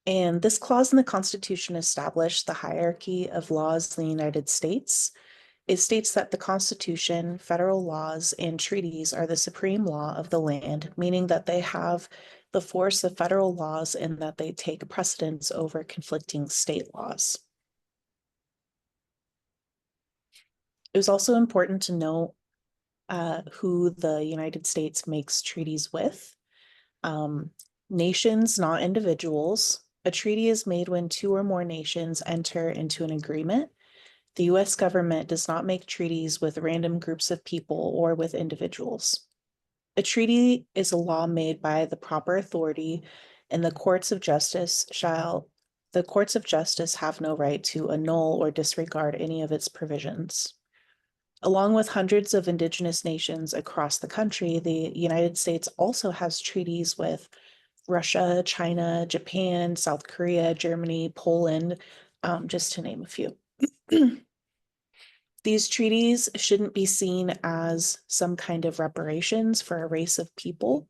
And this clause in the Constitution established the hierarchy of laws in the United States. It states that the Constitution, federal laws, and treaties are the supreme law of the land, meaning that they have the force of federal laws and that they take precedence over conflicting state laws. It was also important to note who the United States makes treaties with. Nations, not individuals. A treaty is made when 2 or more nations enter into an agreement. The US government does not make treaties with random groups of people or with individuals. A treaty is a law made by the proper authority, and the courts of justice have no right to annul or disregard any of its provisions. Along with hundreds of indigenous nations across the country, the United States also has treaties with Russia, China, Japan, South Korea, Germany, Poland, just to name a few. These treaties shouldn't be seen as some kind of reparations for a race of people.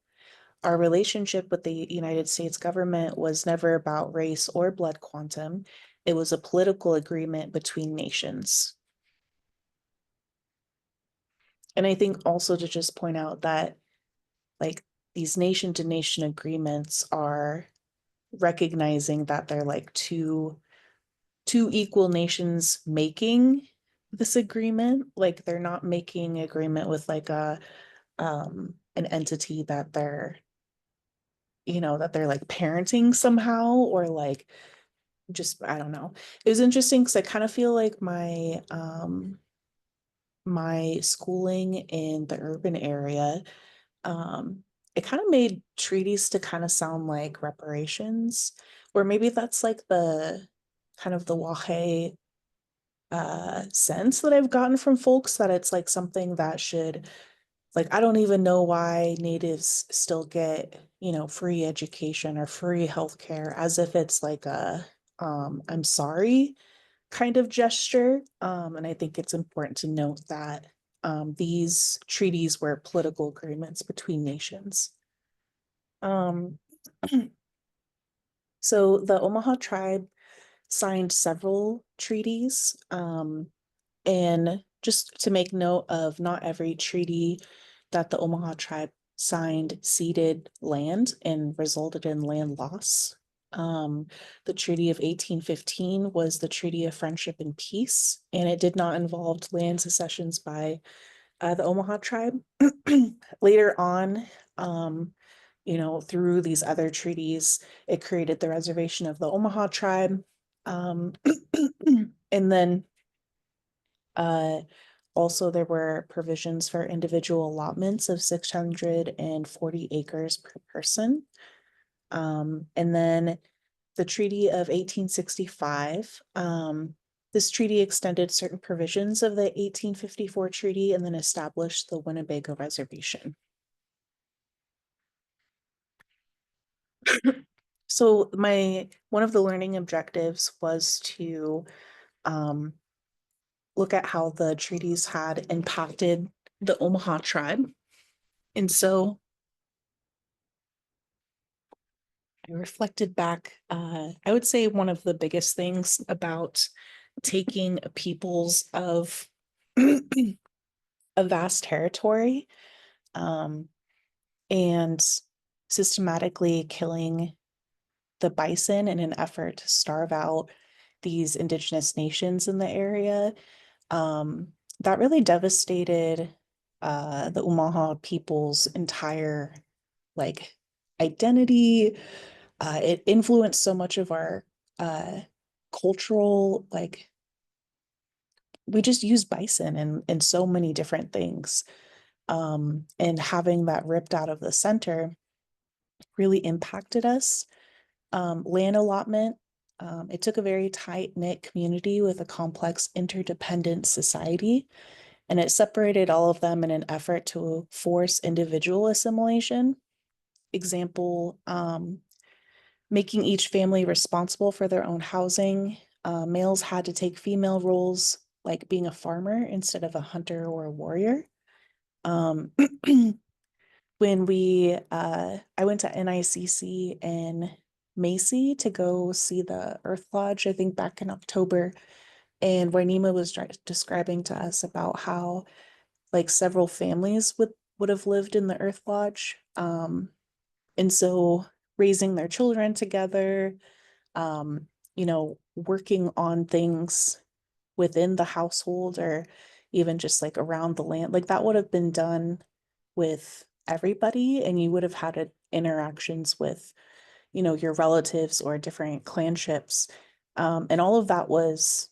Our relationship with the United States government was never about race or blood quantum. It was a political agreement between nations. And I think also to just point out that like these nation to nation agreements are recognizing that they're like two equal nations making this agreement. Like they're not making agreement with like an entity that they're that they're like parenting somehow, or like just I don't know. It was interesting because I kind of feel like my schooling in the urban area, it kind of made treaties to kind of sound like reparations, or maybe that's like the kind of the Wahe sense that I've gotten from folks, that it's like something that should, like, I don't even know why natives still get, free education or free healthcare, as if it's like a I'm sorry kind of gesture. And I think it's important to note that these treaties were political agreements between nations. So the Omaha tribe signed several treaties. And just to make note of, not every treaty that the Omaha tribe signed ceded land and resulted in land loss. The Treaty of 1815 was the Treaty of Friendship and Peace, and it did not involve land secessions by the Omaha tribe. Later on, through these other treaties, it created the reservation of the Omaha tribe. And then also there were provisions for individual allotments of 640 acres per person. And then the Treaty of 1865, this treaty extended certain provisions of the 1854 treaty and then established the Winnebago Reservation. So one of the learning objectives was to look at how the treaties had impacted the Omaha tribe. And so I reflected back, I would say one of the biggest things about taking a peoples of a vast territory and systematically killing the bison in an effort to starve out these indigenous nations in the area. That really devastated the Omaha people's entire like identity. It influenced so much of our cultural, like we just use bison in so many different things. And having that ripped out of the center really impacted us. Land allotment, it took a very tight-knit community with a complex interdependent society, and it separated all of them in an effort to force individual assimilation. Example, making each family responsible for their own housing. Males had to take female roles, like being a farmer instead of a hunter or a warrior. When I went to NICC in Macy to go see the Earth Lodge, I think back in October, and Wainima was describing to us about how like several families would have lived in the Earth Lodge. And so raising their children together, working on things within the household or even just like around the land, like that would have been done with everybody, and you would have had interactions with, your relatives or different clanships. And all of that was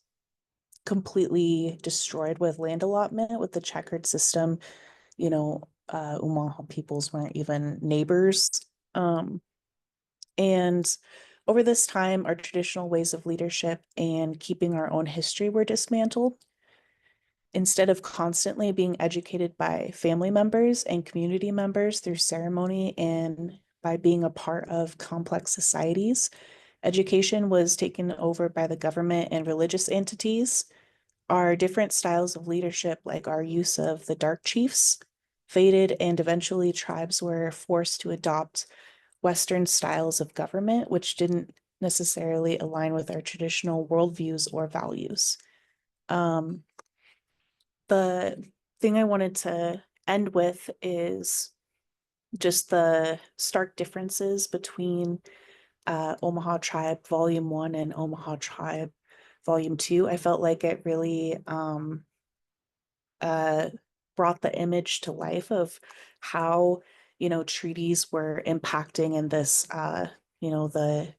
completely destroyed with land allotment, with the checkered system. Omaha peoples weren't even neighbors. And over this time, our traditional ways of leadership and keeping our own history were dismantled. Instead of constantly being educated by family members and community members through ceremony and by being a part of complex societies, education was taken over by the government and religious entities. Our different styles of leadership, like our use of the dark chiefs, faded, and eventually tribes were forced to adopt Western styles of government, which didn't necessarily align with our traditional worldviews or values. The thing I wanted to end with is just the stark differences between Omaha Tribe Volume 1 and Omaha Tribe Volume 2. I felt like it really brought the image to life of how, treaties were impacting in this, the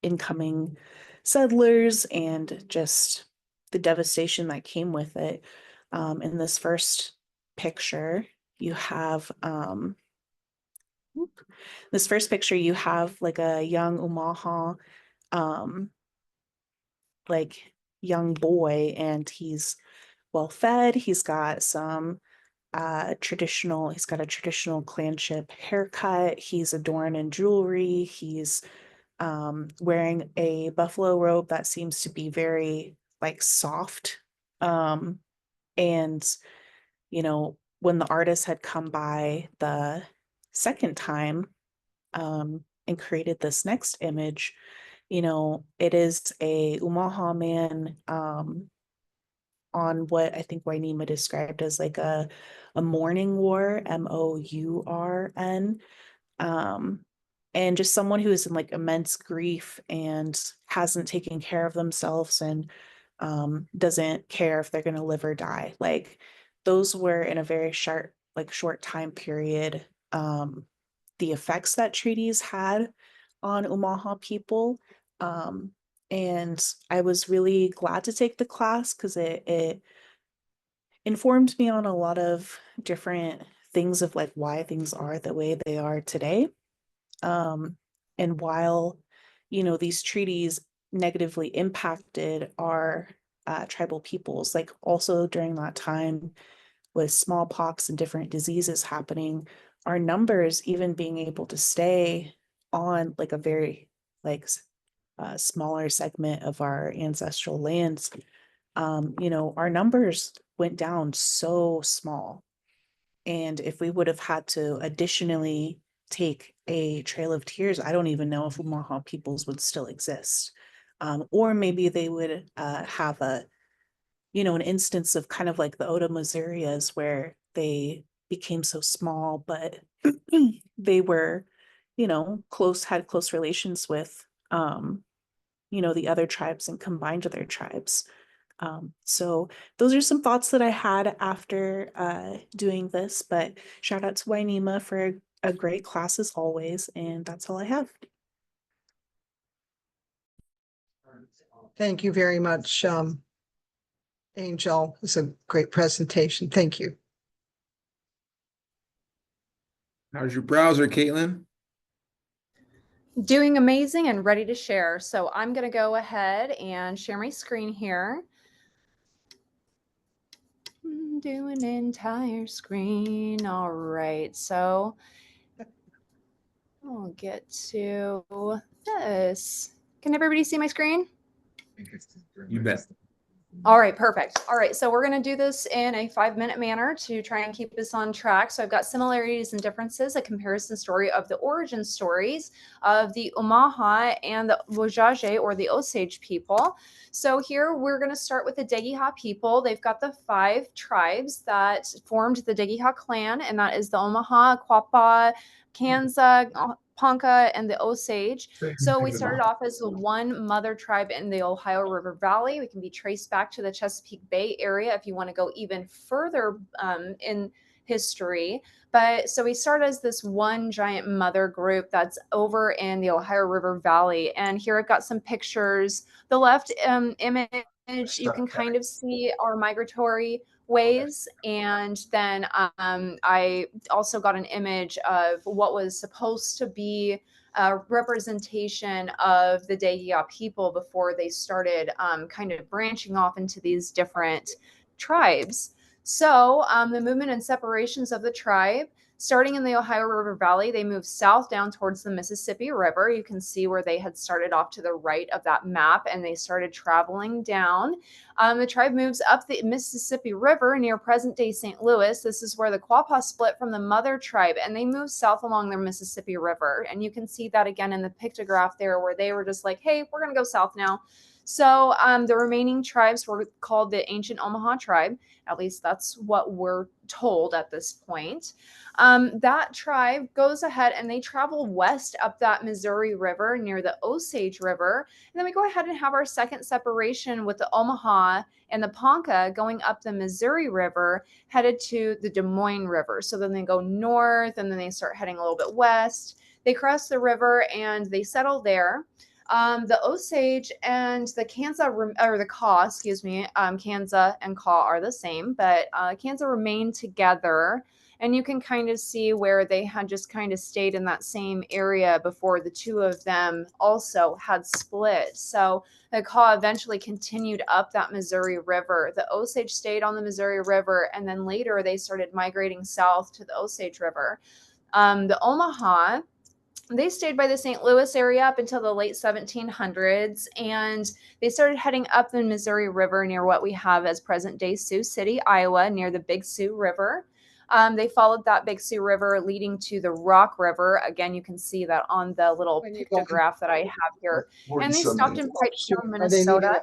incoming settlers and just the devastation that came with it. In this first picture, you have like a young Omaha, like young boy, and he's well fed. He's got a traditional clanship haircut. He's adorned in jewelry. He's wearing a buffalo robe that seems to be very like soft. And when the artist had come by the second time and created this next image, it is a Omaha man on what I think Wainima described as like a mourning war, MOURN. And just someone who is in like immense grief and hasn't taken care of themselves and doesn't care if they're going to live or die. Like those were in a very short time period, the effects that treaties had on Omaha people. And I was really glad to take the class because it informed me on a lot of different things of like why things are the way they are today. And while, these treaties negatively impacted our tribal peoples, like also during that time with smallpox and different diseases happening, our numbers even being able to stay on like a very like smaller segment of our ancestral lands you know, our numbers went down so small. And if we would have had to additionally take a Trail of Tears, I don't even know if Omaha peoples would still exist. Or maybe they would have a, you know, an instance of kind of like the Oda Missourias where they became so small, but they were, you know, had close relations with, you know, the other tribes and combined with their tribes. So those are some thoughts that I had after doing this, but shout out to Wainema for a great class as always, and that's all I have. Thank you very much, Angel. It's a great presentation. Thank you. How's your browser, Caitlin? Doing amazing and ready to share. So I'm going to go ahead and share my screen here. Do an entire screen. All right. So I'll get to this. Can everybody see my screen? You bet. All right, perfect. All right, so we're going to do this in a 5-minute manner to try and keep us on track. So I've got similarities and differences, a comparison story of the origin stories of the Omaha and the Wajaje or the Osage people. So here we're going to start with the Degiha people. They've got the 5 tribes that formed the Degiha clan, and that is the Omaha, Quapaw, Kansa, Ponca, and the Osage. So we started off as one mother tribe in the Ohio River Valley. We can be traced back to the Chesapeake Bay area if you want to go even further in history. But so we start as this one giant mother group that's over in the Ohio River Valley. And here I've got some pictures. The left image, you can kind of see our migratory ways. And then I also got an image of what was supposed to be a representation of the Degiha people before they started kind of branching off into these different tribes. So the movement and separations of the tribe, starting in the Ohio River Valley, they moved south down towards the Mississippi River. You can see where they had started off to the right of that map, and they started traveling down. The tribe moves up the Mississippi River near present-day St. Louis. This is where the Quapaw split from the mother tribe, and they moved south along the Mississippi River. And you can see that again in the pictograph there, where they were just like, hey, we're going to go south now. So the remaining tribes were called the Ancient Omaha Tribe. At least that's what we're told at this point. That tribe goes ahead and they travel west up that Missouri River near the Osage River. And then we go ahead and have our second separation with the Omaha and the Ponca going up the Missouri River, headed to the Des Moines River. So then they go north and then they start heading a little bit west. They cross the river and they settle there. The Osage and the Kansa, or the Kaw, excuse me, Kansa and Kaw are the same, but Kansa remain together. And you can kind of see where they had just kind of stayed in that same area before the two of them also had split. So the Kaw eventually continued up that Missouri River. The Osage stayed on the Missouri River, and then later they started migrating south to the Osage River. The Omaha, they stayed by the St. Louis area up until the late 1700s, and they started heading up the Missouri River near what we have as present-day Sioux City, Iowa, near the Big Sioux River. They followed that Big Sioux River leading to the Rock River. Again, you can see that on the little pictograph that I have here. And they stopped in Pipestone, Minnesota.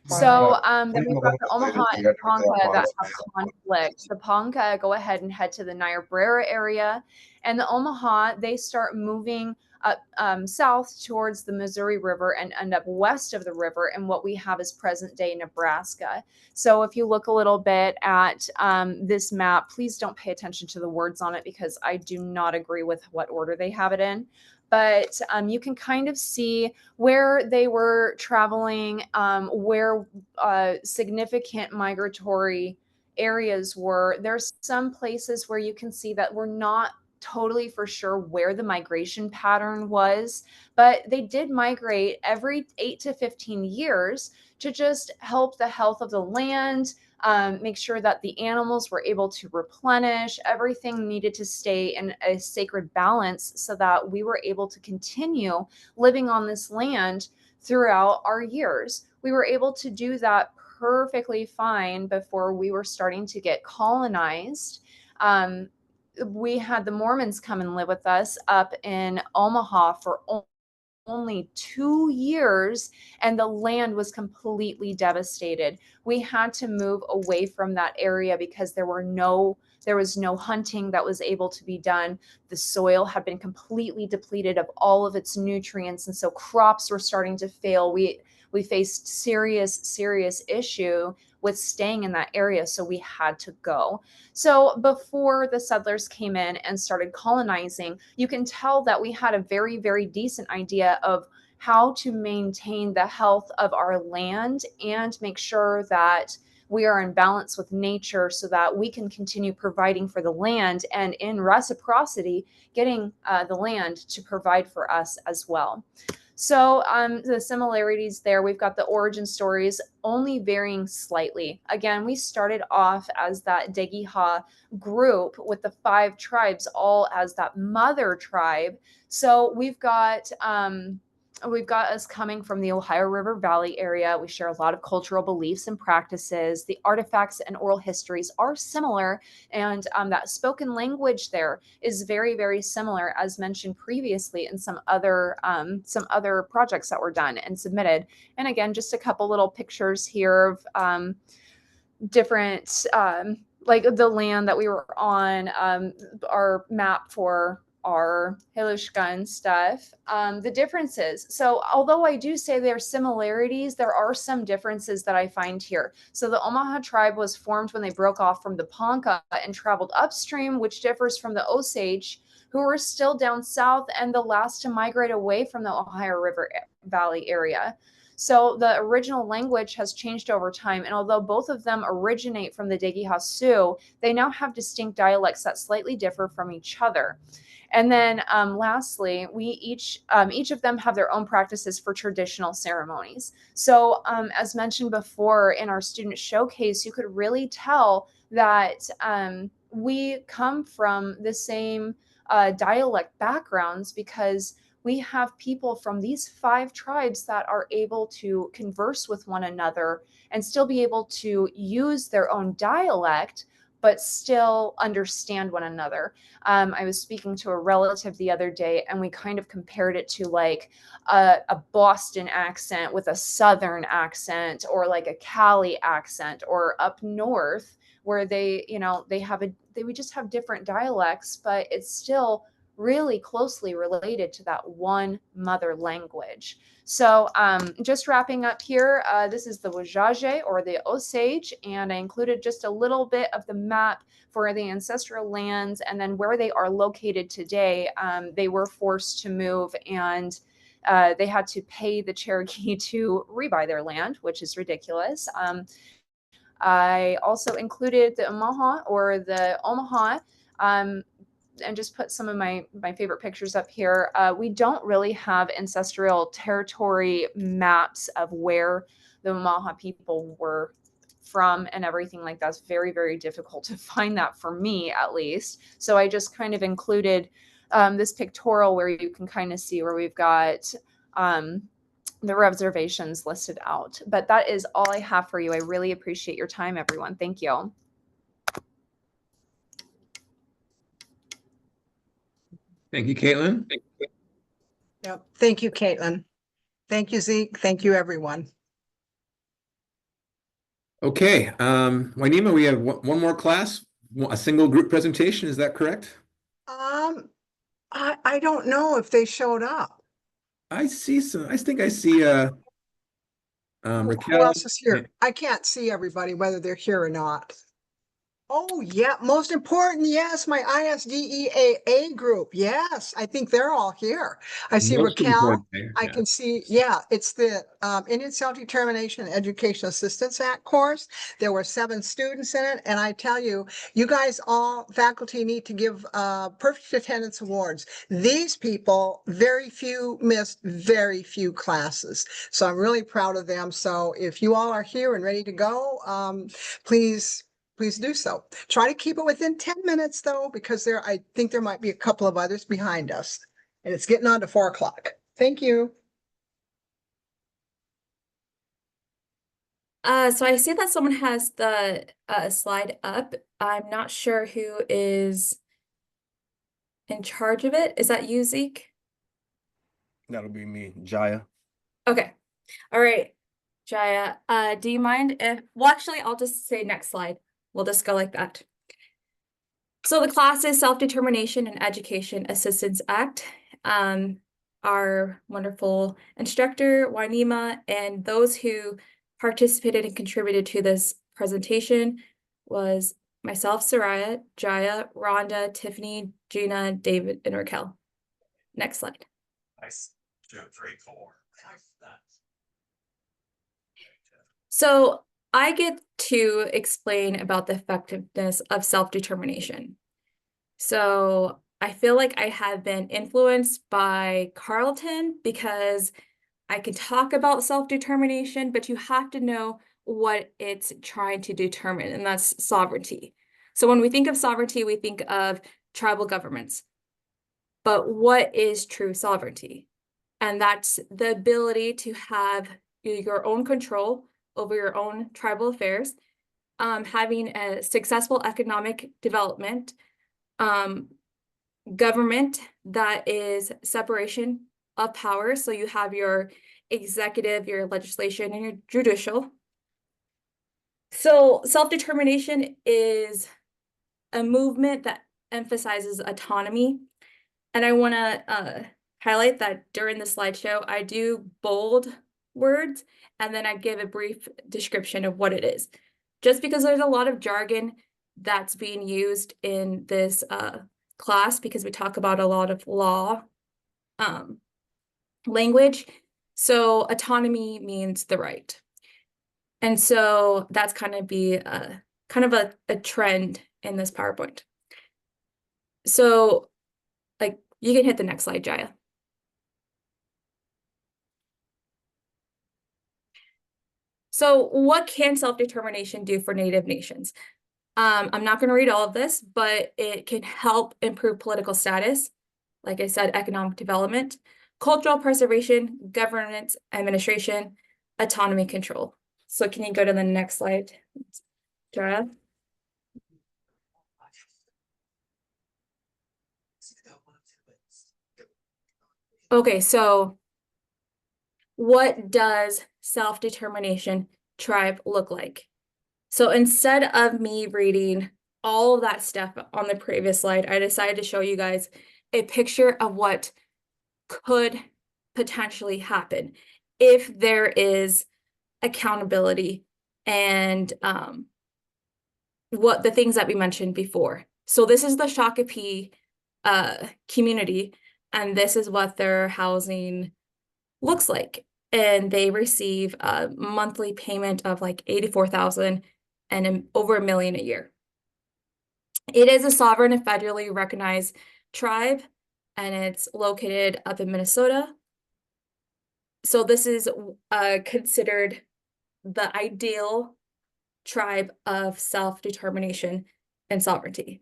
So then we've got the Omaha and the Ponca that have conflict. The Ponca go ahead and head to the Niobrara area, and the Omaha, they start moving up south towards the Missouri River and end up west of the river in what we have as present-day Nebraska. So if you look a little bit at this map, please don't pay attention to the words on it because I do not agree with what order they have it in. But you can kind of see where they were traveling, where significant migratory areas were. There's some places where you can see that were not totally for sure where the migration pattern was, but they did migrate every 8 to 15 years to just help the health of the land, make sure that the animals were able to replenish. Everything needed to stay in a sacred balance so that we were able to continue living on this land throughout our years. We were able to do that perfectly fine before we were starting to get colonized. We had the Mormons come and live with us up in Omaha for only 2 years, and the land was completely devastated. We had to move away from that area because there was no hunting that was able to be done. The soil had been completely depleted of all of its nutrients, and so crops were starting to fail. We faced serious issue with staying in that area, so we had to go. So before the settlers came in and started colonizing, you can tell that we had a very decent idea of how to maintain the health of our land and make sure that we are in balance with nature so that we can continue providing for the land and in reciprocity, getting the land to provide for us as well. So the similarities there, we've got the origin stories only varying slightly. Again, we started off as that Degiha group with the 5 tribes, all as that mother tribe. So we've got us coming from the Ohio River Valley area. We share a lot of cultural beliefs and practices. The artifacts and oral histories are similar, and that spoken language there is very similar, as mentioned previously in some other projects that were done and submitted. And again, just a couple little pictures here of different like the land that we were on, our map for our Hilushka and stuff, the differences. So although I do say there are similarities, there are some differences that I find here. So the Omaha tribe was formed when they broke off from the Ponca and traveled upstream, which differs from the Osage, who were still down south and the last to migrate away from the Ohio River Valley area. So the original language has changed over time, and although both of them originate from the Degiha Sioux, they now have distinct dialects that slightly differ from each other. And then lastly, we each of them have their own practices for traditional ceremonies. So as mentioned before in our student showcase, you could really tell that we come from the same dialect backgrounds because we have people from these 5 tribes that are able to converse with one another and still be able to use their own dialect, but still understand one another. I was speaking to a relative the other day, and we kind of compared it to like a Boston accent with a Southern accent, or like a Cali accent, or up north where they would just have different dialects, but it's still really closely related to that one mother language. So just wrapping up here, this is the Wajaje or the Osage, and I included just a little bit of the map for the ancestral lands and then where they are located today. They were forced to move, and they had to pay the Cherokee to rebuy their land, which is ridiculous. I also included the Omaha or the Omaha, and just put some of my favorite pictures up here. We don't really have ancestral territory maps of where the Omaha people were from and everything like that's very difficult to find that, for me at least. So I just kind of included this pictorial where you can kind of see where we've got the reservations listed out. But that is all I have for you. I really appreciate your time, everyone. Thank you. Thank you, Caitlin. Yep. Thank you, Caitlin. Thank you, Zeke. Thank you, everyone. Okay, Wainima, we have one more class, a single group presentation. Is that correct? I don't know if they showed up. I see some. I think I see Who Raquel. else is here? I can't see everybody, whether they're here or not. Oh, yeah, most important, yes, my ISDEAA group, yes, I think they're all here. I see Most Raquel, important thing, I yeah. can see, yeah, it's the Indian Self-Determination Education Assistance Act course. There were 7 students in it, and I tell you, you guys all, faculty need to give perfect attendance awards. These people, very few missed very few classes. So I'm really proud of them. So if you all are here and ready to go, please do so. Try to keep it within 10 minutes though, because I think there might be a couple of others behind us. And it's getting on to 4 o'clock. Thank you. So I see that someone has the slide up. I'm not sure who is in charge of it. Is that you, Zeke? That'll be me, Jaya. Okay. All right. Jaya, do you mind if, well, actually, I'll just say next slide. We'll just go like that. So the class is Self-Determination and Education Assistance Act. Our wonderful instructor, Wanima, and those who participated and contributed to this presentation was myself, Soraya, Jaya, Rhonda, Tiffany, Gina, David, and Raquel. Next slide. Nice. 2, 3, 4. So I get to explain about the effectiveness of self-determination. So I feel like I have been influenced by Carleton because I can talk about self-determination, but you have to know what it's trying to determine, and that's sovereignty. So when we think of sovereignty, we think of tribal governments. But what is true sovereignty? And that's the ability to have your own control over your own tribal affairs, having a successful economic development, government that is separation of power. So you have your executive, your legislation, and your judicial. So self-determination is a movement that emphasizes autonomy. And I want to highlight that during the slideshow, I do bold words, and then I give a brief description of what it is. Just because there's a lot of jargon that's being used in this class, because we talk about a lot of law language. So autonomy means the right. And so that's kind of a trend in this PowerPoint. So like you can hit the next slide, Jaya. So what can self-determination do for Native nations? I'm not going to read all of this, but it can help improve political status, like I said, economic development, cultural preservation, governance, administration, autonomy, control. So can you go to the next slide, Jaya? Okay, so what does self-determination tribe look like? So instead of me reading all of that stuff on the previous slide, I decided to show you guys a picture of what could potentially happen if there is accountability and what the things that we mentioned before. So this is the Shakopee community, and this is what their housing looks like. And they receive a monthly payment of like $84,000 and over $1 million a year. It is a sovereign and federally recognized tribe, and it's located up in Minnesota. So this is considered the ideal tribe of self-determination and sovereignty.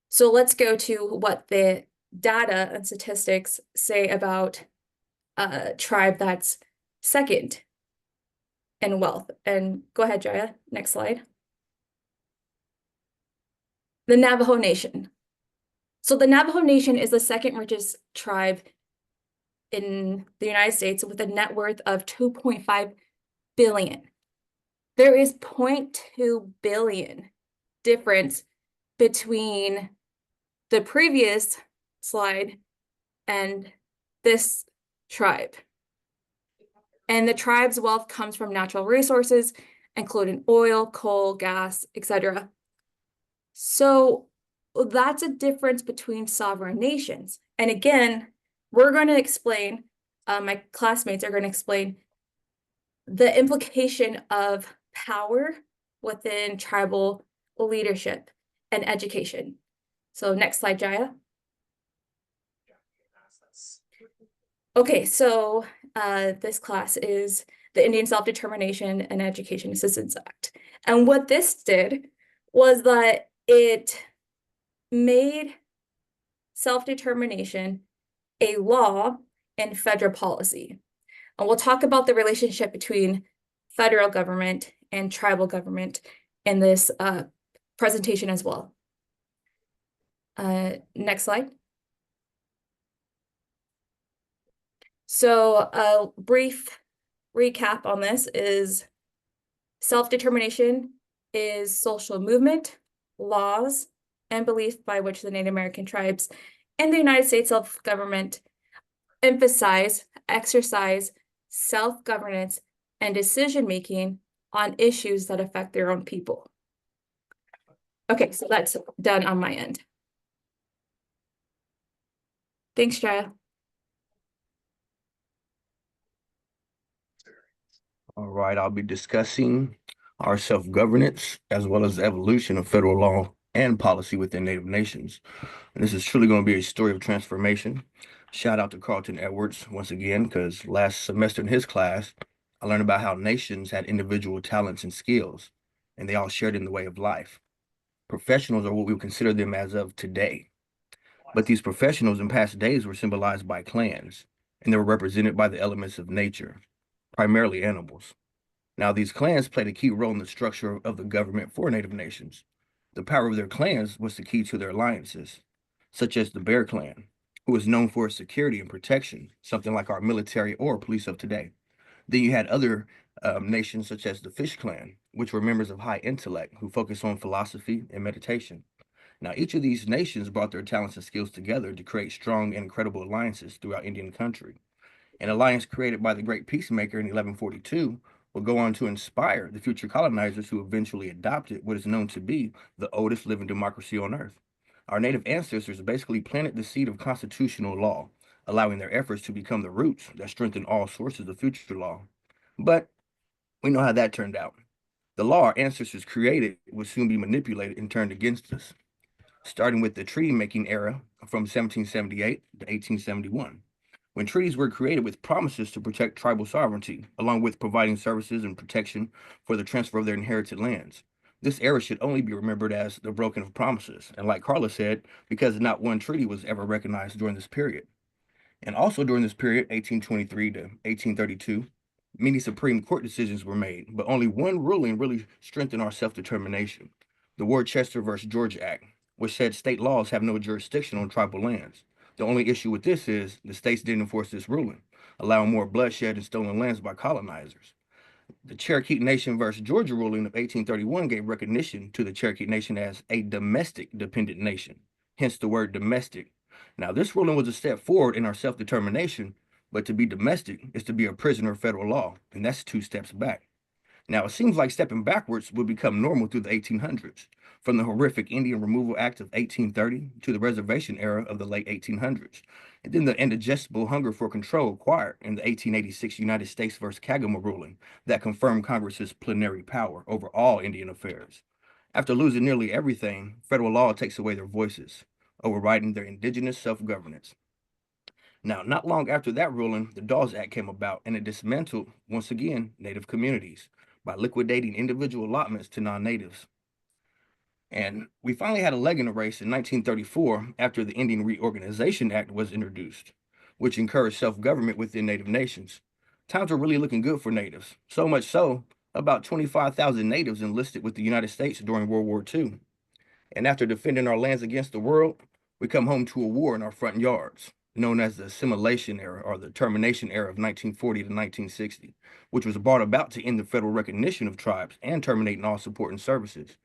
So let's go to what the data and statistics say about a tribe that's second in wealth. And go ahead, Jaya, next slide. The Navajo Nation. So the Navajo Nation is the second richest tribe in the United States with a net worth of 2.5 billion. There is 0.2 billion difference between the previous slide and this tribe. And the tribe's wealth comes from natural resources, including oil, coal, gas, etc. So that's a difference between sovereign nations. And again, we're going to explain, my classmates are going to explain the implication of power within tribal leadership and education. So next slide, Jaya. Okay, so this class is the Indian Self-Determination and Education Assistance Act. And what this did was that it made self-determination a law and federal policy. And we'll talk about the relationship between federal government and tribal government in this presentation as well. Next slide. So a brief recap on this is self-determination is social movement, laws, and belief by which the Native American tribes and the United States self-government exercise self-governance and decision-making on issues that affect their own people. Okay, so that's done on my end. Thanks, Jaya. All right, I'll be discussing our self-governance as well as the evolution of federal law and policy within Native nations. And this is truly going to be a story of transformation. Shout out to Carlton Edwards once again, because last semester in his class, I learned about how nations had individual talents and skills, and they all shared in the way of life. Professionals are what we would consider them as of today. But these professionals in past days were symbolized by clans, and they were represented by the elements of nature, primarily animals. Now, these clans played a key role in the structure of the government for Native nations. The power of their clans was the key to their alliances, such as the Bear Clan, who was known for its security and protection, something like our military or police of today. Then you had other nations such as the Fish Clan, which were members of high intellect who focused on philosophy and meditation. Now, each of these nations brought their talents and skills together to create strong and incredible alliances throughout Indian country. An alliance created by the great peacemaker in 1142 will go on to inspire the future colonizers who eventually adopted what is known to be the oldest living democracy on earth. Our native ancestors basically planted the seed of constitutional law, allowing their efforts to become the roots that strengthen all sources of future law. But we know how that turned out. The law our ancestors created would soon be manipulated and turned against us, starting with the treaty-making era from 1778 to 1871, when treaties were created with promises to protect tribal sovereignty, along with providing services and protection for the transfer of their inherited lands. This era should only be remembered as the broken of promises, and like Carla said, because not one treaty was ever recognized during this period. And also during this period, 1823 to 1832, many Supreme Court decisions were made, but only one ruling really strengthened our self-determination: the Worcester versus Georgia Act, which said state laws have no jurisdiction on tribal lands. The only issue with this is the states didn't enforce this ruling, allowing more bloodshed and stolen lands by colonizers. The Cherokee Nation versus Georgia ruling of 1831 gave recognition to the Cherokee Nation as a domestic dependent nation, hence the word domestic. Now, this ruling was a step forward in our self-determination, but to be domestic is to be a prisoner of federal law, and that's 2 steps back. Now, it seems like stepping backwards would become normal through the 1800s, from the horrific Indian Removal Act of 1830 to the reservation era of the late 1800s, and then the indigestible hunger for control acquired in the 1886 United States versus Kagama ruling that confirmed Congress's plenary power over all Indian affairs. After losing nearly everything, federal law takes away their voices, overriding their indigenous self-governance. Now, not long after that ruling, the Dawes Act came about, and it dismantled, once again, Native communities by liquidating individual allotments to non-natives. And we finally had a leg in the race in 1934 after the Indian Reorganization Act was introduced, which encouraged self-government within Native nations. Times were really looking good for natives, so much so, about 25,000 natives enlisted with the United States during World War II. And after defending our lands against the world, we come home to a war in our front yards, known as the assimilation era or the termination era of 1940 to 1960, which was brought about to end the federal recognition of tribes and terminating all support and services.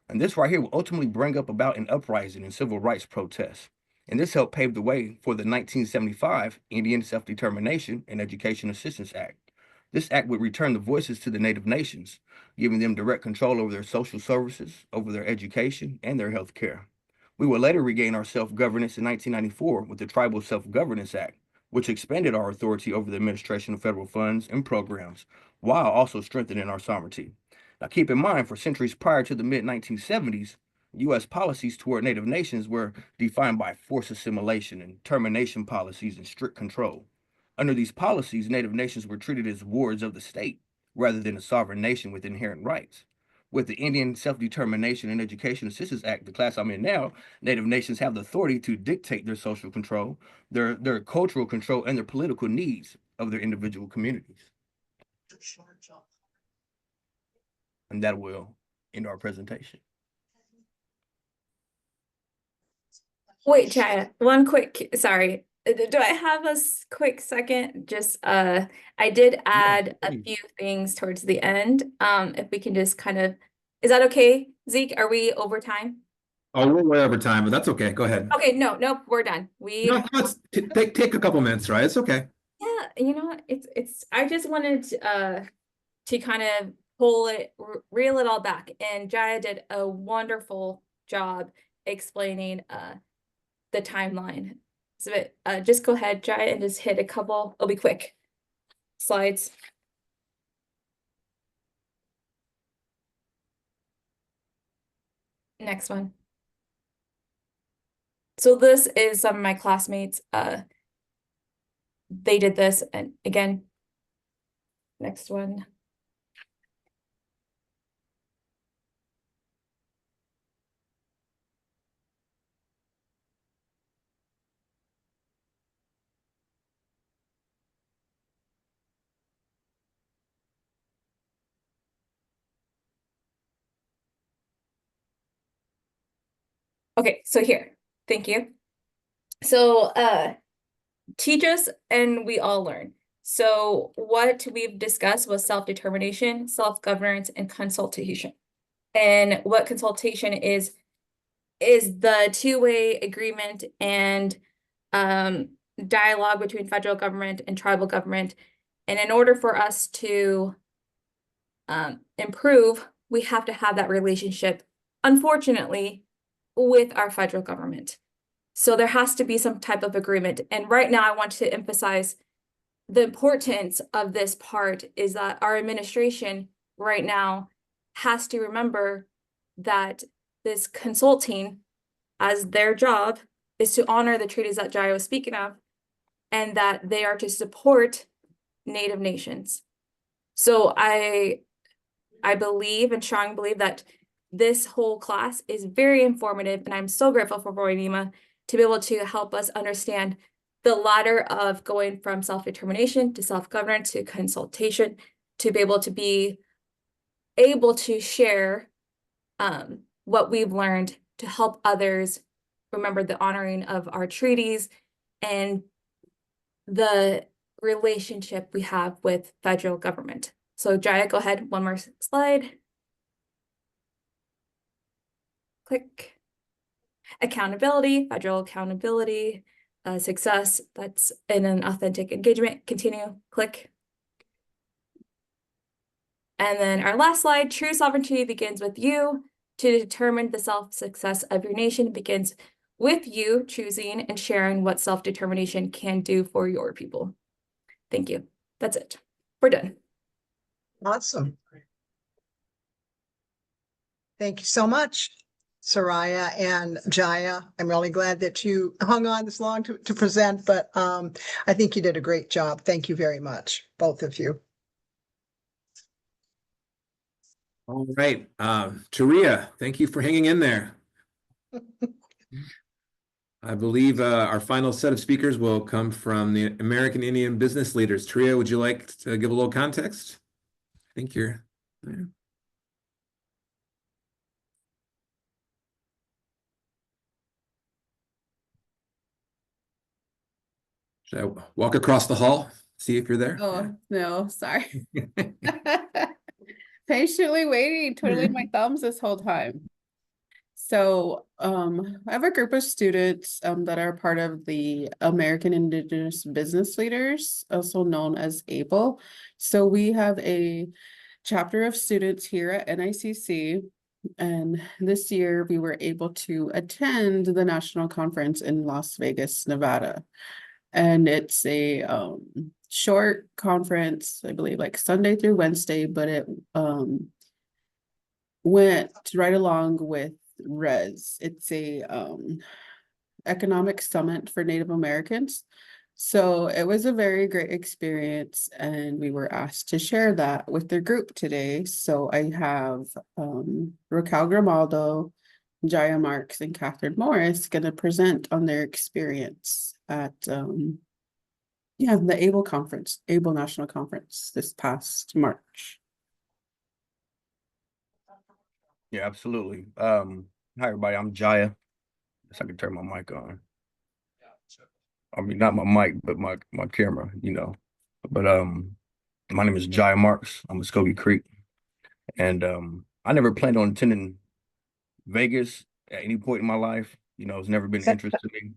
And this right here will ultimately bring about an uprising and civil rights protests. And this helped pave the way for the 1975 Indian Self-Determination and Education Assistance Act. This act would return the voices to the Native nations, giving them direct control over their social services, over their education, and their health care. We would later regain our self-governance in 1994 with the Tribal Self-Governance Act, which expanded our authority over the administration of federal funds and programs, while also strengthening our sovereignty. Now, keep in mind, for centuries prior to the mid-1970s, U.S. policies toward Native nations were defined by forced assimilation and termination policies and strict control. Under these policies, Native nations were treated as wards of the state, rather than a sovereign nation with inherent rights. With the Indian Self-Determination and Education Assistance Act, the class I'm in now, Native nations have the authority to dictate their social control, their cultural control, and their political needs of their individual communities. And that will end our presentation. Wait, Jaya, one quick, sorry. Do I have a quick second? Just, I did add a few things towards the end. If we can just kind of, is that okay? Zeke, are we over time? Oh, we're way over time, but that's okay. Go ahead. Okay, no, we're done. No, let's take a couple minutes, right? It's okay. Yeah, you know what? It's I just wanted to kind of pull it, reel it all back. And Jaya did a wonderful job explaining the timeline. So just go ahead, Jaya, and just hit a couple, it'll be quick slides. Next one. So this is some of my classmates. They did this, and again, next one. Okay, so here, thank you. So teach us and we all learn. So what we've discussed was self-determination, self-governance, and consultation. And what consultation is the two-way agreement and dialogue between federal government and tribal government. And in order for us to improve, we have to have that relationship, unfortunately, with our federal government. So there has to be some type of agreement. And right now I want to emphasize the importance of this part is that our administration right now has to remember that this consulting as their job is to honor the treaties that Jaya was speaking of, and that they are to support Native nations. So I believe and strongly believe that this whole class is very informative, and I'm so grateful for Nima to be able to help us understand the ladder of going from self-determination to self-governance to consultation, to be able to share what we've learned to help others remember the honoring of our treaties and the relationship we have with federal government. So Jaya, go ahead, one more slide. Click. Accountability, federal accountability, success, that's in an authentic engagement. Continue, click. And then our last slide, true sovereignty begins with you. To determine the self-success of your nation begins with you choosing and sharing what self-determination can do for your people. Thank you. That's it. We're done. Awesome. Thank you so much, Soraya and Jaya. I'm really glad that you hung on this long to present, but I think you did a great job. Thank you very much, both of you. All right. Taria, thank you for hanging in there. I believe our final set of speakers will come from the American Indian business leaders. Taria, would you like to give a little context? I think you're there. Should I walk across the hall, see if you're there? Oh, no, sorry. Patiently waiting, twiddling my thumbs this whole time. So I have a group of students that are part of the American Indigenous Business Leaders, also known as ABLE. So we have a chapter of students here at NICC. And this year we were able to attend the national conference in Las Vegas, Nevada. And it's a short conference, I believe, like Sunday through Wednesday, but it went right along with RES. It's a economic summit for Native Americans. So it was a very great experience, and we were asked to share that with the group today. So I have Raquel Grimaldo, Jaya Marks, and Catherine Morris going to present on their experience at the ABLE National Conference this past March. Yeah, absolutely. Hi everybody, I'm Jaya. Guess I can turn my mic on. I mean, not my mic, but my camera, you know. But my name is Jaya Marks. I'm a Muskogee Creek. And I never planned on attending Vegas at any point in my life. You know, it's never been interest to me.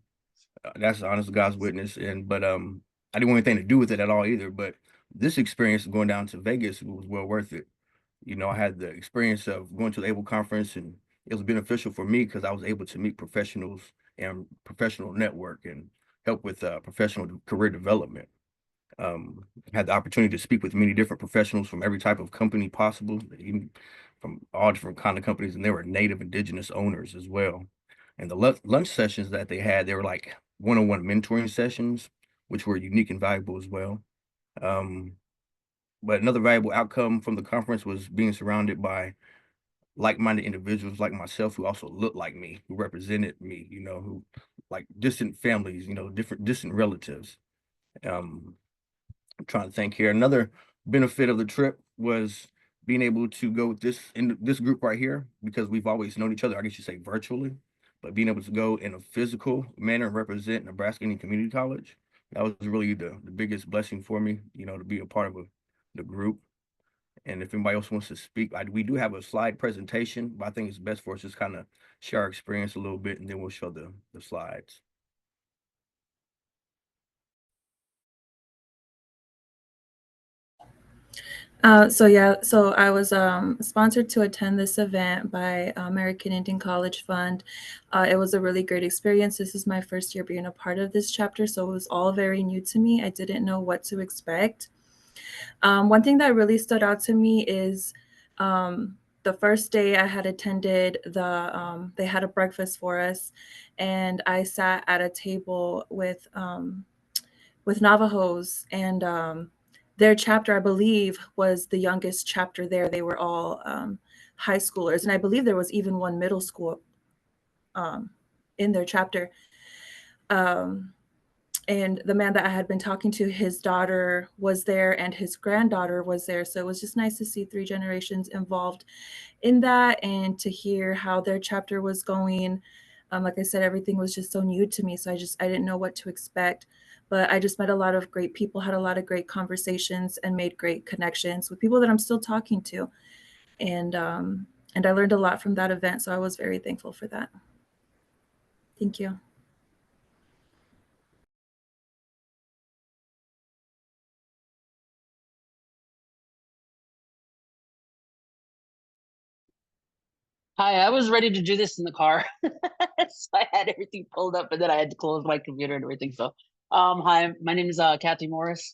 That's honest God's witness. But I didn't want anything to do with it at all either. But this experience of going down to Vegas was well worth it. You know, I had the experience of going to the ABLE conference, and it was beneficial for me because I was able to meet professionals and professional network and help with professional career development. Had the opportunity to speak with many different professionals from every type of company possible, even from all different kind of companies, and there were Native Indigenous owners as well. And the lunch sessions that they had, they were like one-on-one mentoring sessions, which were unique and valuable as well. But another valuable outcome from the conference was being surrounded by like-minded individuals like myself who also looked like me, who represented me, you know, who like distant families, you know, distant relatives. I'm trying to think here. Another benefit of the trip was being able to go with this group right here, because we've always known each other, I guess you say virtually, but being able to go in a physical manner and represent Nebraska Indian Community College, that was really the biggest blessing for me, you know, to be a part of the group. And if anybody else wants to speak, we do have a slide presentation, but I think it's best for us to just kind of share our experience a little bit, and then we'll show the slides. So I was sponsored to attend this event by American Indian College Fund. It was a really great experience. This is my first year being a part of this chapter, so it was all very new to me. I didn't know what to expect. One thing that really stood out to me is the first day I had attended they had a breakfast for us, and I sat at a table with Navajos, and their chapter, I believe, was the youngest chapter there. They were all high schoolers, and I believe there was even one middle school in their chapter. And the man that I had been talking to, his daughter was there and his granddaughter was there. So it was just nice to see 3 generations involved in that and to hear how their chapter was going. Like I said, everything was just so new to me. So I didn't know what to expect. But I just met a lot of great people, had a lot of great conversations, and made great connections with people that I'm still talking to. And I learned a lot from that event. So I was very thankful for that. Thank you. Hi, I was ready to do this in the car. So I had everything pulled up, and then I had to close my computer and everything. So hi, my name is Kathy Morris.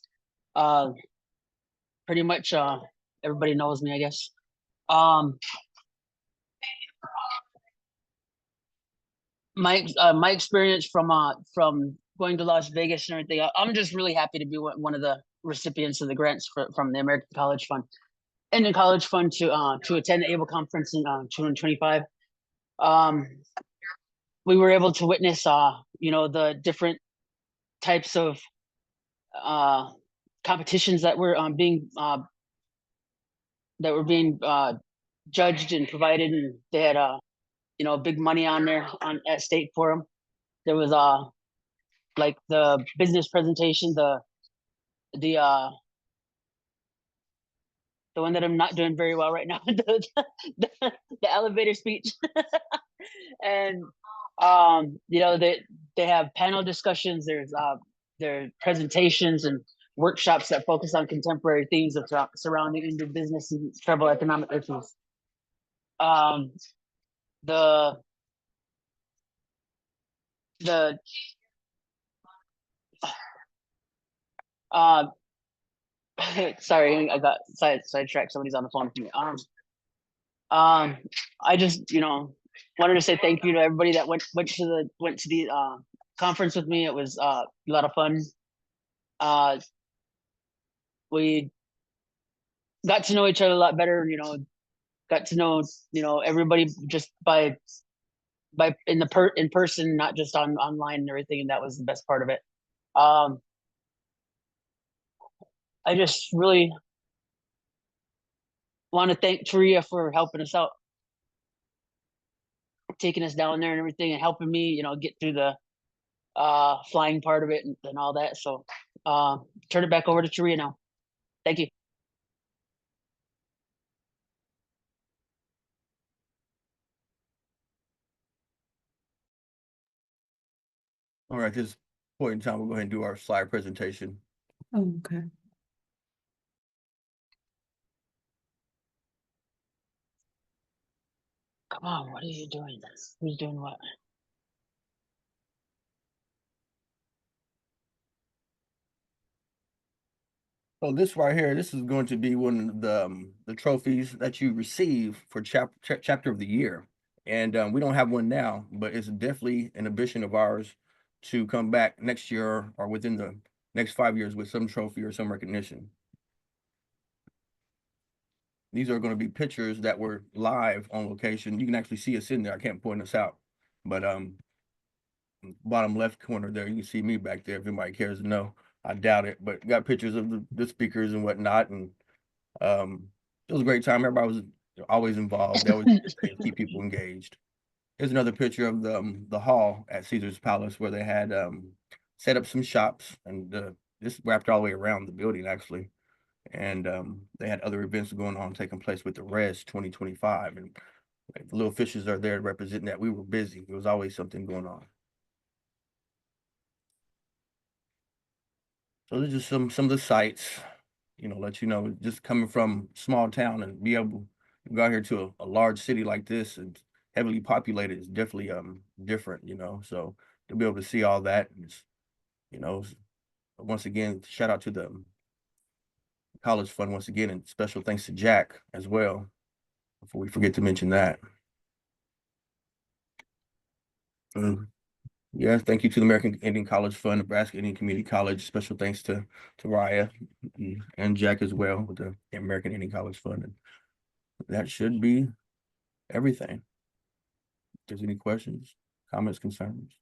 Pretty much everybody knows me, I guess. My experience from going to Las Vegas and everything, I'm just really happy to be one of the recipients of the grants from the American College Fund. And the College Fund to attend the ABLE conference in 2025. We were able to witness, you know, the different types of competitions that were being judged and provided, and they had you know, big money on there at stake for them. There was like the business presentation, the one that I'm not doing very well right now, the elevator speech. And they have panel discussions, there are presentations and workshops that focus on contemporary themes of surrounding Indian business and tribal economic issues. The sorry, I got sidetracked. Somebody's on the phone with me. I just, wanted to say thank you to everybody that went to the conference with me. It was a lot of fun. We got to know each other a lot better, got to know, everybody just by in person, not just online and everything, and that was the best part of it. I just really want to thank Taria for helping us out, taking us down there and everything, and helping me, get through the flying part of it and all that. So turn it back over to Taria now. Thank you. All right, at this point in time, we'll go ahead and do our slide presentation. Oh, okay. Come on, what are you doing? Who's doing what? So this right here, this is going to be one of the trophies that you receive for chapter of the year. And we don't have one now, but it's definitely an ambition of ours to come back next year or within the next 5 years with some trophy or some recognition. These are going to be pictures that were live on location. You can actually see us in there. I can't point us out, but bottom left corner there, you can see me back there if anybody cares to know. I doubt it, but got pictures of the speakers and whatnot, and it was a great time. Everybody was always involved. They always keep people engaged. Here's another picture of the hall at Caesar's Palace where they had set up some shops, and this wrapped all the way around the building actually. And they had other events going on taking place with the Res 2025, and like, the little fishes are there representing that we were busy. There was always something going on. So these are just some of the sites, let you know, just coming from small town and be able to go out here to a large city like this and heavily populated is definitely different, so to be able to see all that is, once again, shout out to the college fund once again, and special thanks to Jack as well, before we forget to mention that. Yeah, thank you to the American Indian College Fund, Nebraska Indian Community College. Special thanks to Raya and Jack as well with the American Indian College Fund. And that should be everything. If there's any questions, comments, concerns.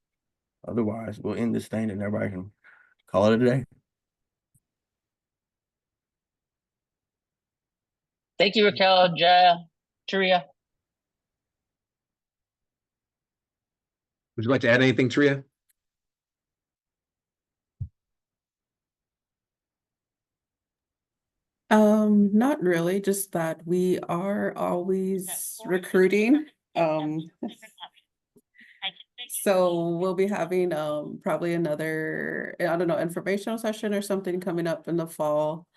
Otherwise, we'll end this thing and everybody can call it a day. Thank you, Raquel, Jaya, Taria. Would you like to add anything, Taria? Not really, just that we are always recruiting. So we'll be having probably another, I don't know, informational session or something coming up in the fall.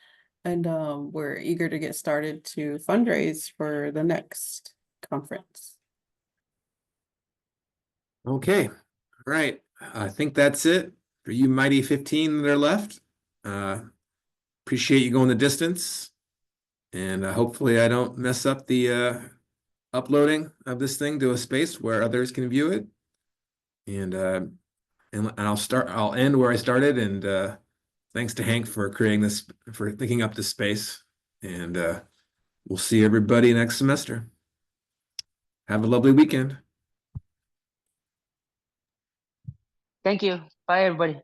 And we're eager to get started to fundraise for the next conference. Okay, all right. I think that's it for you mighty 15 that are left. Appreciate you going the distance. And hopefully I don't mess up the uploading of this thing to a space where others can view it. And I'll end where I started. And thanks to Hank for creating this, for thinking up this space. And we'll see everybody next semester. Have a lovely weekend. Thank you. Bye, everybody.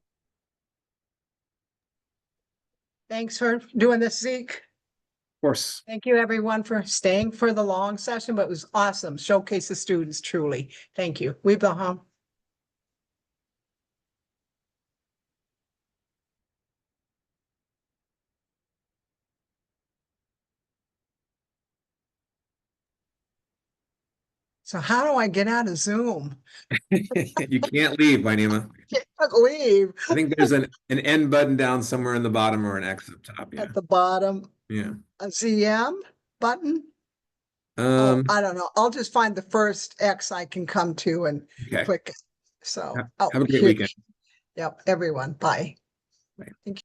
Thanks for doing this, Zeke. Of course. Thank you, everyone, for staying for the long session, but it was awesome. Showcase the students, truly. Thank you. We belong. So how do I get out of Zoom? You can't leave, Wainima. Can't leave. I think there's an N button down somewhere in the bottom or an X up top. Yeah. At the bottom, Yeah. a ZM button? Oh, Um, I don't know. I'll just find the first X I can come to and okay. click it. So, Have a great here- weekend. Yep, everyone, bye. Bye. Thank you.